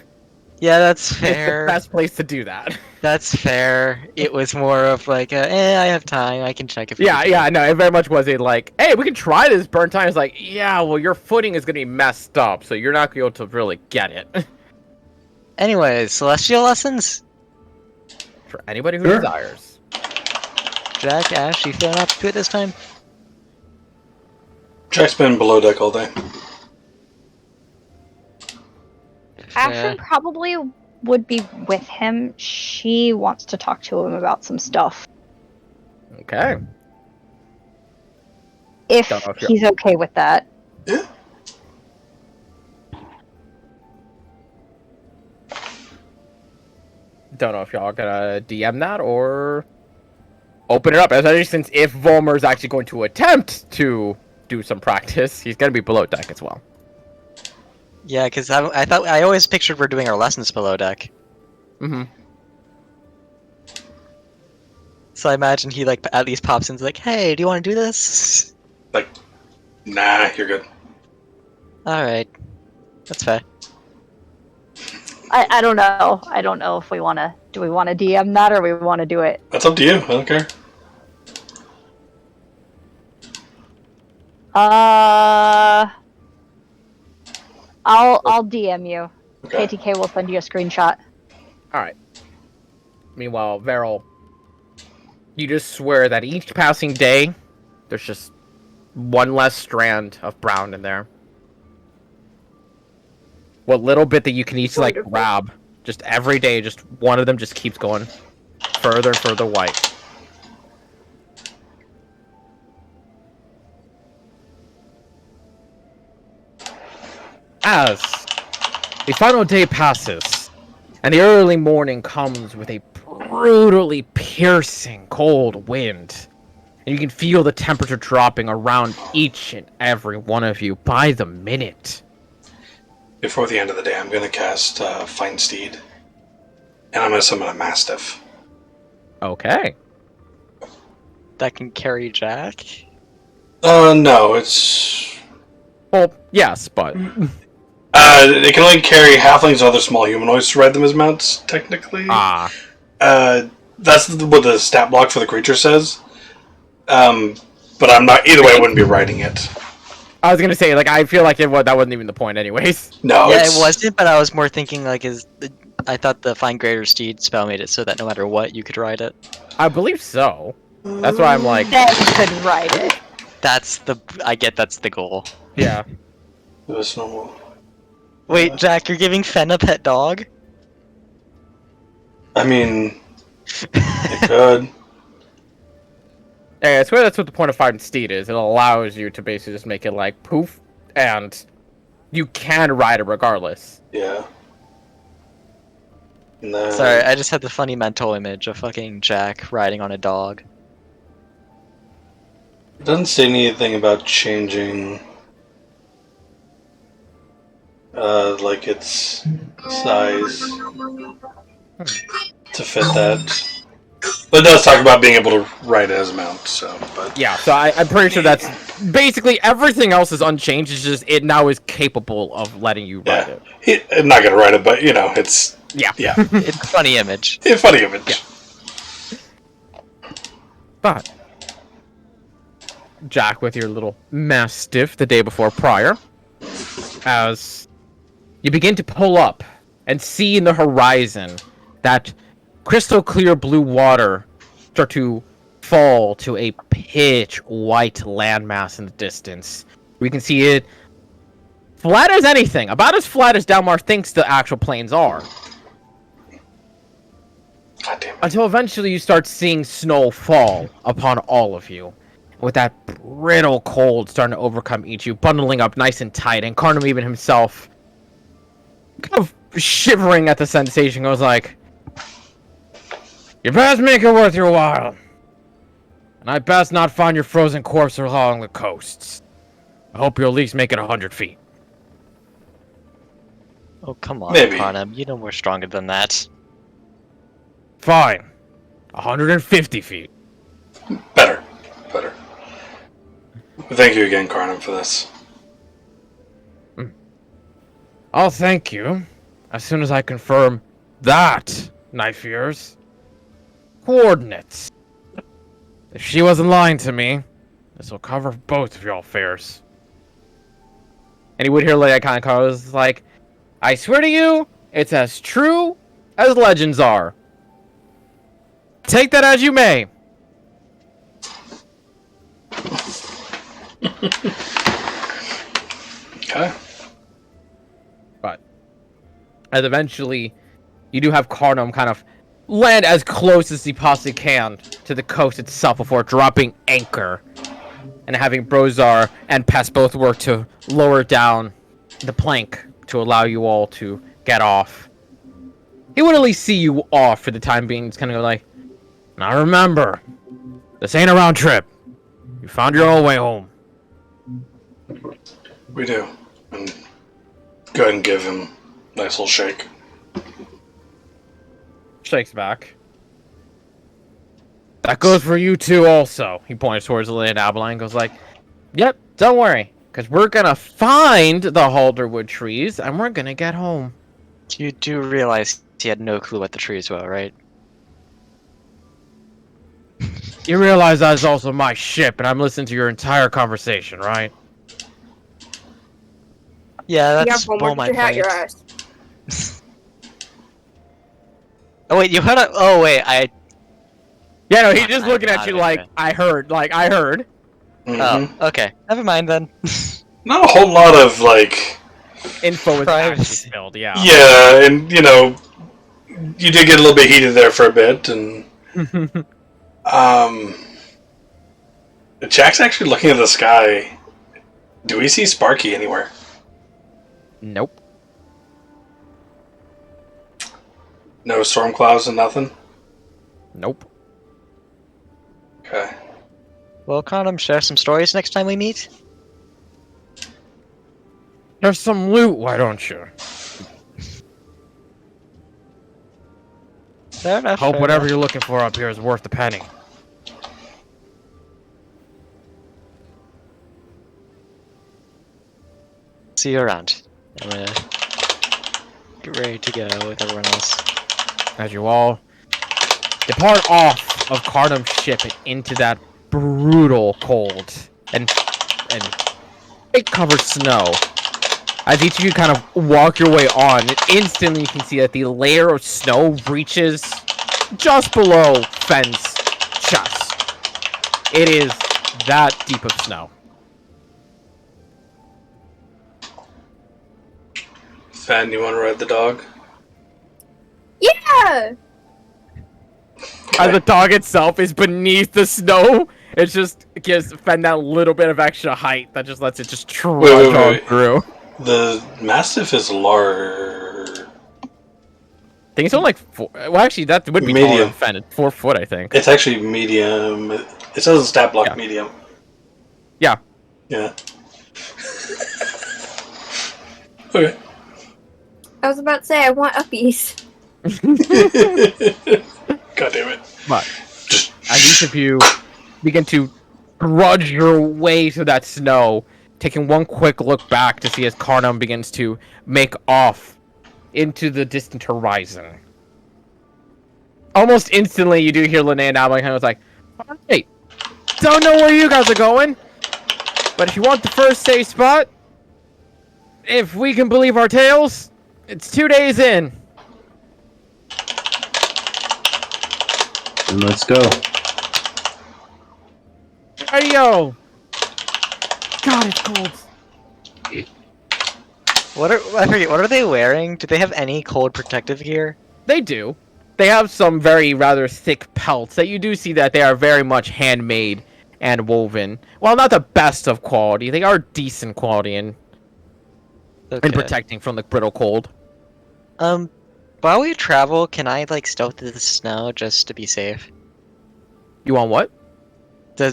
Yeah, that's is the fair. best place to do that. That's fair. It was more of like, I have time. I can check if. Yeah, yeah, no, it very much was a like, hey, we can try this burn time. It's like, yeah, well, your footing is gonna be messed up, so you're not going to be able to really get it. Anyways, celestial lessons. For anybody who Sure. desires. Jack, Ash, you feeling up to it this time? Jack's been below deck all day. Ashley probably would be with him. She wants to talk to him about some stuff. Okay. If Don't know if he's okay with that. Yeah. Don't know if y'all gonna DM that or open it up. Especially since if Volmer's actually going to attempt to do some practice, he's gonna be below deck as well. Yeah, because I always pictured we're doing our lessons below deck. Mm-hmm. So I imagine he like at least pops in and is like, "Hey, do you want to do this?" Like, nah, you're good. All right, that's fair. I don't know. I don't know if we want to. Do we want to DM that or we want to do it? That's up to you. I don't care. I'll DM you. Okay. KTK will send you a screenshot. All right. Meanwhile, Varel, you just swear that each passing day, there's just one less strand of brown in there. What little bit that you can each like Wonderful. grab, just every day, just one of them just keeps going further and further white. As the final day passes, and the early morning comes with a brutally piercing cold wind, and you can feel the temperature dropping around each and every one of you by the minute. Before the end of the day, I'm going to cast Find Steed. And I'm going to summon a Mastiff. Okay. That can carry Jack. No, it's... Well, yes, but It can only carry halflings and other small humanoids to ride them as mounts, technically. That's what the stat block for the creature says. But I'm not... Either way, I wouldn't be riding it. I was gonna say, like, I feel like that wasn't even the point, anyways. No, Yeah, it's... it wasn't, but I was more thinking like, I thought the Find Greater Steed spell made it so that no matter what, you could ride it. I believe so. That's why I'm like, Then you could ride it. That's the goal. yeah. It's normal. Wait, Jack, you're giving Fen a pet dog? I mean... It could. Yeah, I swear that's what the point of Finding Steed is. It allows you to basically just make it like poof, and you can ride it regardless. Yeah. And then... Sorry, I just had the funny mental image of fucking Jack riding on a dog. It doesn't say anything about changing... like its size to fit that. But it does talk about being able to ride it as a mount, so... But... Yeah, so I'm pretty sure that's basically everything else is unchanged. It's just it now is capable of letting you ride it. I'm not gonna ride it, but, you know, it's... Yeah. Yeah. It's a funny image. It's funny image. Yeah. But Jack with your little mastiff the day before prior, as you begin to pull up and see in the horizon that crystal clear blue water start to fall to a pitch white landmass in the distance. We can see it flat as anything, about as flat as Dalmar thinks the actual plains are. God damn it. Until eventually you start seeing snow fall upon all of you. With that brittle cold starting to overcome each of you, bundling up nice and tight, and Karnam even himself kind of shivering at the sensation goes like, "You best make it worth your while. And I best not find your frozen corpse along the coasts. I hope you'll at least make it 100 feet. Oh, come on, Maybe. Karnam. You know we're stronger than that. Fine. 150 feet. Better. Thank you again, Karnam, for this. I'll thank you as soon as I confirm that knife of yours. Coordinates. If she wasn't lying to me, this will cover both of your affairs." And he would hear like kind of goes like, "I swear to you, it's as true as legends are. Take that as you may." Okay. But as eventually you do have Karnam kind of land as close as he possibly can to the coast itself before dropping anchor and having Brozar and Pest both work to lower down the plank to allow you all to get off. He would at least see you off for the time being. It's kind of like, "Now remember, this ain't a round trip. You found your own way home." We do. And go ahead and give him a nice little shake. Shakes back. That goes for you too, also. He points towards Linnea and Abeline and goes like, yep, don't worry. Because we're gonna find the Halderwood trees, and we're gonna get home. You do realize he had no clue what the trees were, right? You realize that's also my ship, and I'm listening to your entire conversation, right? Yeah, You that's have homework, all my get your hat, your point. ass. Oh wait, you heard it? Oh wait, Yeah, no, he's Not just that looking at bad you of like, it. I heard. Mhm. Oh, okay. Never mind then. Not a whole lot of like. Info is actually Privacy. spilled, yeah. Yeah, and you did get a little bit heated there for a bit, and Jack's actually looking at the sky. Do we see Sparky anywhere? Nope. No storm clouds and nothing. Nope. Okay. Well, Condom, share some stories next time we meet. There's some loot, why don't you? Fair enough. Hope fair whatever enough. you're looking for up here is worth the penny. See you around. I'm gonna get ready to go with everyone else. As you all depart off of Cardam's ship and into that brutal cold and it-covered snow. As each of you kind of walk your way on, instantly you can see that the layer of snow reaches just below Fenn's chest. It is that deep of snow. Fen, you want to ride the dog? Yeah! As the dog itself is beneath the snow, it just gives Fen that little bit of extra height that just lets it just trudge on wait. through. The Mastiff is large. I think it's only like 4. Well, actually, that would be taller Medium. than Fen. It's 4 foot, I think. It's actually medium. It says in stat block Yeah. medium. Yeah. Yeah. Okay. I was about to say, I want uppies. God damn it. But Just as each of you begin to trudge your way through that snow, taking one quick look back to see as Cardam begins to make off into the distant horizon. Almost instantly, you do hear Linnea and Adeline kind of like, "Hey, don't know where you guys are going, but if you want the first safe spot, if we can believe our tales, it's 2 days in." And let's go. Radio. God, it's cold. What are they wearing? Do they have any cold protective gear? They do. They have some very rather thick pelts that you do see that they are very much handmade and woven. Well, not the best of quality. They are decent quality in Okay. protecting from the brittle cold. While we travel, can I like stealth through the snow just to be safe? You want what?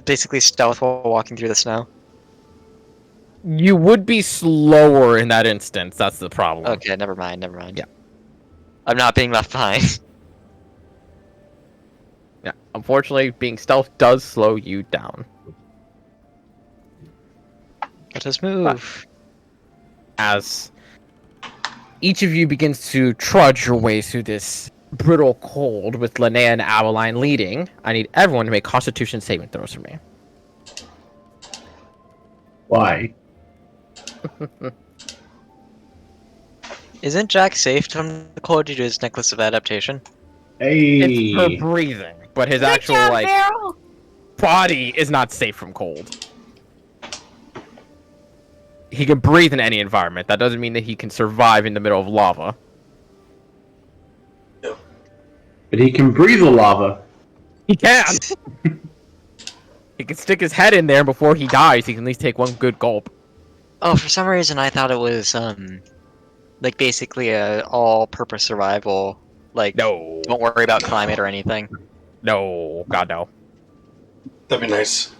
Basically stealth while walking through the snow. You would be slower in that instance. That's the problem. Okay, never mind. Never mind. Yeah. I'm not being left behind. Yeah. Unfortunately, being stealth does slow you down. Let us move. As each of you begins to trudge your way through this brittle cold with Linnea and Adeline leading, I need everyone to make Constitution saving throws for me. Why? Isn't Jack safe from the cold due to his necklace of adaptation? It's for Hey. breathing, but his Good actual job, like Meryl! body is not safe from cold. He can breathe in any environment. That doesn't mean that he can survive in the middle of lava. But he can breathe the lava. He can. He can stick his head in there before he dies. He can at least take one good gulp. Oh, for some reason I thought it was like basically a all-purpose survival. Like, No, don't worry about climate or anything. no, God no. That'd be nice.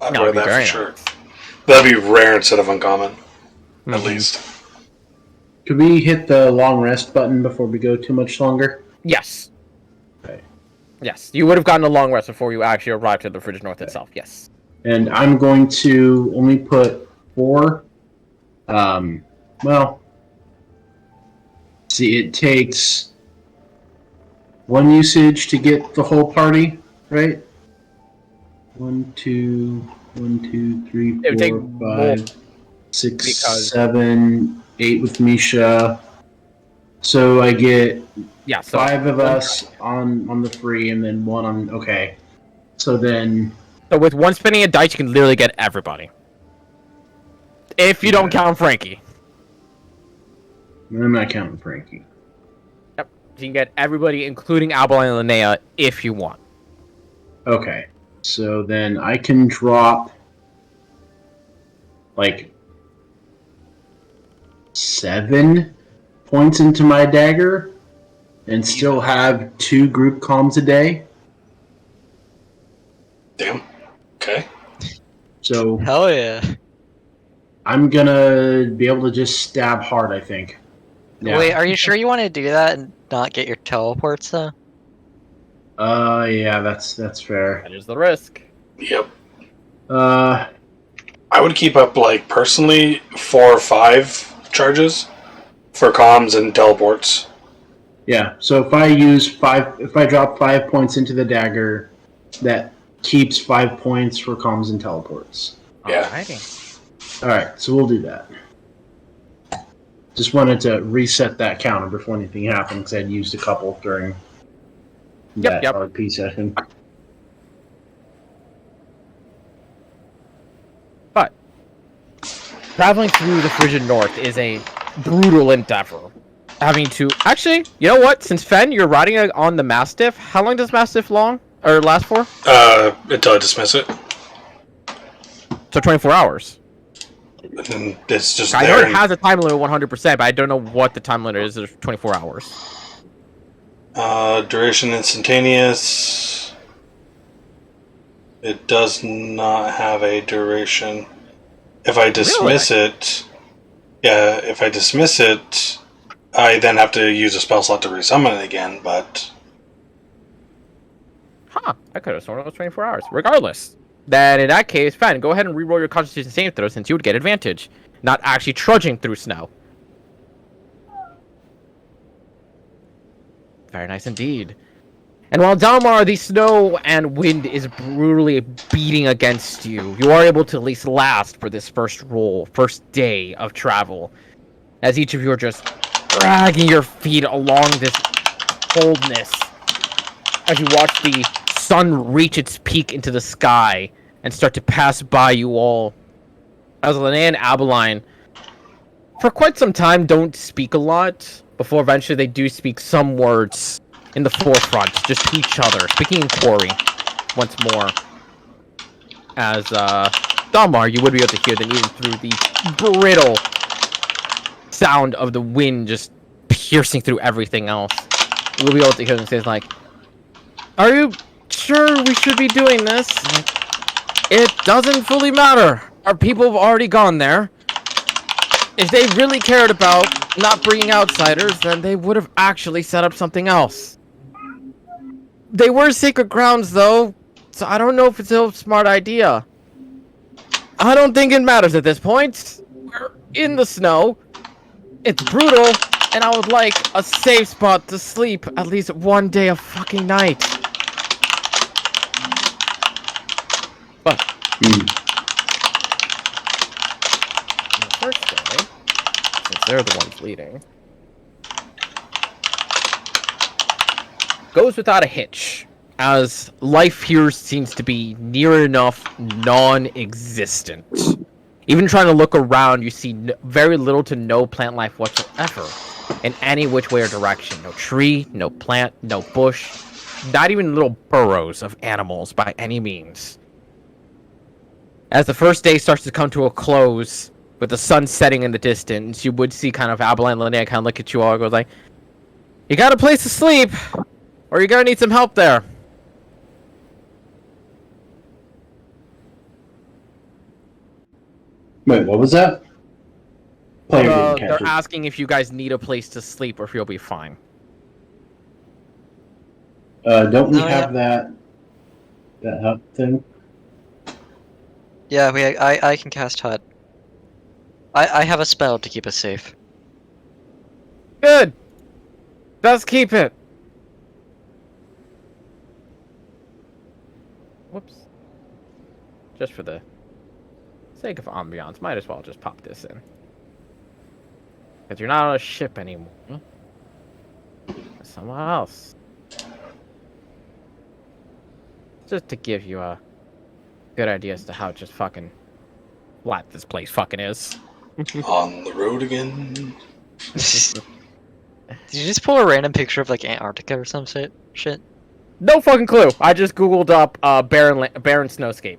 I'd No, wear it'd be that for very sure. That'd be rare instead of uncommon, at Mhm. least. Could we hit the long rest button before we go too much longer? Yes. Okay. Yes, you would have gotten a long rest before you actually arrived at the Frigid North itself. Yes. And I'm going to only put 4. Well, see, it takes 1 usage to get the whole party, right? 1, 2, 1, 2, 3, It would take 4, more 5, 6, because 7, 8 with Misha. So I get yeah, so 5 of us on the free, and then 1 on. Okay, so then So with one spinning a dice, you can literally get everybody. If you don't Yeah. count Frankie. I'm not counting Frankie. Yep. So you can get everybody, including Abeline and Linnea, if you want. Okay, so then I can drop like 7 points into my dagger and still have 2 group comms a day. Damn. Okay. So Hell yeah. I'm gonna be able to just stab hard, I think. Yeah. Wait, are you sure you want to do that and not get your teleports though? Yeah, that's fair. That is the risk. Yep. Uh, I would keep up, like, personally, 4 or 5 charges for comms and teleports. yeah. So if I drop 5 points into the dagger, that keeps 5 points for comms and teleports. Yeah. Alrighty. All right, so we'll do that. Just wanted to reset that counter before anything happened because I'd used a couple during that Yep. RP session. But traveling through the Frigid North is a brutal endeavor. Having to actually, you know what? Since Fen, you're riding on the Mastiff. How long does Mastiff last for? Until I dismiss it. So 24 hours. And then it's just I know there. it has a time limit 100%, but I don't know what the time limit is. There's 24 hours. Duration instantaneous. It does not have a duration. If I dismiss it, yeah, if I dismiss it, I then have to use a spell slot to resummon it again, but... Huh, I could have sworn it was 24 hours. Regardless. Then in that case, fine, go ahead and reroll your Constitution save throw since you would get advantage. Not actually trudging through snow. Very nice indeed. And while Dalmar, the snow and wind is brutally beating against you, you are able to at least last for this first day of travel. As each of you are just dragging your feet along this coldness. As you watch the sun reach its peak into the sky and start to pass by you all. As Linnea and Abeline, for quite some time, don't speak a lot, before eventually they do speak some words in the forefront, just to each other, speaking in quarry once more. As, Dalmar, you would be able to hear them even through the brittle sound of the wind just piercing through everything else. You will be able to hear them say, like, "Are you sure we should be doing this?" Like, it doesn't fully matter. Our people have already gone there. If they really cared about not bringing outsiders, then they would have actually set up something else. They were sacred grounds, though, so I don't know if it's a smart idea. I don't think it matters at this point. We're in the snow. It's brutal, and I would like a safe spot to sleep at least one day a fucking night. But on the first day, since they're the ones leading, goes without a hitch, as life here seems to be near enough non-existent. Even trying to look around, you see very little to no plant life whatsoever, in any which way or direction. No tree, no plant, no bush, not even little burrows of animals by any means. As the first day starts to come to a close, with the sun setting in the distance, you would see kind of Abeline and Linnea kind of look at you all and go like, "You got a place to sleep, or you're gonna need some help there." Wait, what was that? Player didn't catch They're it. asking if you guys need a place to sleep or if you'll be fine. Don't we Oh, have that hut thing? Yeah, I can cast hut. I have a spell to keep us safe. Good. Let's keep it. Whoops. Just for the sake of ambiance, might as well just pop this in. Because you're not on a ship anymore. Someone else. Just to give you a good idea as to how just fucking flat this place fucking is. On the road again. Did you just pull a random picture of like Antarctica or some shit? No fucking clue. I just googled up barren snowscape.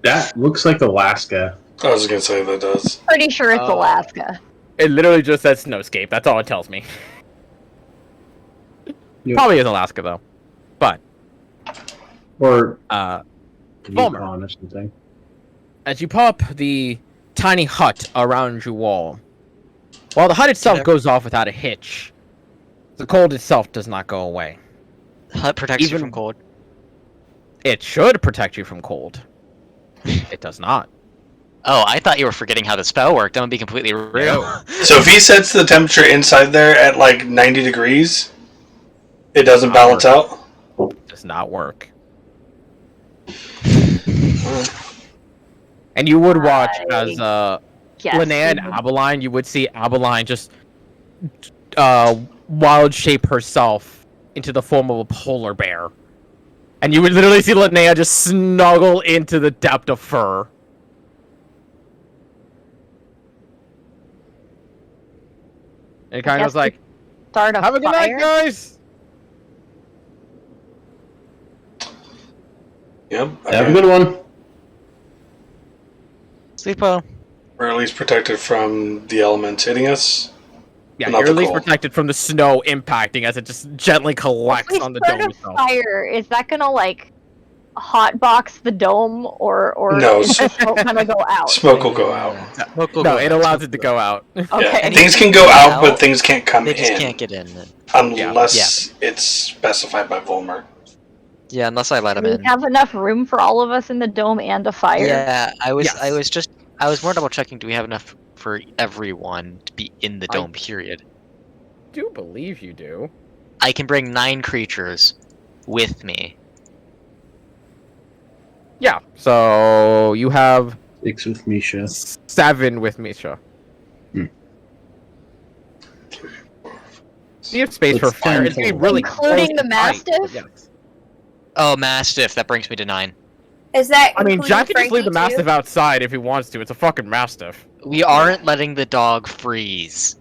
That looks like Alaska. I was gonna say that does. Pretty sure it's Alaska. It literally just says snowscape. That's all it tells me. Yep. Probably is Alaska though. But Or Fulmer. Yukon or something. As you pop the tiny hut around you all, while the hut itself goes off without a hitch, the cold itself does not go away. Hut protects you Even- from cold. It should protect you from cold. It does not. Oh, I thought you were forgetting how the spell worked. I'm gonna be completely real. So if he sets the temperature inside there at like 90 degrees, it doesn't balance out? Does not work. And you would watch as Yes. Linnea and Abeline, you would see Abeline just wild shape herself into the form of a polar bear. And you would literally see Linnea just snuggle into the depth of fur. And it kind of was like, Start a have a good night, fire? guys! Yep. Have a good one. Sleep well. We're at least protected from the elements hitting us. Yeah, Not you're the at least cold. protected from the snow impacting as it just gently collects If we on the start dome a itself. fire, is that gonna like hotbox the dome, or No, is the smoke gonna go out? Smoke will go out. Smoke will No, go it out. allows it to go out. Okay. Yeah, things can go out, out, but things can't come They just in. can't get in. Unless it's specified by Volmer. Yeah, unless I let Do them we in. have enough room for all of us in the dome and a fire? Yeah, I was Yes. more double checking. Do we have enough for everyone to be in the dome? Period. I do believe you do. I can bring 9 creatures with me. Yeah, so you have 6 with Misha. 7 with Misha. You have space for It's fire. 10 It's getting total. really Including close the and tight, but Mastiff? yes. Oh, Mastiff. That brings me to 9. Is that? I mean, including Jack can just leave the Frankie, too? Mastiff outside if he wants to. It's a fucking Mastiff. We aren't letting the dog freeze.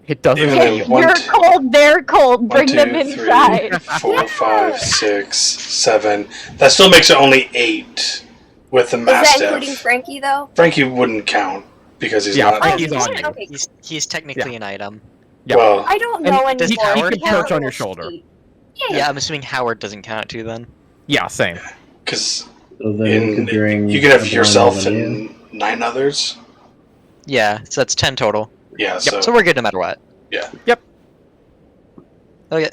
It doesn't Even feel though one, You're two- cold, they're cold. 1, Bring 2, them 3, inside. 4, 5, 6, 7. That still makes it only 8 with the Is that including Mastiff. Frankie though? Frankie wouldn't count because he's Yeah, not. Frankie's Oh, on you. okay. He's technically an item. Yeah. Well, I don't And know does he- anymore. he can Count perch on your little shoulder. sheet. Yeah, I'm assuming Howard doesn't count too then. Yeah, same. because So then we could bring you can have Adeline yourself and and 9 others. Yeah, so that's 10 total. Yeah, so So we're good no matter what. Yeah. Yep. Okay,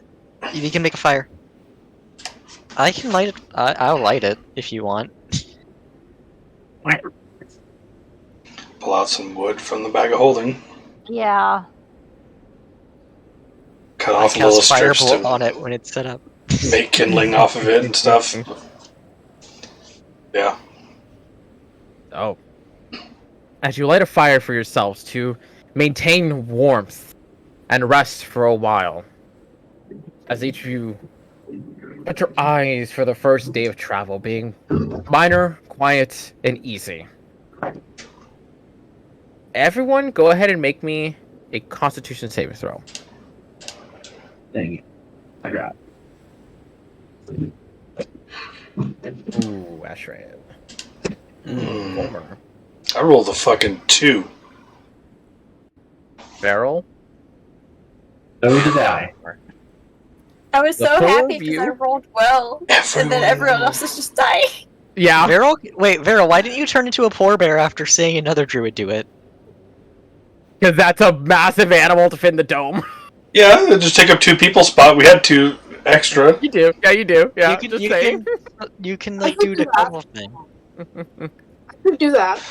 you can make a fire. I can light it. I'll light it if you want. pull out some wood from the bag of holding, Yeah. cut I off little cast strips firebolt to on it when it's set up. make kindling off of it and stuff. Yeah. Oh. As you light a fire for yourselves to maintain warmth and rest for a while, as each of you put your eyes for the first day of travel being minor, quiet, and easy. Everyone, go ahead and make me a Constitution saving throw. Dang it. I got Ooh, Ashray. Homer. I rolled a fucking 2. Barrel. So did I. I was The so four happy of because you- I rolled well, and then everyone else is just dying. Yeah. Vero, why didn't you turn into a polar bear after seeing another druid do it? Because that's a massive animal to fit in the dome. Yeah, just take up 2 people's spot. We had 2 extra. You do. Yeah, you do. Yeah, you can, just you saying. can, you can I like could do do the that. couple thing. I could do that.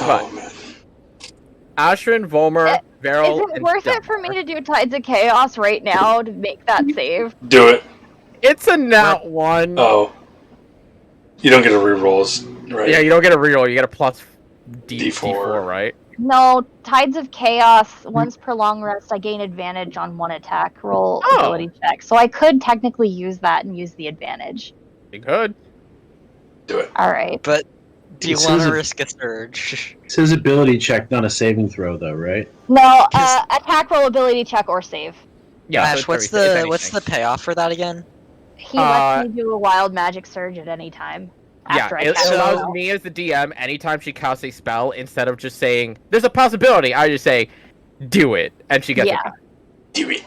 Oh man. Ashrin, Volmer, Is Varel, it and worth it for Delmar. me to do Tides of Chaos right now to make that save? Do it. It's a nat 1. Oh. You don't get a rerolls, right? Yeah, you don't get a reroll. You get a plus D4. D4, right? No, Tides of Chaos, once per long rest, I gain advantage on one attack roll Oh. ability check. So I could technically use that and use the advantage. You could. Do it. Alright. But do you It want says to it- risk a surge? It says ability check, not a saving throw, though, right? No, 'Cause- attack roll ability check or save. Yeah. Ash, so what's it's 30, if what's the anything. payoff for that again? He lets me do a wild magic surge at any time. Yeah, After I it cast a allows spell. me as the DM, anytime she casts a spell, instead of just saying, there's a possibility, I just say, do it. And she gets Yeah. it. Do it.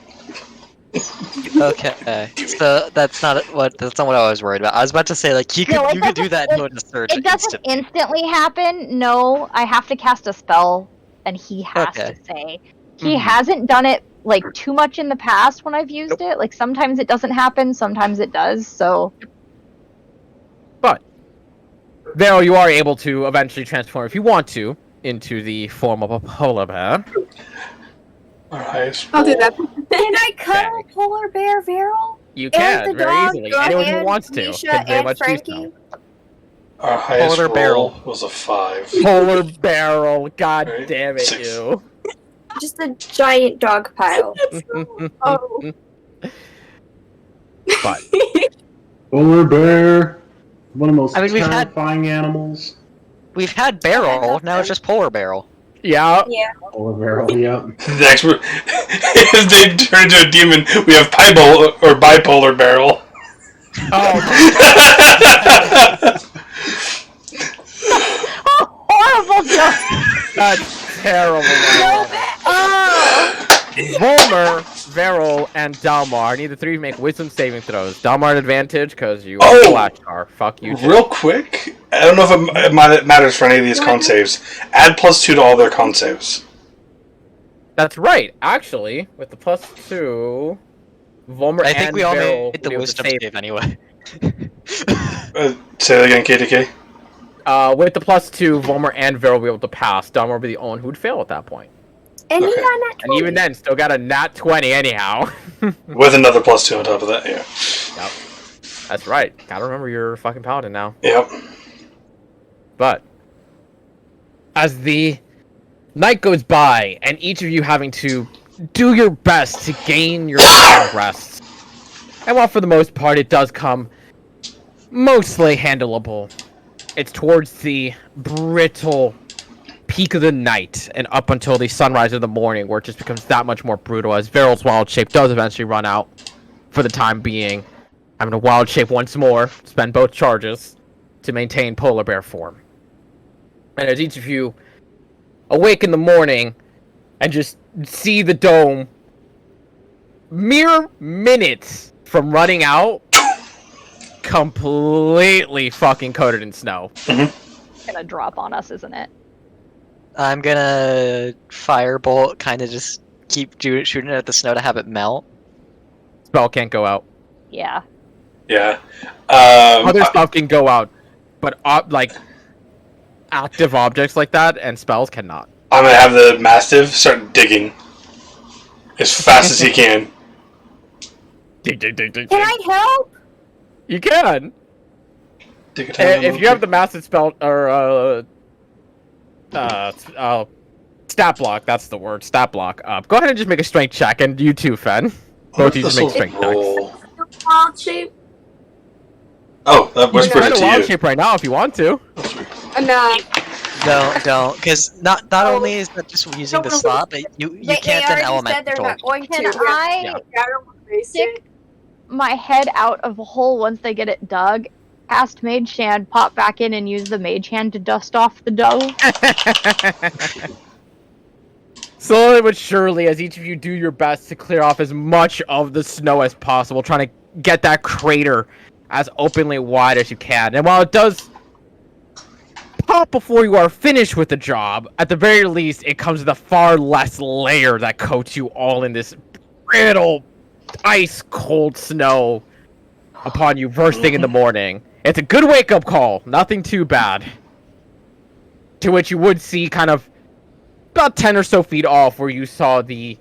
Okay, so that's not what I was worried about. I was about to say like you could No, it you could do doesn't- that and go into surge It doesn't instantly. instantly happen. No, I have to cast a spell, and he has Okay. to say. He Mhm. hasn't done it like too much in the past when I've used it. Like sometimes it doesn't happen, sometimes it does. So Varel, you are able to eventually transform, if you want to, into the form of a polar bear. Our highest I'll do roll. that. Can I cuddle polar bear Varel? You And can, the very dog, easily. go Anyone who ahead, wants to Misha can very and much Frankie. do Our highest Polar roll barrel. was a 5. so. Polar barrel, god Right. damn it, 6. you. Just a giant dog pile. Oh. But Polar bear, one of the most I mean, we've had- terrifying animals. We've had barrel, now it's just polar barrel. yeah, Yeah. Polar bear, yep. Next, if they turn into a demon, we have bipolar barrel. oh, horrible joke. that's terrible. Oh, Volmer, Varel, and Dalmar need the three to make wisdom saving throws. Dalmar at advantage because you Oh! are flash star. Fuck you. too. Real quick, I don't know if it matters for any of these con saves. Add +2 to all their con saves. That's right. Actually, with the +2, Volmer I think and we all Varel made the will be able to wisdom save. save anyway. Say that again, KTK. With the +2, Volmer and Varel will be able to pass. Dalmar will be the only one who would fail at that point. And he Okay. got that And even then, still got a nat 20 anyhow. With another +2 on top of that, yeah. That's right. Gotta remember you're a fucking paladin now. Yep. But as the night goes by, and each of you having to do your best to gain your rest, and while for the most part it does come mostly handleable, it's towards the brittle peak of the night and up until the sunrise of the morning, where it just becomes that much more brutal as Varel's wild shape does eventually run out for the time being. I'm gonna wild shape once more, spend both charges to maintain polar bear form. And as each of you awake in the morning and just see the dome mere minutes from running out, completely fucking coated in snow. gonna drop on us, isn't it? I'm gonna firebolt, kind of just keep shooting it at the snow to have it melt. Spell can't go out. Yeah. Yeah. Other stuff can go out, but like active objects like that and spells cannot. I'm gonna have the Mastiff start digging as fast as he can. Dig, dig, dig, dig, Can dig. I help? You can. Dig a tiny If you have the massive spell or stat block, that's the word, stat block up. Go ahead and just make a strength check, and you too, Fen. Both of you just make strength checks. roll. Wild shape. Oh, that You can whispered try it to to wild you. shape right now if you want to. Nah. Don't, because not Oh. only is that just using the No, no, slot, but you They can't then already element said they're control. not going Can to. I Yeah. Gotta erase it. stick my head out of a hole once they get it dug, cast Mage Hand, pop back in, and use the Mage Hand to dust off the dough? Slowly but surely, as each of you do your best to clear off as much of the snow as possible, trying to get that crater as openly wide as you can. And while it does pop before you are finished with the job, at the very least, it comes with a far less layer that coats you all in this brittle ice cold snow upon you first thing in the morning. It's a good wake-up call. Nothing too bad. To which you would see kind of about 10 or so feet off where you saw the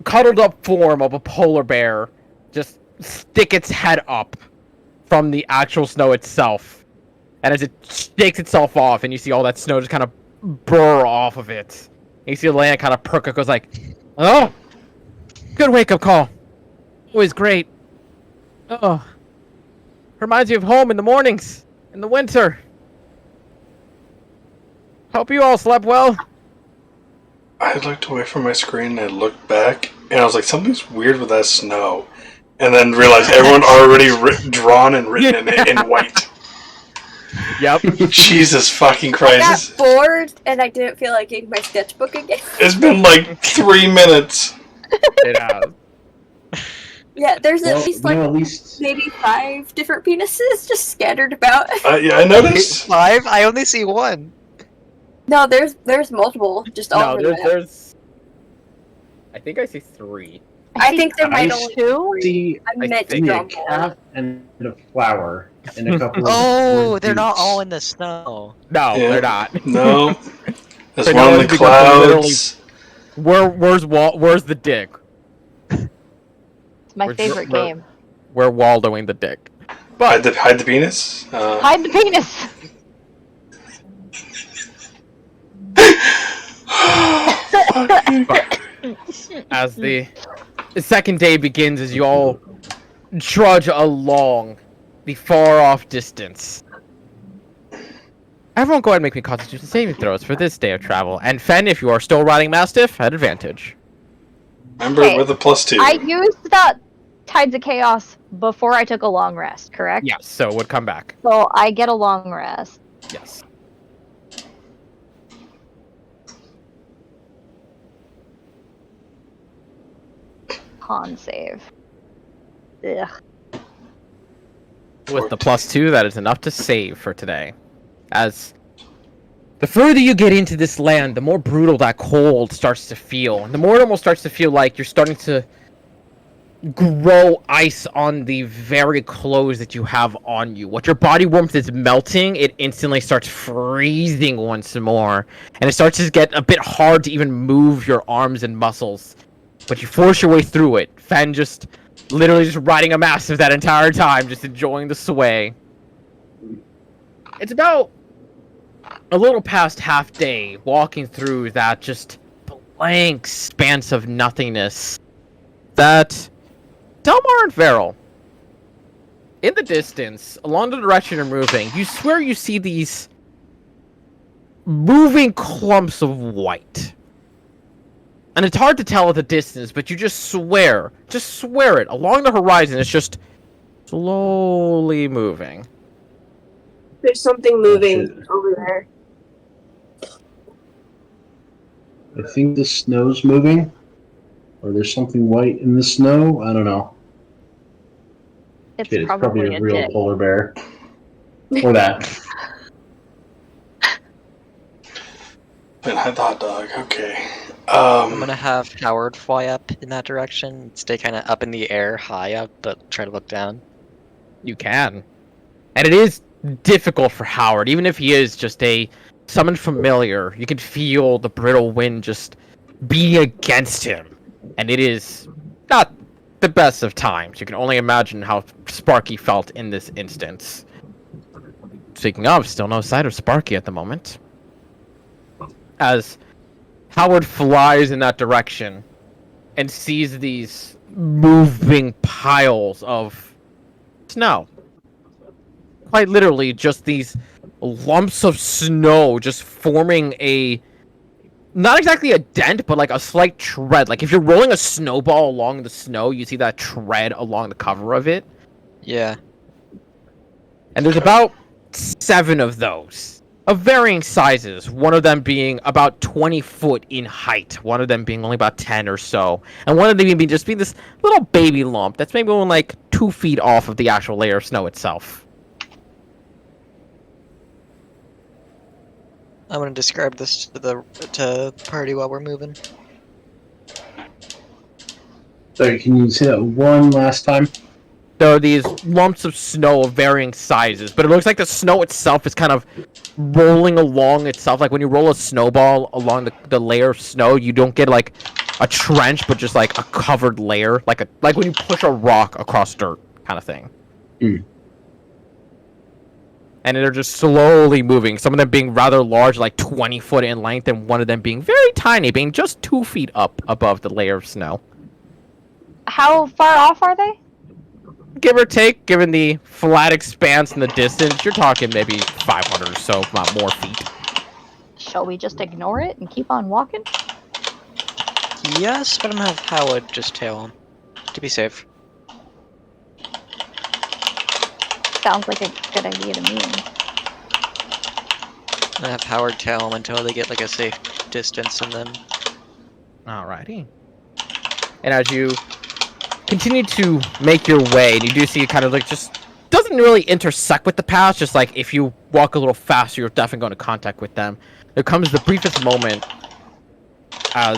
cuddled up form of a polar bear just stick its head up from the actual snow itself. And as it shakes itself off and you see all that snow just kind of burr off of it. And you see the land kind of perk up, goes like, oh, good wake-up call. Always great. Oh, reminds me of home in the mornings, in the winter. Hope you all slept well. I looked away from my screen and I looked back, and I was like, something's weird with that snow. And then realized everyone already drawn and written in white. Yep. Jesus fucking I Christ. got bored and I didn't feel like getting my sketchbook again. It's been like 3 minutes. It has. Yeah, there's Well, at least like at least maybe 5 different penises just scattered about. Yeah, I noticed. 5? I only see one. No, there's multiple, just all No, over the map. there's. I think I see 3. I think there might I only two. see I meant to a draw more. cat and a flower and a couple of Oh, bird they're not boots. all in the snow. No, Yeah. they're not. No. There's But one no, in it's the because clouds. Where's the dick? It's my Where's favorite your- game. We're Waldoing the dick. Hide the penis? Hide the penis. As the second day begins, as you all trudge along the far off distance. Everyone go ahead and make me constitution saving throws for this day of travel. And Fen, if you are still riding Mastiff, at advantage. Remember, Okay. with a +2. I used that Tides of Chaos before I took a long rest, correct? Yes, so it would come back. So I get a long rest. Yes. Con save. Ugh. With the +2, that is enough to save for today. As the further you get into this land, the more brutal that cold starts to feel. And the more it almost starts to feel like you're starting to grow ice on the very clothes that you have on you. What your body warmth is melting, it instantly starts freezing once more. And it starts to get a bit hard to even move your arms and muscles. But you force your way through it. Fen just literally just riding a Mastiff that entire time, just enjoying the sway. It's about a little past half day walking through that just blank expanse of nothingness that Delmar and Veril, in the distance, along the direction you're moving, you swear you see these moving clumps of white. And it's hard to tell at the distance, but you just swear it, along the horizon, it's just slowly moving. There's something moving over there. I think the snow's moving, or there's something white in the snow. I don't know. It's Shit, it's probably a real dick. polar bear, or that. And had the hot dog. Okay. I'm gonna have Howard fly up in that direction, stay kind of up in the air, high up, but try to look down. You can. And it is difficult for Howard, even if he is just a summoned familiar. You can feel the brittle wind just beating against him. And it is not the best of times. You can only imagine how Sparky felt in this instance. Speaking of, still no sight of Sparky at the moment. As Howard flies in that direction and sees these moving piles of snow. Quite literally, just these lumps of snow just forming a... not exactly a dent, but like a slight tread. Like if you're rolling a snowball along the snow, you see that tread along the cover of it. Yeah. And there's about 7 of those. Of varying sizes, one of them being about 20 foot in height, one of them being only about 10 or so, and one of them being just this little baby lump that's maybe only like 2 feet off of the actual layer of snow itself. I'm gonna describe this to the party while we're moving. Sorry, can you say that one last time? There are these lumps of snow of varying sizes, but it looks like the snow itself is kind of rolling along itself. Like when you roll a snowball along the layer of snow, you don't get like a trench, but just like a covered layer, like when you push a rock across dirt, kind of thing. Mm. And they're just slowly moving. Some of them being rather large, like 20 foot in length, and one of them being very tiny, being just 2 feet up above the layer of snow. How far off are they? Give or take, given the flat expanse and the distance, you're talking maybe 500 or so, if not more feet. Shall we just ignore it and keep on walking? Yes, but I'm gonna have Howard just tail him to be safe. Sounds like a good idea to me. I'm gonna have Howard tail him until they get like a safe distance, and then Alrighty. And as you continue to make your way, and you do see it kind of like just doesn't really intersect with the path, just like if you walk a little faster, you're definitely going to contact with them. There comes the briefest moment as,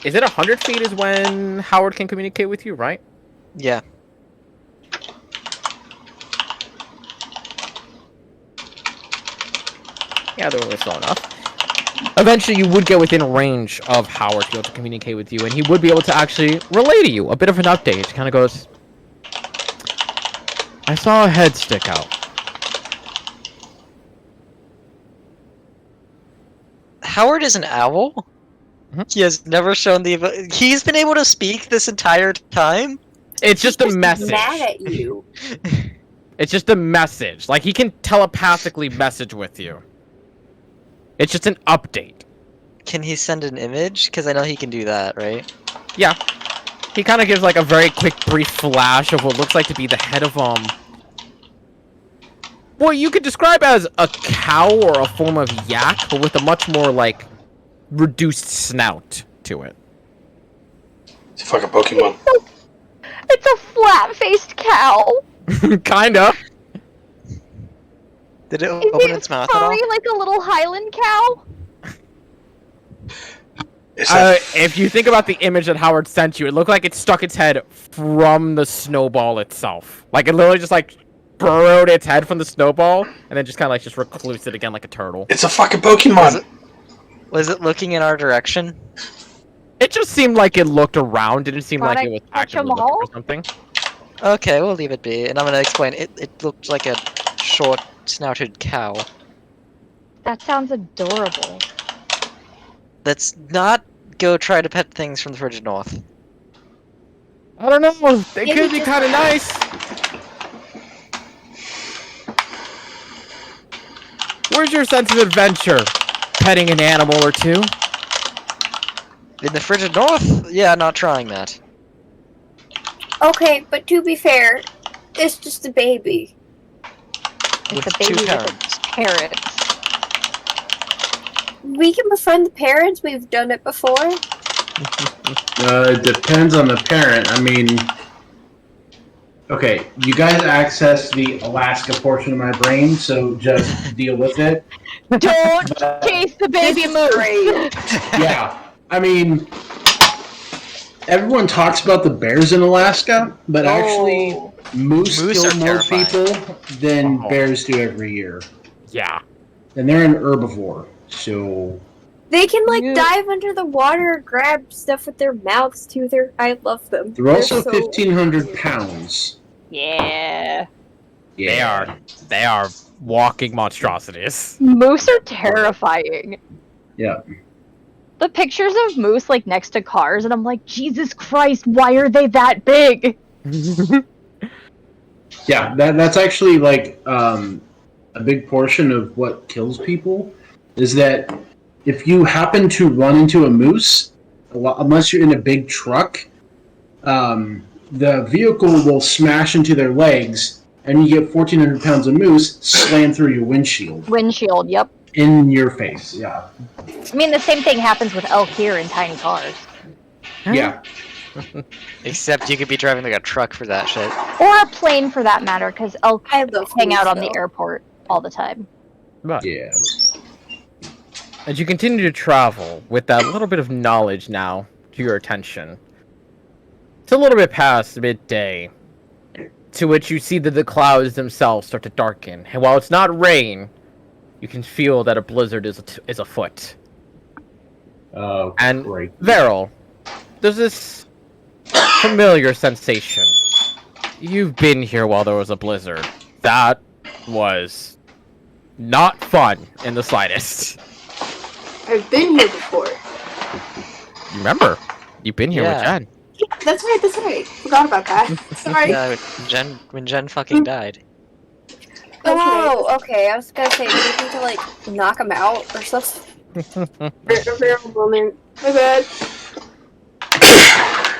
is it 100 feet is when Howard can communicate with you, right? yeah. Yeah, they're really slow enough. Eventually, you would get within range of Howard to be able to communicate with you, and he would be able to actually relay to you a bit of an update. Kind of goes, I saw a head stick out. Howard is an owl. Mhm. He has never shown the. He's been able to speak this entire time. It's just a He's message. mad at you. It's just a message. Like, he can telepathically message with you. It's just an update. Can he send an image? Because I know he can do that, right? Yeah. He kind of gives, like, a very quick, brief flash of what looks like to be the head of, what you could describe as a cow or a form of yak, but with a much more, like, reduced snout to it. It's a fucking Pokemon. It's a flat-faced cow. Kinda. Did it Is open it its mouth at all? furry like a little Highland cow? Is that If you think about the image that Howard sent you, it looked like it stuck its head from the snowball itself. Like, it literally just, like, burrowed its head from the snowball, and then just kind of, like, just reclused it again like a turtle. it's a fucking Pokemon. Was it looking in our direction? It just seemed like it looked around. It didn't seem like Gotta it was catch 'em actively looking all? for something. Okay, we'll leave it be. And I'm gonna explain. It looked like a short-snouted cow. That sounds adorable. Let's not go try to pet things from the frigid north. I don't know. They Maybe could be just- kind of nice. Where's your sense of adventure? Petting an animal or two? In the frigid north? Yeah, not trying that. Okay, but to be fair, it's just a baby. With It's a baby two with parents. parrots. We can befriend the parents. We've done it before. It depends on the parent. I mean, okay, you guys access the Alaska portion of my brain, so just deal with it. Don't But, chase the baby moose. yeah, I mean, everyone talks about the bears in Alaska, but actually, Oh. moose Moose kill are more terrifying. people than Oh. bears do every year. Yeah. And they're an herbivore, so They can like You- dive under the water, grab stuff with their mouths too. I love them. they're also so- 1,500 pounds. Yeah. Yeah. They are walking monstrosities. Moose are terrifying. Yeah. The pictures of moose like next to cars, and I'm like, Jesus Christ, why are they that big? Yeah, that's actually like a big portion of what kills people is that if you happen to run into a moose, unless you're in a big truck, the vehicle will smash into their legs, and you get 1,400 pounds of moose slam through your windshield Windshield, yep. in your face. Yeah, I mean, the same thing happens with elk here in tiny cars. yeah. Except you could be driving like a truck for that shit. Or a plane for that matter, because elk I love hang out moose, on the though. airport all the time. But Yeah. As you continue to travel with that little bit of knowledge now to your attention, it's a little bit past midday, to which you see that the clouds themselves start to darken. And while it's not rain, you can feel that a blizzard is afoot. Oh, And great. Veril, there's this familiar sensation. You've been here while there was a blizzard. That was not fun in the slightest. I've been here before. You remember? You've been here with Yeah. Jen. That's right. Forgot about that. Sorry. Yeah, when Jen fucking died. Oh, okay. I was gonna say, do you need to like knock him out or something? A real moment. My bad.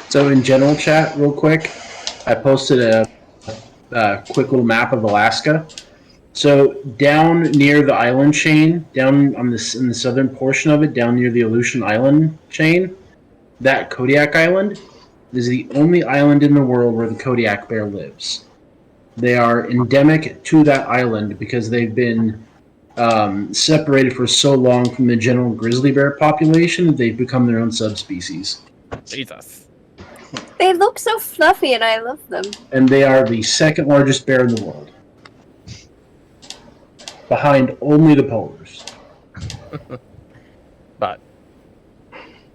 So in general chat, real quick, I posted a quick little map of Alaska. So down near the island chain, down on this in the southern portion of it, down near the Aleutian Island chain, that Kodiak Island is the only island in the world where the Kodiak bear lives. They are endemic to that island because they've been separated for so long from the general grizzly bear population that they've become their own subspecies. Jesus. They look so fluffy, and I love them. And they are the second largest bear in the world, behind only the polars. But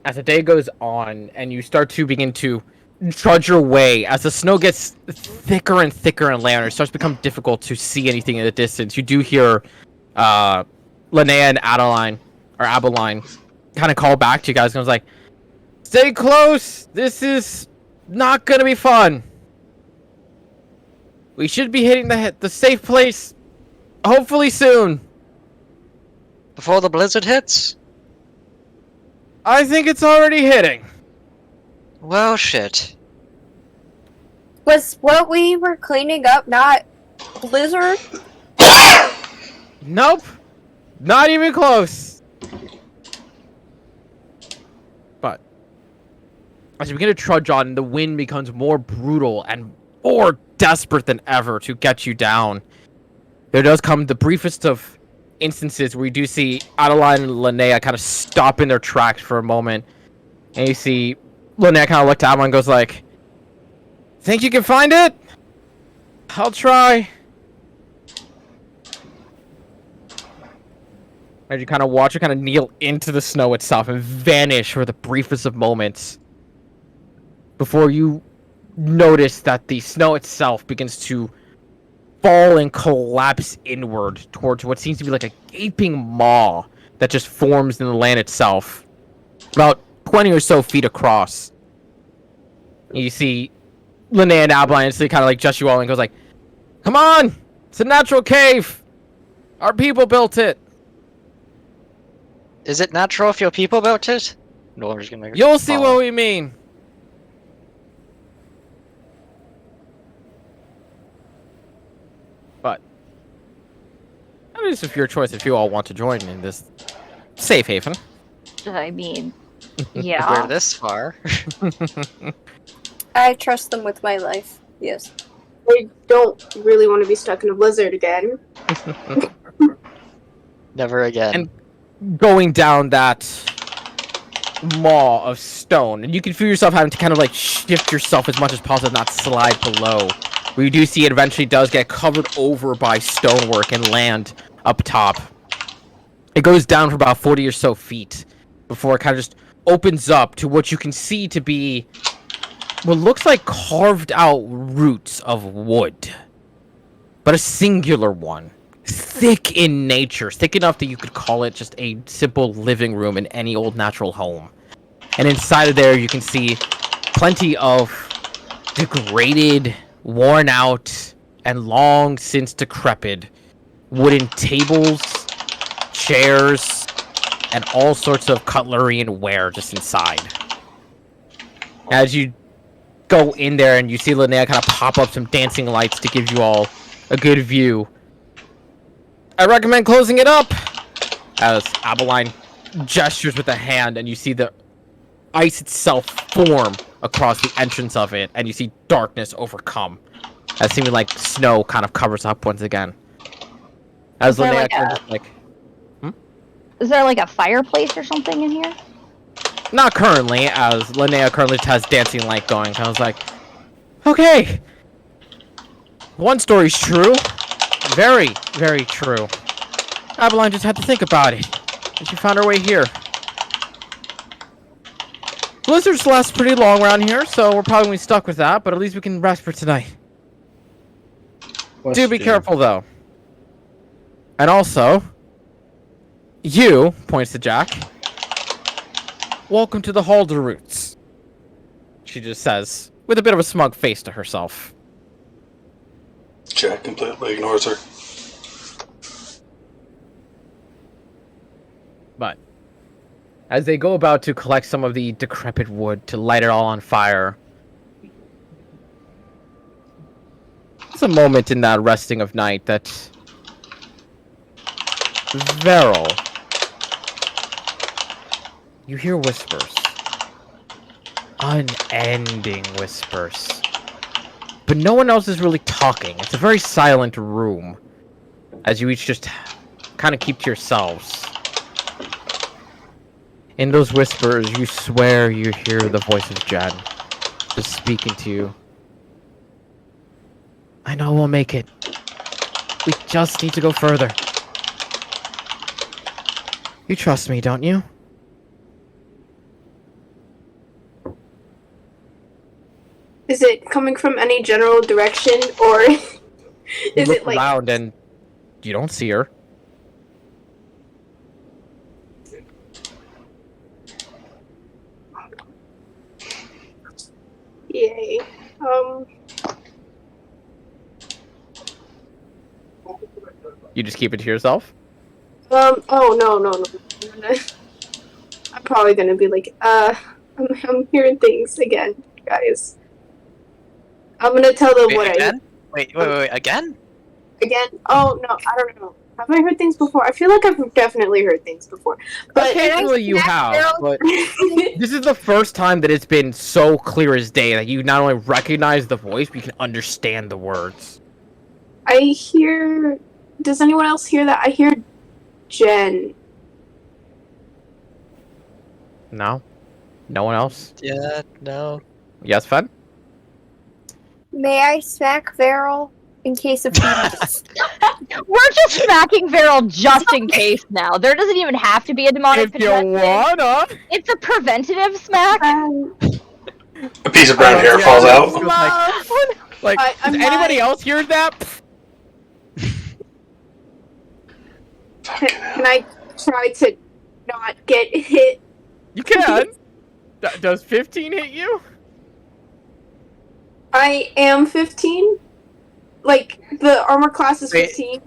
as the day goes on and you start to begin to trudge your way, as the snow gets thicker and thicker and layer, it starts to become difficult to see anything in the distance. You do hear Linnea and Adeline kind of call back to you guys and was like, stay close, this is not gonna be fun. We should be hitting the safe place hopefully soon. Before the blizzard hits? I think it's already hitting. Well, shit. Was what we were cleaning up not blizzard? Nope. Not even close. But as you begin to trudge on, the wind becomes more brutal and more desperate than ever to get you down. There does come the briefest of instances where you do see Adeline and Linnea kind of stop in their tracks for a moment. And you see Linnea kind of look at Adeline and goes like, think you can find it? I'll try. As you kind of watch her kind of kneel into the snow itself and vanish for the briefest of moments before you notice that the snow itself begins to fall and collapse inward towards what seems to be like a gaping maw that just forms in the land itself, about 20 or so feet across. You see Linnea and Adeline instantly kind of like just you all and goes like, come on! It's a natural cave! Our people built it! Is it natural if your people built it? No, I'm just gonna. You'll see what we mean. But that is your choice if you all want to join in this safe haven. I mean, We're yeah. this far. I trust them with my life. Yes. I don't really want to be stuck in a blizzard again. Never again. And going down that maw of stone, and you can feel yourself having to kind of like shift yourself as much as possible, not slide below. Where you do see it eventually does get covered over by stonework and land up top. It goes down for about 40 or so feet before it kind of just opens up to what you can see to be what looks like carved out roots of wood, but a singular one. Thick in nature, thick enough that you could call it just a simple living room in any old natural home. And inside of there you can see plenty of degraded, worn out, and long since decrepit wooden tables, chairs, and all sorts of cutlery and ware just inside. As you go in there and you see Linnea kind of pop up some dancing lights to give you all a good view, I recommend closing it up, as Adeline gestures with a hand, and you see the ice itself form across the entrance of it, and you see darkness overcome, as seeming like snow kind of covers up once again. As Is there Linnea like kind a- of just like, Is there like a fireplace or something in here? Not currently, as Linnea currently has dancing light going. I was like, okay. One story's true. Very, very true. Adeline just had to think about it. And she found her way here. Blizzards last pretty long around here, so we're probably gonna be stuck with that, but at least we can rest for tonight. Do be careful, though. And also, you, points to Jack, welcome to the Halder Roots. She just says, with a bit of a smug face to herself. Jack completely ignores her. But as they go about to collect some of the decrepit wood to light it all on fire, it's a moment in that resting of night that Veril, you hear whispers. Unending whispers. But no one else is really talking. It's a very silent room. As you each just kind of keep to yourselves. In those whispers, you swear you hear the voice of Jen. Just speaking to you. I know we'll make it. We just need to go further. You trust me, don't you? Is it coming from any general direction, or You is look it like... around and you don't see her. Yay. You just keep it to yourself? Oh, no. I'm probably gonna be like, I'm hearing things again, guys. I'm gonna tell them what Again? Wait, again? Again? Oh, no, I don't know. Have I heard things before? I feel like I've definitely heard things before. But Occasionally you have, but this is the first time that it's been so clear as day that you not only recognize the voice, but you can understand the words. I hear... Does anyone else hear that? I hear Jen. No? No one else? Yeah, no. Yes, Fen? May I smack Veril in case of demons? We're just smacking Veril just in case now. There doesn't even have to be a demonic If you possession. wanna! It's a preventative smack. A piece of brown hair yeah, falls yeah. out. Like, I'm does anybody not- else hear that? Can I try to not get hit? You can! Does 15 hit you? I am 15. Like, the armor class is Wait. 15.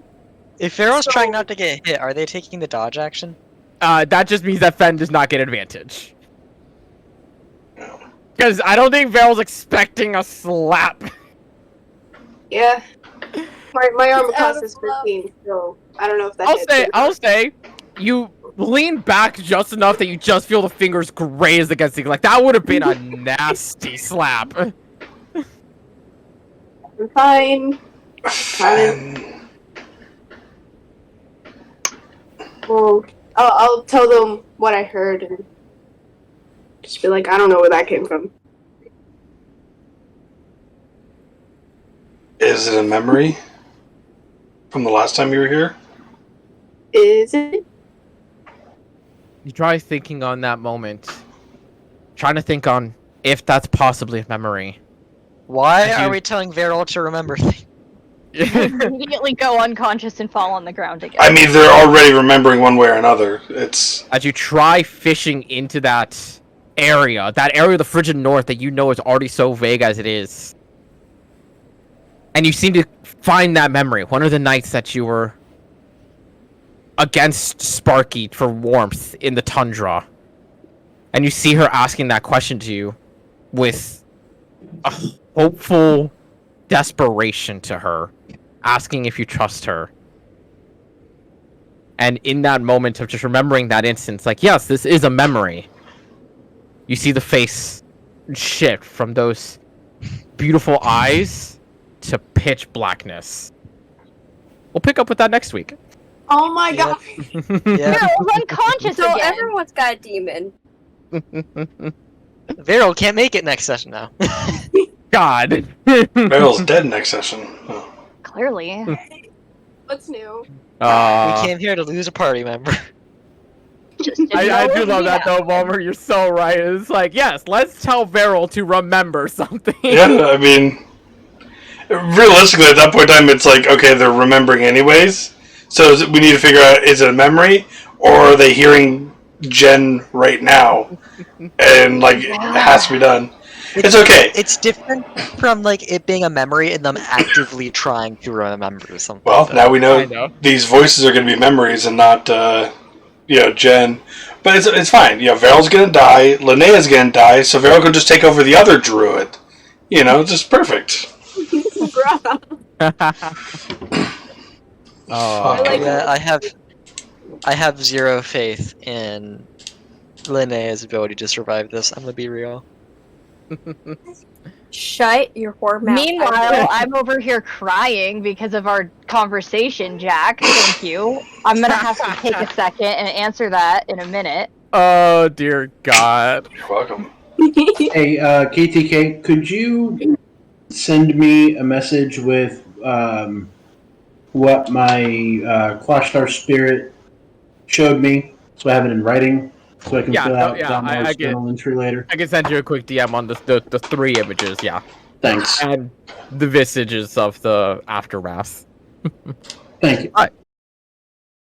If Veril's So- trying not to get hit, are they taking the dodge action? That just means that Fen does not get advantage. Because I don't think Veril's expecting a slap. Yeah. My armor It's out class of is love. 15, so I don't know if that hits. I'll say, you lean back just enough that you just feel the fingers graze against the, like, that would have been a nasty slap. I'm fine. Fan. Well, I'll tell them what I heard and just be like, I don't know where that came from. Is it a memory from the last time you were here? Is it? You try thinking on that moment. Trying to think on if that's possibly a memory. Why As are you- we telling Veril to remember things? Immediately go unconscious and fall on the ground again. I mean, they're already remembering one way or another. It's As you try fishing into that area of the frigid north that you know is already so vague as it is. And you seem to find that memory. One of the nights that you were against Sparky for warmth in the tundra. And you see her asking that question to you with a hopeful desperation to her, asking if you trust her. And in that moment of just remembering that instance, like, yes, this is a memory. You see the face shift from those beautiful eyes to pitch blackness. We'll pick up with that next week. Oh my god. Yeah. Meryl's unconscious So again. everyone's got a demon. Viral can't make it next session now. God. Meryl's dead next session. Oh. Clearly. What's new? We came here to lose a party member. Just didn't I know do it love would be that though, happening. Bulmer. You're so right. It's like, yes, let's tell Viral to remember something. Yeah, I mean, realistically, at that point in time, it's like, okay, they're remembering anyways. So we need to figure out, is it a memory, or are they hearing Jen right now? And, like, it has to be done. It's okay. It's different from like it being a memory and them actively trying to remember something. Well, now we know I know. these voices are going to be memories and not, Jen. But it's fine. Veryl's going to die, Linnea's going to die, so Veryl can just take over the other druid. Just perfect. Oh. like Yeah, I have zero faith in Linnea's ability to survive this. I'm gonna be real. Shut your whore mouth. Meanwhile, I'm over here crying because of our conversation, Jack. Thank you. I'm gonna have to take a second and answer that in a minute. Oh dear God. You're welcome. Hey, KTK, could you send me a message with what my Clockstar Spirit showed me, so I have it in writing, so I can Yeah, fill no, out yeah, I Xal'Mel's get- journal entry later? I can send you a quick DM on the 3 images, yeah. Thanks. And the visages of the aftermath. Thank you. Alright.